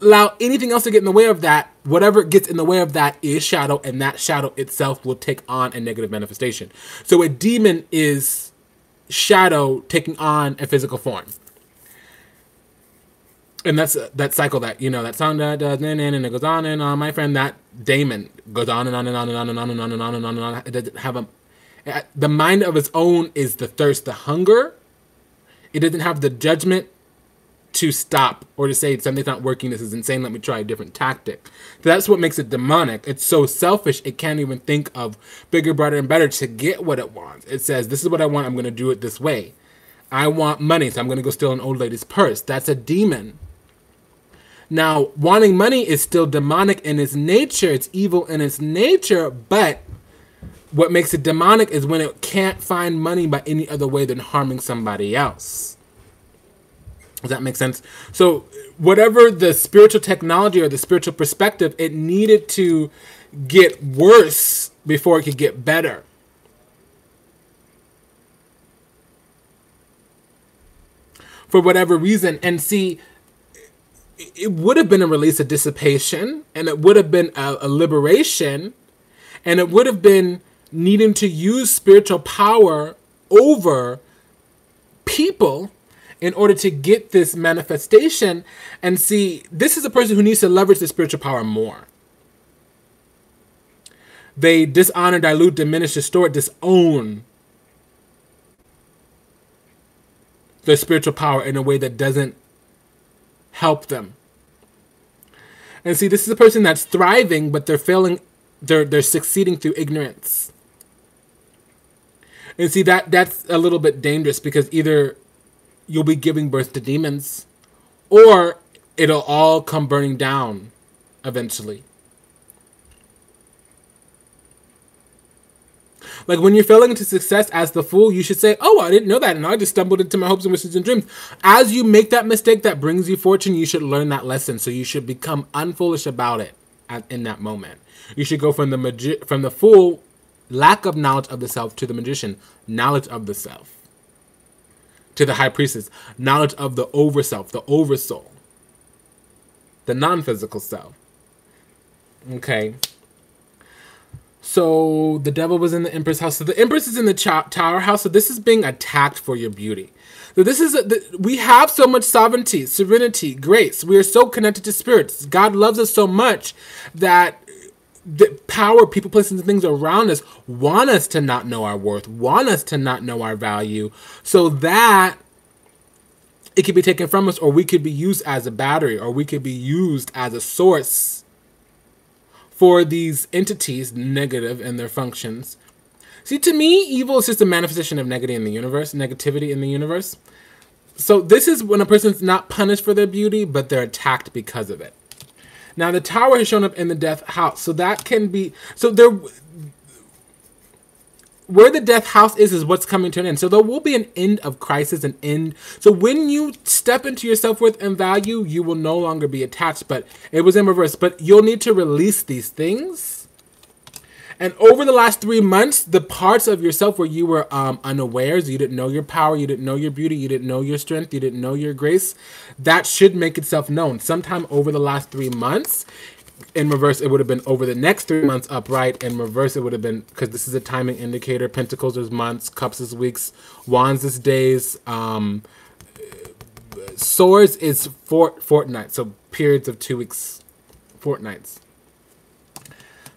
allow anything else to get in the way of that. Whatever gets in the way of that is shadow, and that shadow itself will take on a negative manifestation. So a demon is shadow taking on a physical form. And that's that cycle that, you know, that song that does, and it goes on and on. My friend, that daemon goes on and on and on and on and on and on and on and on and on. It doesn't have the mind of its own is the thirst, the hunger. It doesn't have the judgment to stop or to say something's not working. This is insane. Let me try a different tactic. So that's what makes it demonic. It's so selfish. It can't even think of bigger, brighter, and better to get what it wants. It says, this is what I want. I'm going to do it this way. I want money, so I'm going to go steal an old lady's purse. That's a demon. Now, wanting money is still demonic in its nature. It's evil in its nature, but what makes it demonic is when it can't find money by any other way than harming somebody else. Does that make sense? So whatever the spiritual technology or the spiritual perspective, it needed to get worse before it could get better. For whatever reason. And see, it would have been a release of dissipation, and it would have been a liberation, and it would have been needing to use spiritual power over people in order to get this manifestation. And see, this is a person who needs to leverage the spiritual power more. They dishonor, dilute, diminish, distort, disown their spiritual power in a way that doesn't help them. And see, this is a person that's thriving, but they're failing. They're succeeding through ignorance. And see, that's a little bit dangerous, because either you'll be giving birth to demons, or it'll all come burning down eventually. Like when you're failing into success as the fool, you should say, oh, I didn't know that, and I just stumbled into my hopes and wishes and dreams. As you make that mistake that brings you fortune, you should learn that lesson. So you should become unfoolish about it in that moment. You should go from the fool, lack of knowledge of the self, to the magician, knowledge of the self. To the high priestess, knowledge of the overself, the oversoul, the non-physical self. Okay. So the devil was in the Empress house. So the Empress is in the Tower house. So this is being attacked for your beauty. So this is, we have so much sovereignty, serenity, grace. We are so connected to spirits. God loves us so much that the power, people, places, and things around us want us to not know our worth, want us to not know our value, so that it could be taken from us, or we could be used as a battery, or we could be used as a source for these entities, negative in their functions. See, to me, evil is just a manifestation of negativity in the universe. So this is when a person's not punished for their beauty, but they're attacked because of it. Now, the Tower has shown up in the Death house. So that can be, so there, where the Death house is what's coming to an end. So there will be an end of crisis, an end. So when you step into your self-worth and value, you will no longer be attached, but it was in reverse. But you'll need to release these things. And over the last 3 months, the parts of yourself where you were unawares, you didn't know your power, you didn't know your beauty, you didn't know your strength, you didn't know your grace, that should make itself known. Sometime over the last 3 months, in reverse, it would have been over the next 3 months. Upright, in reverse, it would have been, because this is a timing indicator. Pentacles is months, Cups is weeks, Wands is days, Swords is fortnight, so periods of 2 weeks, fortnights.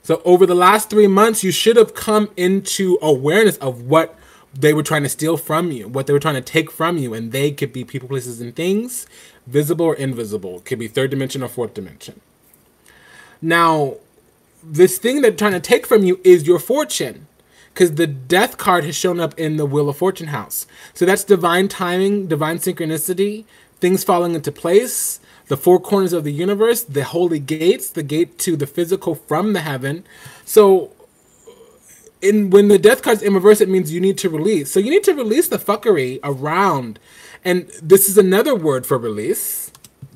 So over the last 3 months, you should have come into awareness of what they were trying to steal from you, what they were trying to take from you, and they could be people, places, and things, visible or invisible. It could be third dimension or fourth dimension. Now, this thing they're trying to take from you is your fortune, because the Death card has shown up in the Wheel of Fortune house. So that's divine timing, divine synchronicity, things falling into place, the four corners of the universe, the holy gates, the gate to the physical from the heaven. So when the Death card's in reverse, it means you need to release. So you need to release the fuckery around. And this is another word for release.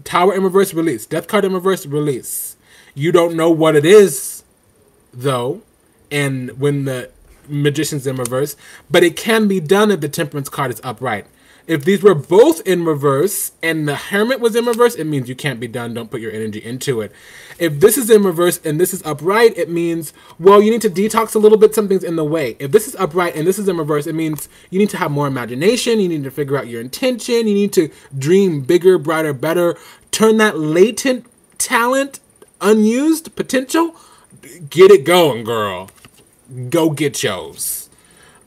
Tower in reverse, release. Death card in reverse, release. You don't know what it is, though, and when the Magician's in reverse, but it can be done if the Temperance card is upright. If these were both in reverse and the Hermit was in reverse, it means you can't be done. Don't put your energy into it. If this is in reverse and this is upright, it means, well, you need to detox a little bit. Something's in the way. If this is upright and this is in reverse, it means you need to have more imagination. You need to figure out your intention. You need to dream bigger, brighter, better. Turn that latent talent, unused potential, get it going, girl. Go get yours.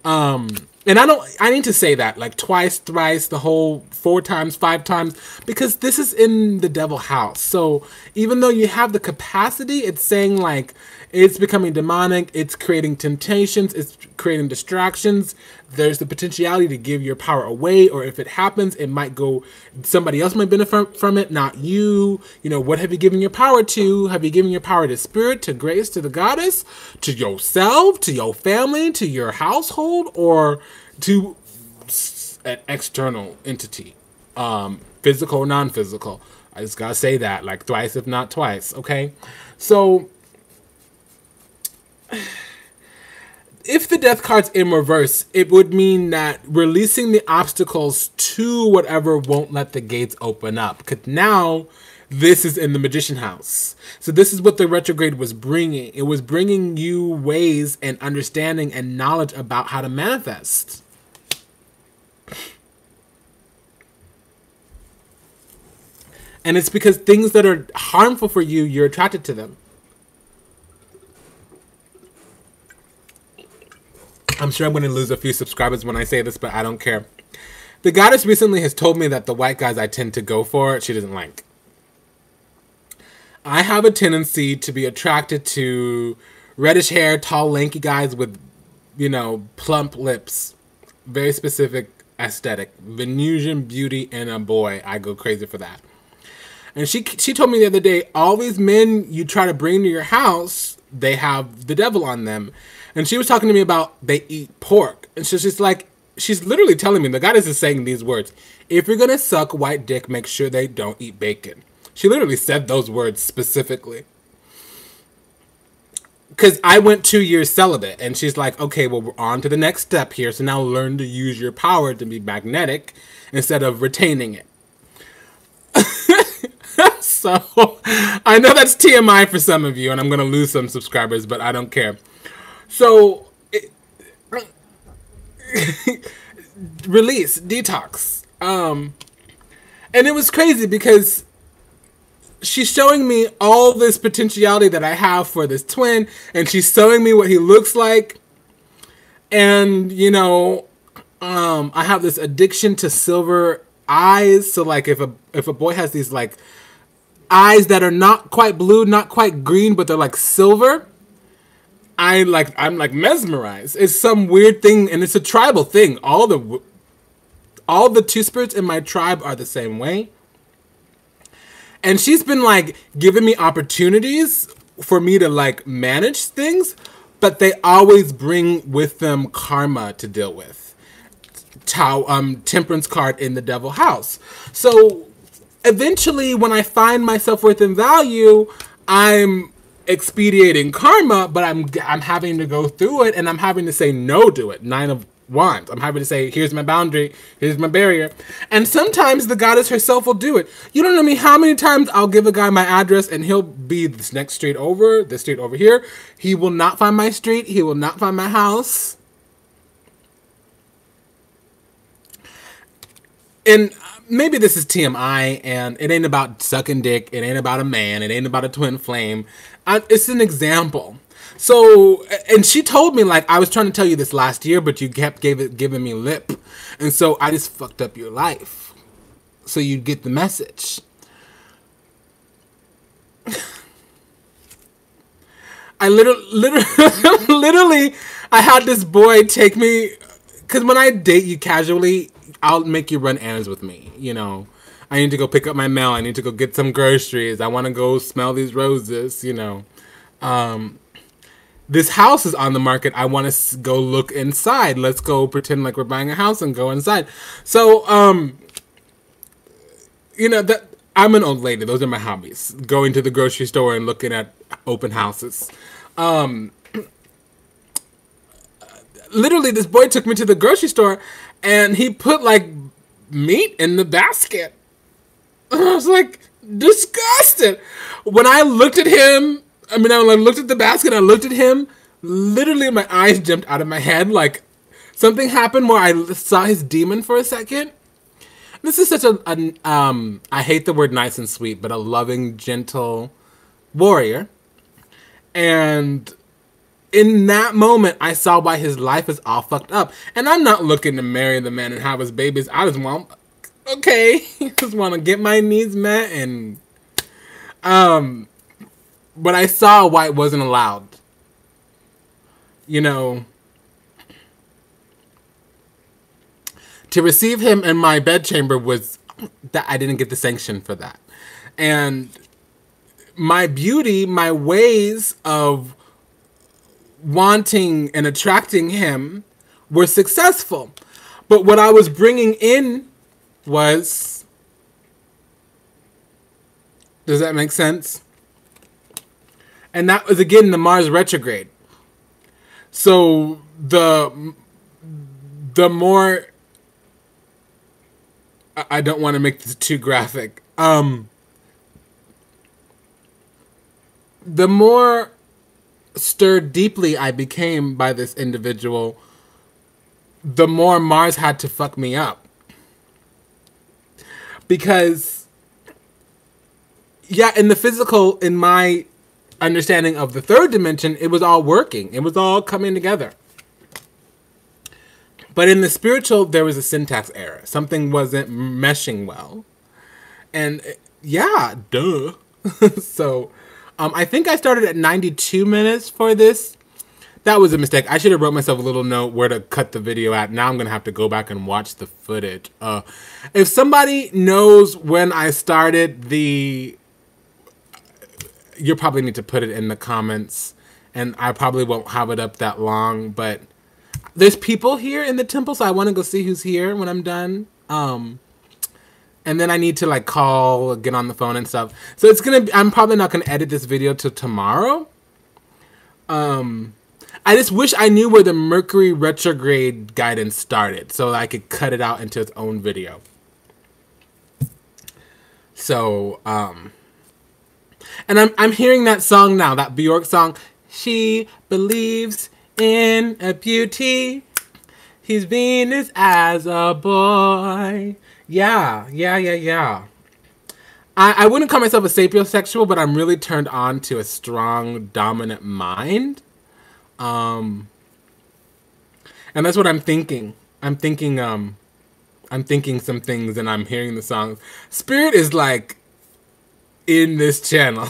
And I need to say that like twice, thrice, the whole 4 times, 5 times, because this is in the devil house. So even though you have the capacity, it's saying like it's becoming demonic, it's creating temptations, it's creating distractions. There's the potentiality to give your power away, or if it happens, it might go, somebody else might benefit from it, not you. You know, what have you given your power to? Have you given your power to spirit, to grace, to the goddess, to yourself, to your family, to your household, or to an external entity, physical or non-physical? I just gotta say that like thrice, if not twice. Okay, so if the death card's in reverse, it would mean that releasing the obstacles to whatever won't let the gates open up. Because now this is in the Magician house. So this is what the retrograde was bringing. It was bringing you ways and understanding and knowledge about how to manifest. And it's because things that are harmful for you, you're attracted to them. I'm sure I'm going to lose a few subscribers when I say this, but I don't care. The goddess recently has told me that the white guys I tend to go for, she doesn't like. I have a tendency to be attracted to reddish hair, tall, lanky guys with, you know, plump lips. Very specific aesthetic. Venusian beauty in a boy. I go crazy for that. And she told me the other day, all these men you try to bring to your house, they have the devil on them. And she was talking to me about they eat pork. And so she's like, she's literally telling me, the goddess is saying these words: if you're going to suck white dick, make sure they don't eat bacon. She literally said those words specifically. Because I went 2 years celibate. And she's like, okay, well, we're on to the next step here. So now learn to use your power to be magnetic instead of retaining it. So I know that's TMI for some of you, and I'm going to lose some subscribers, but I don't care. So, release, detox. And it was crazy because she's showing me all this potentiality that I have for this twin, and she's showing me what he looks like. And, you know, I have this addiction to silver eyes. So, like, if a boy has these, like, eyes that are not quite blue, not quite green, but they're like silver, I'm like mesmerized. It's some weird thing, and it's a tribal thing. All the two spirits in my tribe are the same way. And she's been like giving me opportunities for me to like manage things, but they always bring with them karma to deal with. Temperance card in the devil house. So eventually, when I find my self-worth and value, I'm expediting karma, but I'm having to go through it, and I'm having to say no to it. 9 of Wands. I'm having to say, here's my boundary, here's my barrier. And sometimes the goddess herself will do it. You don't know me how many times I'll give a guy my address, and he'll be this next street over, this street over here. He will not find my street. He will not find my house. And maybe this is TMI, and it ain't about sucking dick. It ain't about a man. It ain't about a twin flame. It's an example. So, and she told me, like, I was trying to tell you this last year, but you kept giving me lip. And so I just fucked up your life. So you'd get the message. I literally, I had this boy take me, because when I date you casually, I'll make you run errands with me, you know. I need to go pick up my mail. I need to go get some groceries. I want to go smell these roses, you know. This house is on the market. I want to go look inside. Let's go pretend like we're buying a house and go inside. So, you know, that I'm an old lady. Those are my hobbies. Going to the grocery store and looking at open houses. Literally, this boy took me to the grocery store, and he put like meat in the basket. And I was like, disgusted. When I looked at him, I looked at the basket, I looked at him, literally my eyes jumped out of my head. Like, something happened where I saw his demon for a second. This is such I hate the word nice and sweet, but a loving, gentle warrior. And in that moment, I saw why his life is all fucked up. And I'm not looking to marry the man and have his babies. I just want, okay, just want to get my needs met. And, but I saw why it wasn't allowed. You know, to receive him in my bedchamber was that I didn't get the sanction for that. And my beauty, my ways of wanting and attracting him were successful. But what I was bringing in was, does that make sense? And that was, again, the Mars retrograde. So the more, I don't want to make this too graphic. The more stirred deeply I became by this individual, the more Mars had to fuck me up. Because, yeah, in the physical, in my understanding of the third dimension, it was all working. It was all coming together. But in the spiritual, there was a syntax error. Something wasn't meshing well. And, yeah, duh. So, I think I started at 92 minutes for this. That was a mistake. I should have wrote myself a little note where to cut the video at. Now I'm going to have to go back and watch the footage. If somebody knows when I started the... You probably need to put it in the comments. And I probably won't have it up that long. But there's people here in the temple, so I want to go see who's here when I'm done. And then I need to like call, get on the phone and stuff. So it's going to, I'm probably not going to edit this video till tomorrow. I just wish I knew where the Mercury retrograde guidance started so I could cut it out into its own video. So, and I'm hearing that song now, that Bjork song. She believes in a beauty. He's Venus as a boy. Yeah. I wouldn't call myself a sapiosexual, but I'm really turned on to a strong, dominant mind. And that's what I'm thinking. I'm thinking some things and I'm hearing the songs. Spirit is like in this channel.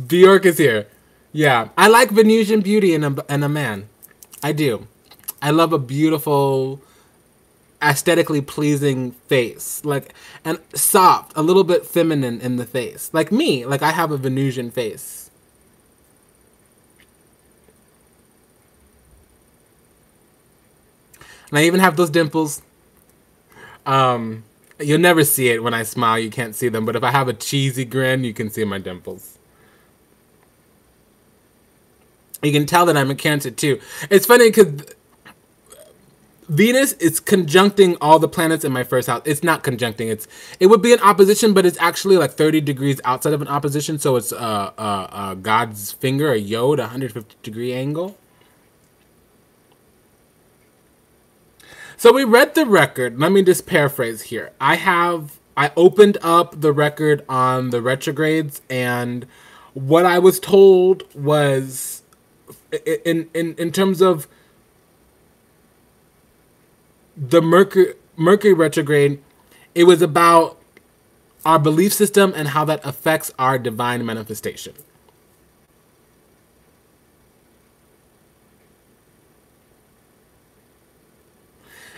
Bjork is here. Yeah. I like Venusian beauty in a man. I do. I love a beautiful, aesthetically pleasing face, like, and soft, a little bit feminine in the face, like me. Like I have a Venusian face. And I even have those dimples. You'll never see it when I smile. You can't see them, but if I have a cheesy grin, you can see my dimples. You can tell that I'm a Cancer too. It's funny because Venus is conjuncting all the planets in my first house. It's not conjuncting. It would be an opposition, but it's actually like 30 degrees outside of an opposition. So it's God's finger, a yod, 150-degree angle. So we read the record. Let me just paraphrase here. I opened up the record on the retrogrades, and what I was told was, in terms of the Mercury retrograde, it was about our belief system and how that affects our divine manifestation.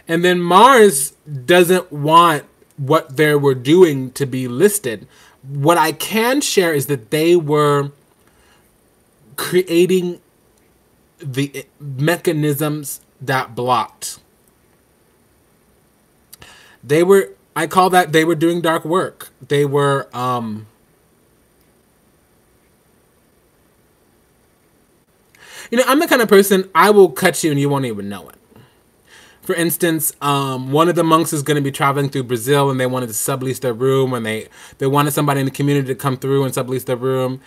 And then Mars doesn't want what they were doing to be listed. What I can share is that they were creating the mechanisms that blocked. I call that they were doing dark work. They were, you know, I'm the kind of person, I will cut you and you won't even know it. For instance, one of the monks is going to be traveling through Brazil, and they wanted to sublease their room, and they wanted somebody in the community to come through and sublease their room.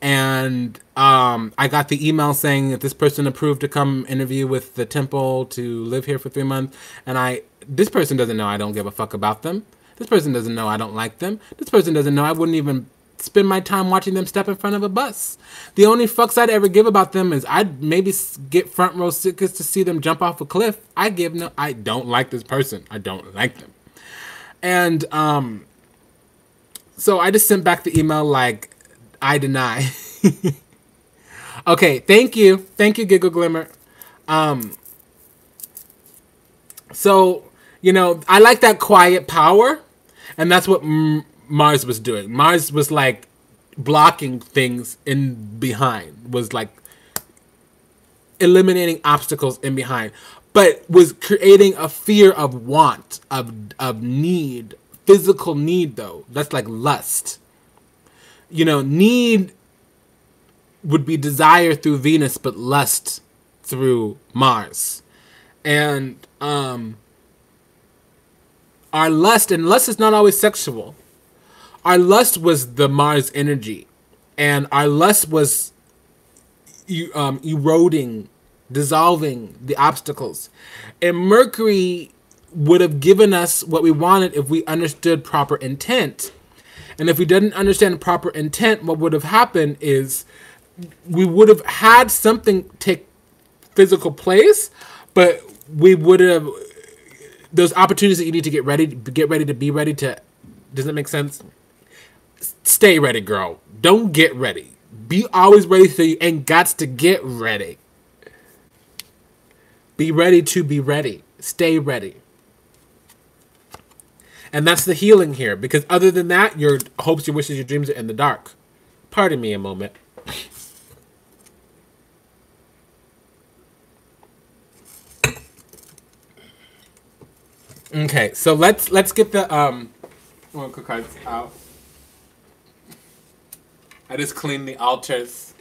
And I got the email saying that this person approved to come interview with the temple to live here for 3 months. And this person doesn't know I don't give a fuck about them. This person doesn't know I don't like them. This person doesn't know I wouldn't even spend my time watching them step in front of a bus. The only fucks I'd ever give about them is I'd maybe get front row tickets to see them jump off a cliff. I don't like this person. I don't like them. And so I just sent back the email like, I deny. Okay, thank you. Thank you, Giggle Glimmer. So, you know, I like that quiet power. And that's what Mars was doing. Mars was like blocking things in behind. Was like eliminating obstacles in behind. But was creating a fear of want, of need. Physical need, though. That's like lust. You know, need would be desire through Venus, but lust through Mars. And our lust, and lust is not always sexual. Our lust was the Mars energy. And our lust was eroding, dissolving the obstacles. And Mercury would have given us what we wanted if we understood proper intent. And if we didn't understand proper intent, what would have happened is we would have had something take physical place, but we would have those opportunities that you need to get ready to be ready to. Does that make sense? Stay ready, girl. Don't get ready. Be always ready, so you ain't got to get ready. Be ready to be ready. Stay ready. And that's the healing here. Because other than that, your hopes, your wishes, your dreams are in the dark. Pardon me a moment. Okay, so let's get the oracle cards out. I just cleaned the altars.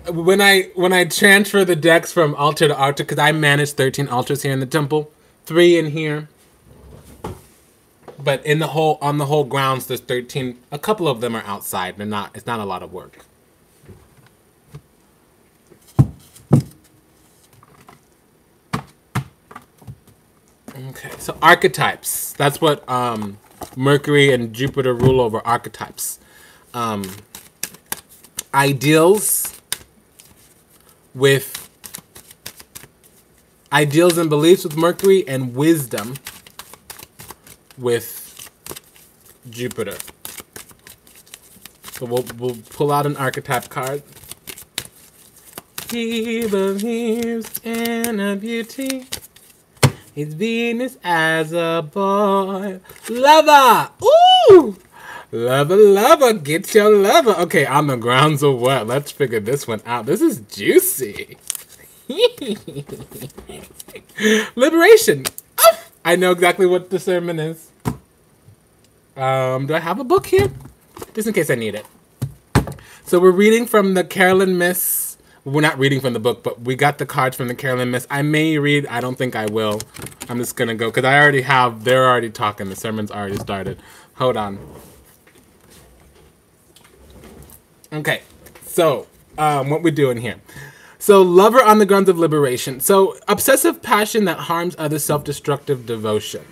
When I transfer the decks from altar to altar, because I manage 13 altars here in the temple, 3 in here. But on the whole grounds, there's 13. A couple of them are outside. It's not a lot of work. Okay, so archetypes. That's what Mercury and Jupiter rule over, archetypes. Ideals and beliefs with Mercury, and wisdom with Jupiter. So we'll pull out an archetype card. He believes in a beauty. It's Venus as a boy. Lover! Ooh! Lover, get your lover. Okay, on the grounds of what? Let's figure this one out. This is juicy. Liberation. Oh, I know exactly what the sermon is. Do I have a book here? Just in case I need it. So we're reading from the Carolyn Miss. We're not reading from the book, but we got the cards from the Carolyn Miss. I may read. I don't think I will. I'm just going to go because they're already talking. The sermon's already started. Hold on. Okay. So, what we're doing here. So, lover on the grounds of liberation. So, obsessive passion that harms others, self-destructive devotion.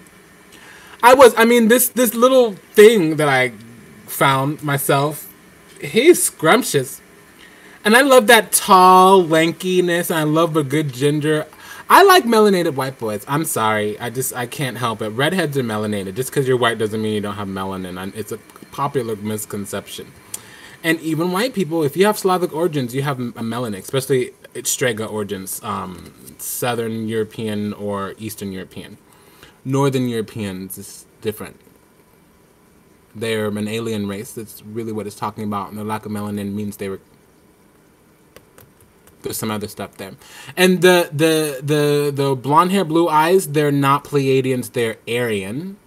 This little thing that I found myself, he's scrumptious. And I love that tall lankiness, and I love a good ginger. I like melanated white boys. I'm sorry. I can't help it. Redheads are melanated. Just because you're white doesn't mean you don't have melanin. It's a popular misconception. And even white people, if you have Slavic origins, you have a melanin, especially Strega origins, Southern European or Eastern European. Northern Europeans is different. They're an alien race. That's really what it's talking about. And the lack of melanin means there's some other stuff there. And the blonde hair, blue eyes, they're not Pleiadians, they're Aryan,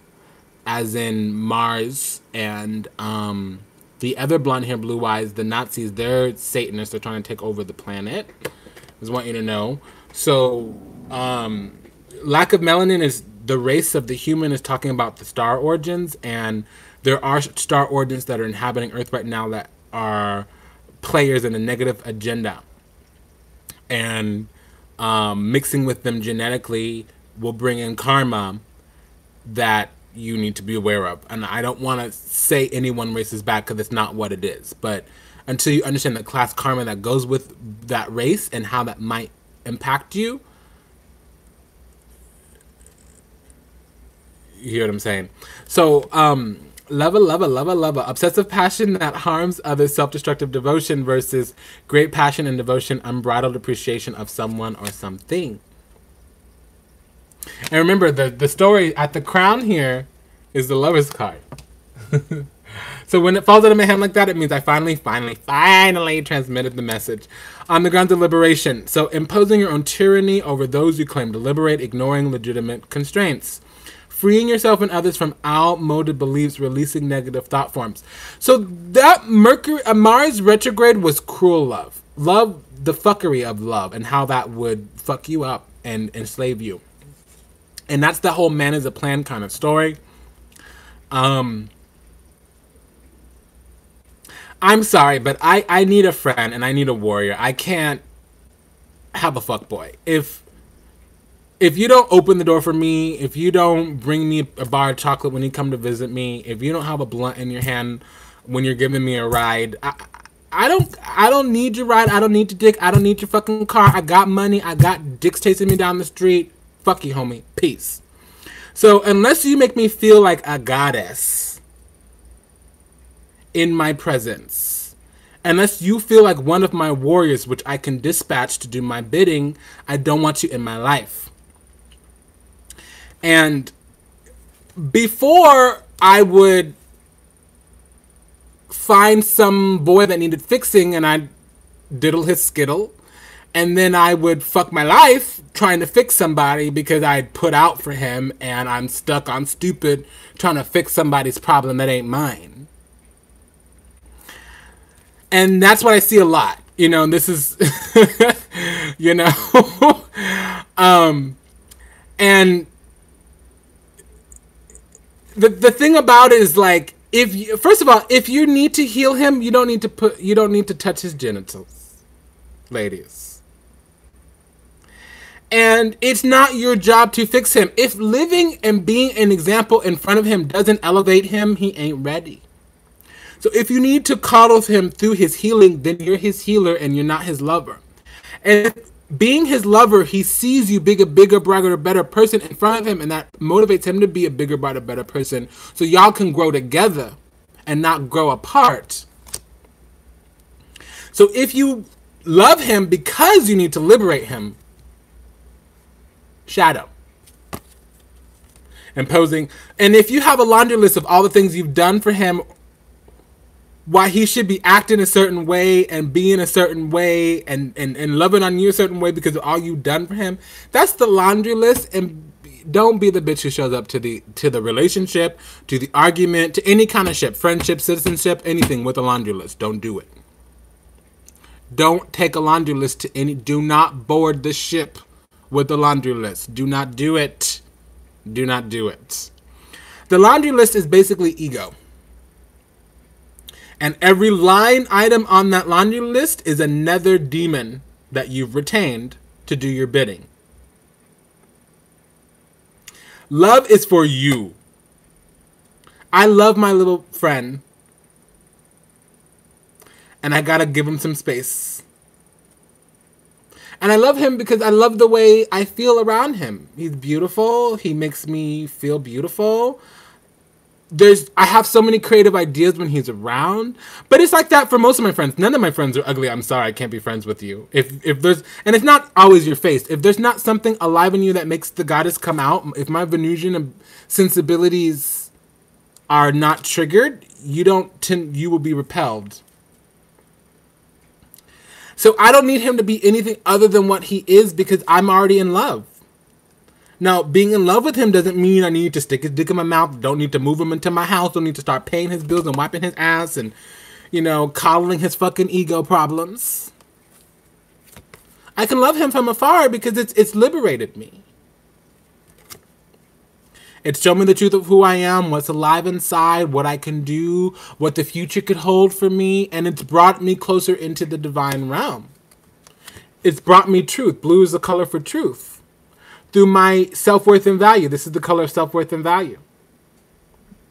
as in Mars. And the other blonde hair, blue eyes, the Nazis, they're Satanists. They're trying to take over the planet. I just want you to know. So Lack of melanin is the race of the human is talking about the star origins, and there are star origins that are inhabiting Earth right now that are players in a negative agenda, and mixing with them genetically will bring in karma that you need to be aware of. And I don't want to say any one race is bad because it's not what it is, but until you understand the class karma that goes with that race and how that might impact you, you hear what I'm saying? So, love. Obsessive passion that harms others, self-destructive devotion versus great passion and devotion, unbridled appreciation of someone or something. And remember, the story at the crown here is the Lover's card. So when it falls out of my hand like that, it means I finally transmitted the message. On the grounds of liberation. So imposing your own tyranny over those you claim to liberate, ignoring legitimate constraints. Freeing yourself and others from outmoded beliefs, releasing negative thought forms. So that Mars retrograde was cruel love. Love, the fuckery of love, and how that would fuck you up and enslave you. And that's the whole man is a plan kind of story. I'm sorry, but I need a friend and I need a warrior. I can't have a fuckboy. If you don't open the door for me, if you don't bring me a bar of chocolate when you come to visit me, if you don't have a blunt in your hand when you're giving me a ride, I don't need your ride. I don't need your dick. I don't need your fucking car. I got money. I got dicks chasing me down the street. Fuck you, homie. Peace. So unless you make me feel like a goddess in my presence, unless you feel like one of my warriors, which I can dispatch to do my bidding, I don't want you in my life. And before I would find some boy that needed fixing and I'd diddle his skittle, and then I would fuck my life trying to fix somebody because I'd put out for him and I'm stuck on stupid trying to fix somebody's problem that ain't mine. And that's what I see a lot. You know, this is, you know, and the thing about it is, like, first of all, if you need to heal him, you don't need to touch his genitals, ladies. And it's not your job to fix him. If living and being an example in front of him doesn't elevate him, he ain't ready. So if you need to coddle him through his healing, then you're his healer and you're not his lover. And if being his lover, he sees you being a bigger, brighter, better person in front of him, and that motivates him to be a bigger, brighter, better person, so y'all can grow together and not grow apart. So if you love him because you need to liberate him, shadow. Imposing. And if you have a laundry list of all the things you've done for him, why he should be acting a certain way and being a certain way and loving on you a certain way because of all you've done for him, that's the laundry list. And don't be the bitch who shows up to the relationship, to the argument, to any kind of ship, friendship, citizenship, anything with a laundry list. Don't do it. Don't take a laundry list to any, do not board the ship with the laundry list. Do not do it. Do not do it. The laundry list is basically ego. And every line item on that laundry list is another demon that you've retained to do your bidding. Love is for you. I love my little friend. And I gotta give him some space. And I love him because I love the way I feel around him. He's beautiful. He makes me feel beautiful. I have so many creative ideas when he's around, but it's like that for most of my friends. None of my friends are ugly. I'm sorry, I can't be friends with you. If there's, and it's not always your face. If there's not something alive in you that makes the goddess come out, if my Venusian sensibilities are not triggered, you will be repelled. So I don't need him to be anything other than what he is because I'm already in love. Now, being in love with him doesn't mean I need to stick his dick in my mouth, don't need to move him into my house, don't need to start paying his bills and wiping his ass and, coddling his fucking ego problems. I can love him from afar because it's liberated me. It's shown me the truth of who I am, what's alive inside, what I can do, what the future could hold for me, and it's brought me closer into the divine realm. It's brought me truth. Blue is the color for truth. Through my self-worth and value. This is the color of self-worth and value.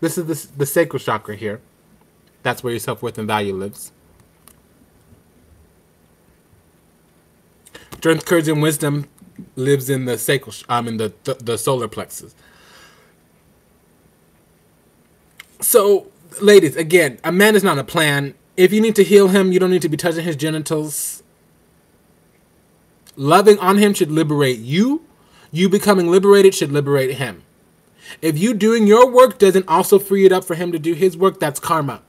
This is the sacral chakra here. That's where your self-worth and value lives. Strength, courage, and wisdom lives in the sacral, in the solar plexus. So, ladies, again, a man is not a plan. If you need to heal him, you don't need to be touching his genitals. Loving on him should liberate you. You becoming liberated should liberate him. If you doing your work doesn't also free it up for him to do his work, that's karma.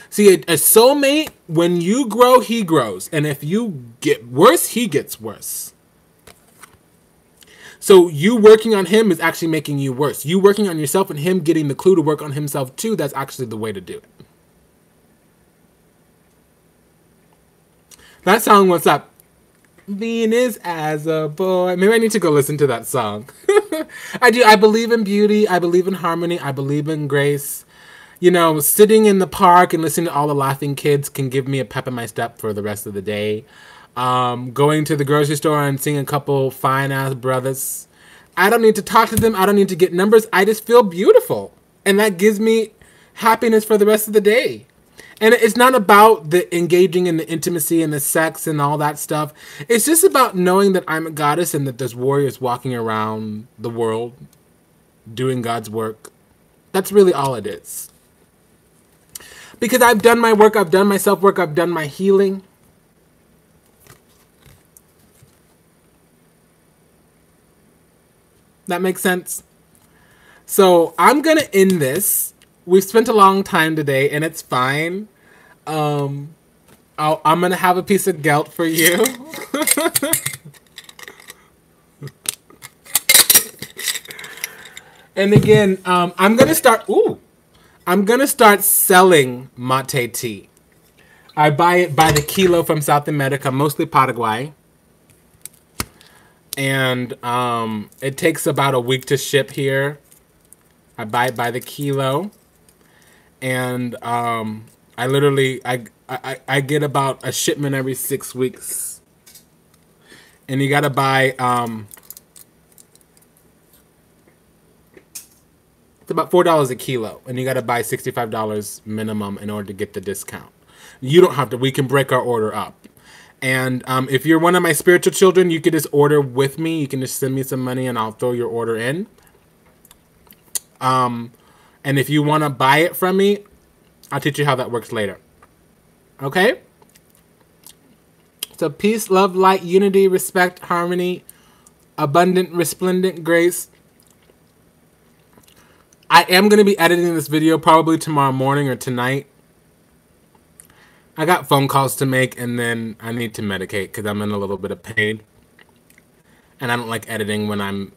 See, a soulmate, when you grow, he grows. And if you get worse, he gets worse. So you working on him is actually making you worse. You working on yourself and him getting the clue to work on himself too, that's actually the way to do it. That song, what's up? Venus as a boy. Maybe I need to go listen to that song. I do. I believe in beauty. I believe in harmony. I believe in grace. You know, sitting in the park and listening to all the laughing kids can give me a pep in my step for the rest of the day. Going to the grocery store and seeing a couple fine-ass brothers. I don't need to talk to them. I don't need to get numbers. I just feel beautiful. And that gives me happiness for the rest of the day. And it's not about the engaging in the intimacy and the sex and all that stuff. It's just about knowing that I'm a goddess and that there's warriors walking around the world doing God's work. That's really all it is. Because I've done my work, I've done my self-work, I've done my healing. That makes sense? So I'm going to end this. We've spent a long time today, and it's fine. I'm going to have a piece of gelt for you. And again, I'm going to start selling mate tea. I buy it by the kilo from South America, mostly Paraguay. And it takes about a week to ship here. I buy it by the kilo. And I literally get about a shipment every 6 weeks. And you gotta buy it's about $4 a kilo, and you gotta buy $65 minimum in order to get the discount. You don't have to. We can break our order up. And if you're one of my spiritual children, you can just order with me. You can just send me some money, and I'll throw your order in. And if you want to buy it from me, I'll teach you how that works later. Okay? So peace, love, light, unity, respect, harmony, abundant, resplendent grace. I am going to be editing this video probably tomorrow morning or tonight. I got phone calls to make, and then I need to medicate because I'm in a little bit of pain. And I don't like editing when I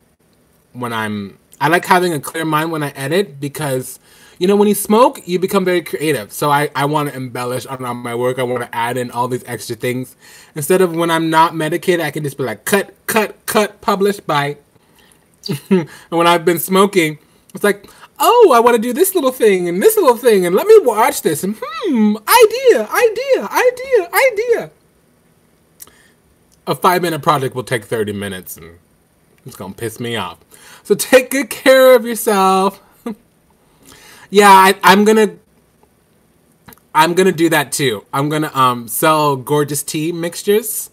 like having a clear mind when I edit because, you know, when you smoke, you become very creative. So I want to embellish on my work. I want to add in all these extra things. Instead of when I'm not medicated, I can just be like, cut, cut, cut, published by. And when I've been smoking, it's like, oh, I want to do this little thing and this little thing, and let me watch this, and idea. A 5-minute project will take 30 minutes, and it's going to piss me off. So take good care of yourself. Yeah, I'm gonna do that too. I'm gonna sell gorgeous tea mixtures,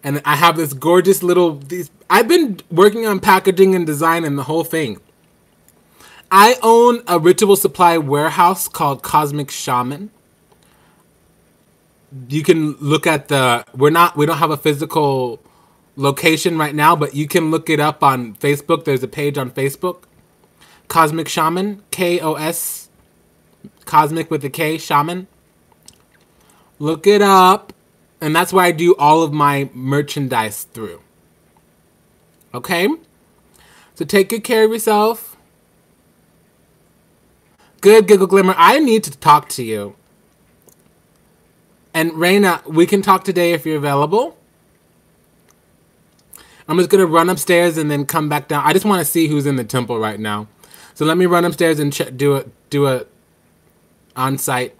and I have this gorgeous little I've been working on packaging and design and the whole thing. I own a ritual supply warehouse called Cosmic Shaman. You can look at we don't have a physical location right now, but you can look it up on Facebook. There's a page on Facebook. Cosmic Shaman, K-O-S, Cosmic with a K, Shaman. Look it up. And that's where I do all of my merchandise through. Okay? So take good care of yourself. Good, Giggle Glimmer. I need to talk to you. And Raina, we can talk today if you're available. I'm just going to run upstairs and then come back down. I just want to see who's in the temple right now. So let me run upstairs and do a on-site.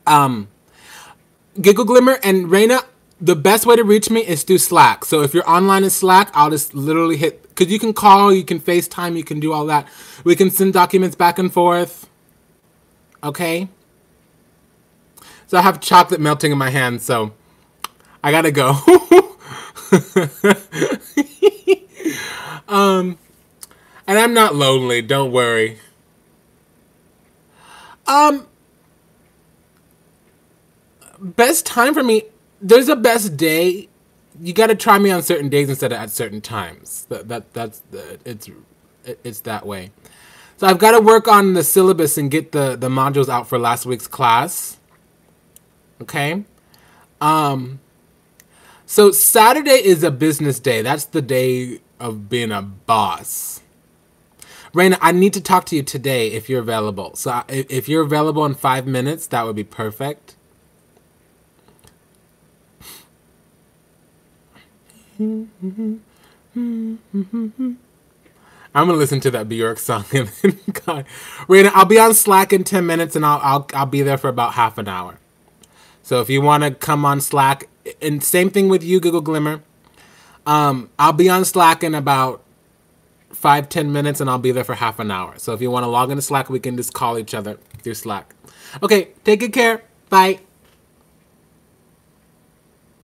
Giggle Glimmer and Raina, the best way to reach me is through Slack. So if you're online in Slack, I'll just literally hit, because you can call, you can FaceTime, you can do all that. We can send documents back and forth. Okay? So I have chocolate melting in my hand, so I gotta go. And I'm not lonely, don't worry. Best time for me, there's a best day. You got to try me on certain days instead of at certain times. It's that way. So I've got to work on the syllabus and get the modules out for last week's class. Okay. So Saturday is a business day. That's the day of being a boss. Raina, I need to talk to you today if you're available. So if you're available in 5 minutes, that would be perfect. I'm gonna listen to that Bjork song and then God. Raina, I'll be on Slack in 10 minutes and I'll be there for about half an hour. So if you want to come on Slack, and same thing with you, Google Glimmer. I'll be on Slack in about 5-10 minutes and I'll be there for half an hour. So if you want to log into Slack, we can just call each other through Slack. Okay, take good care. Bye.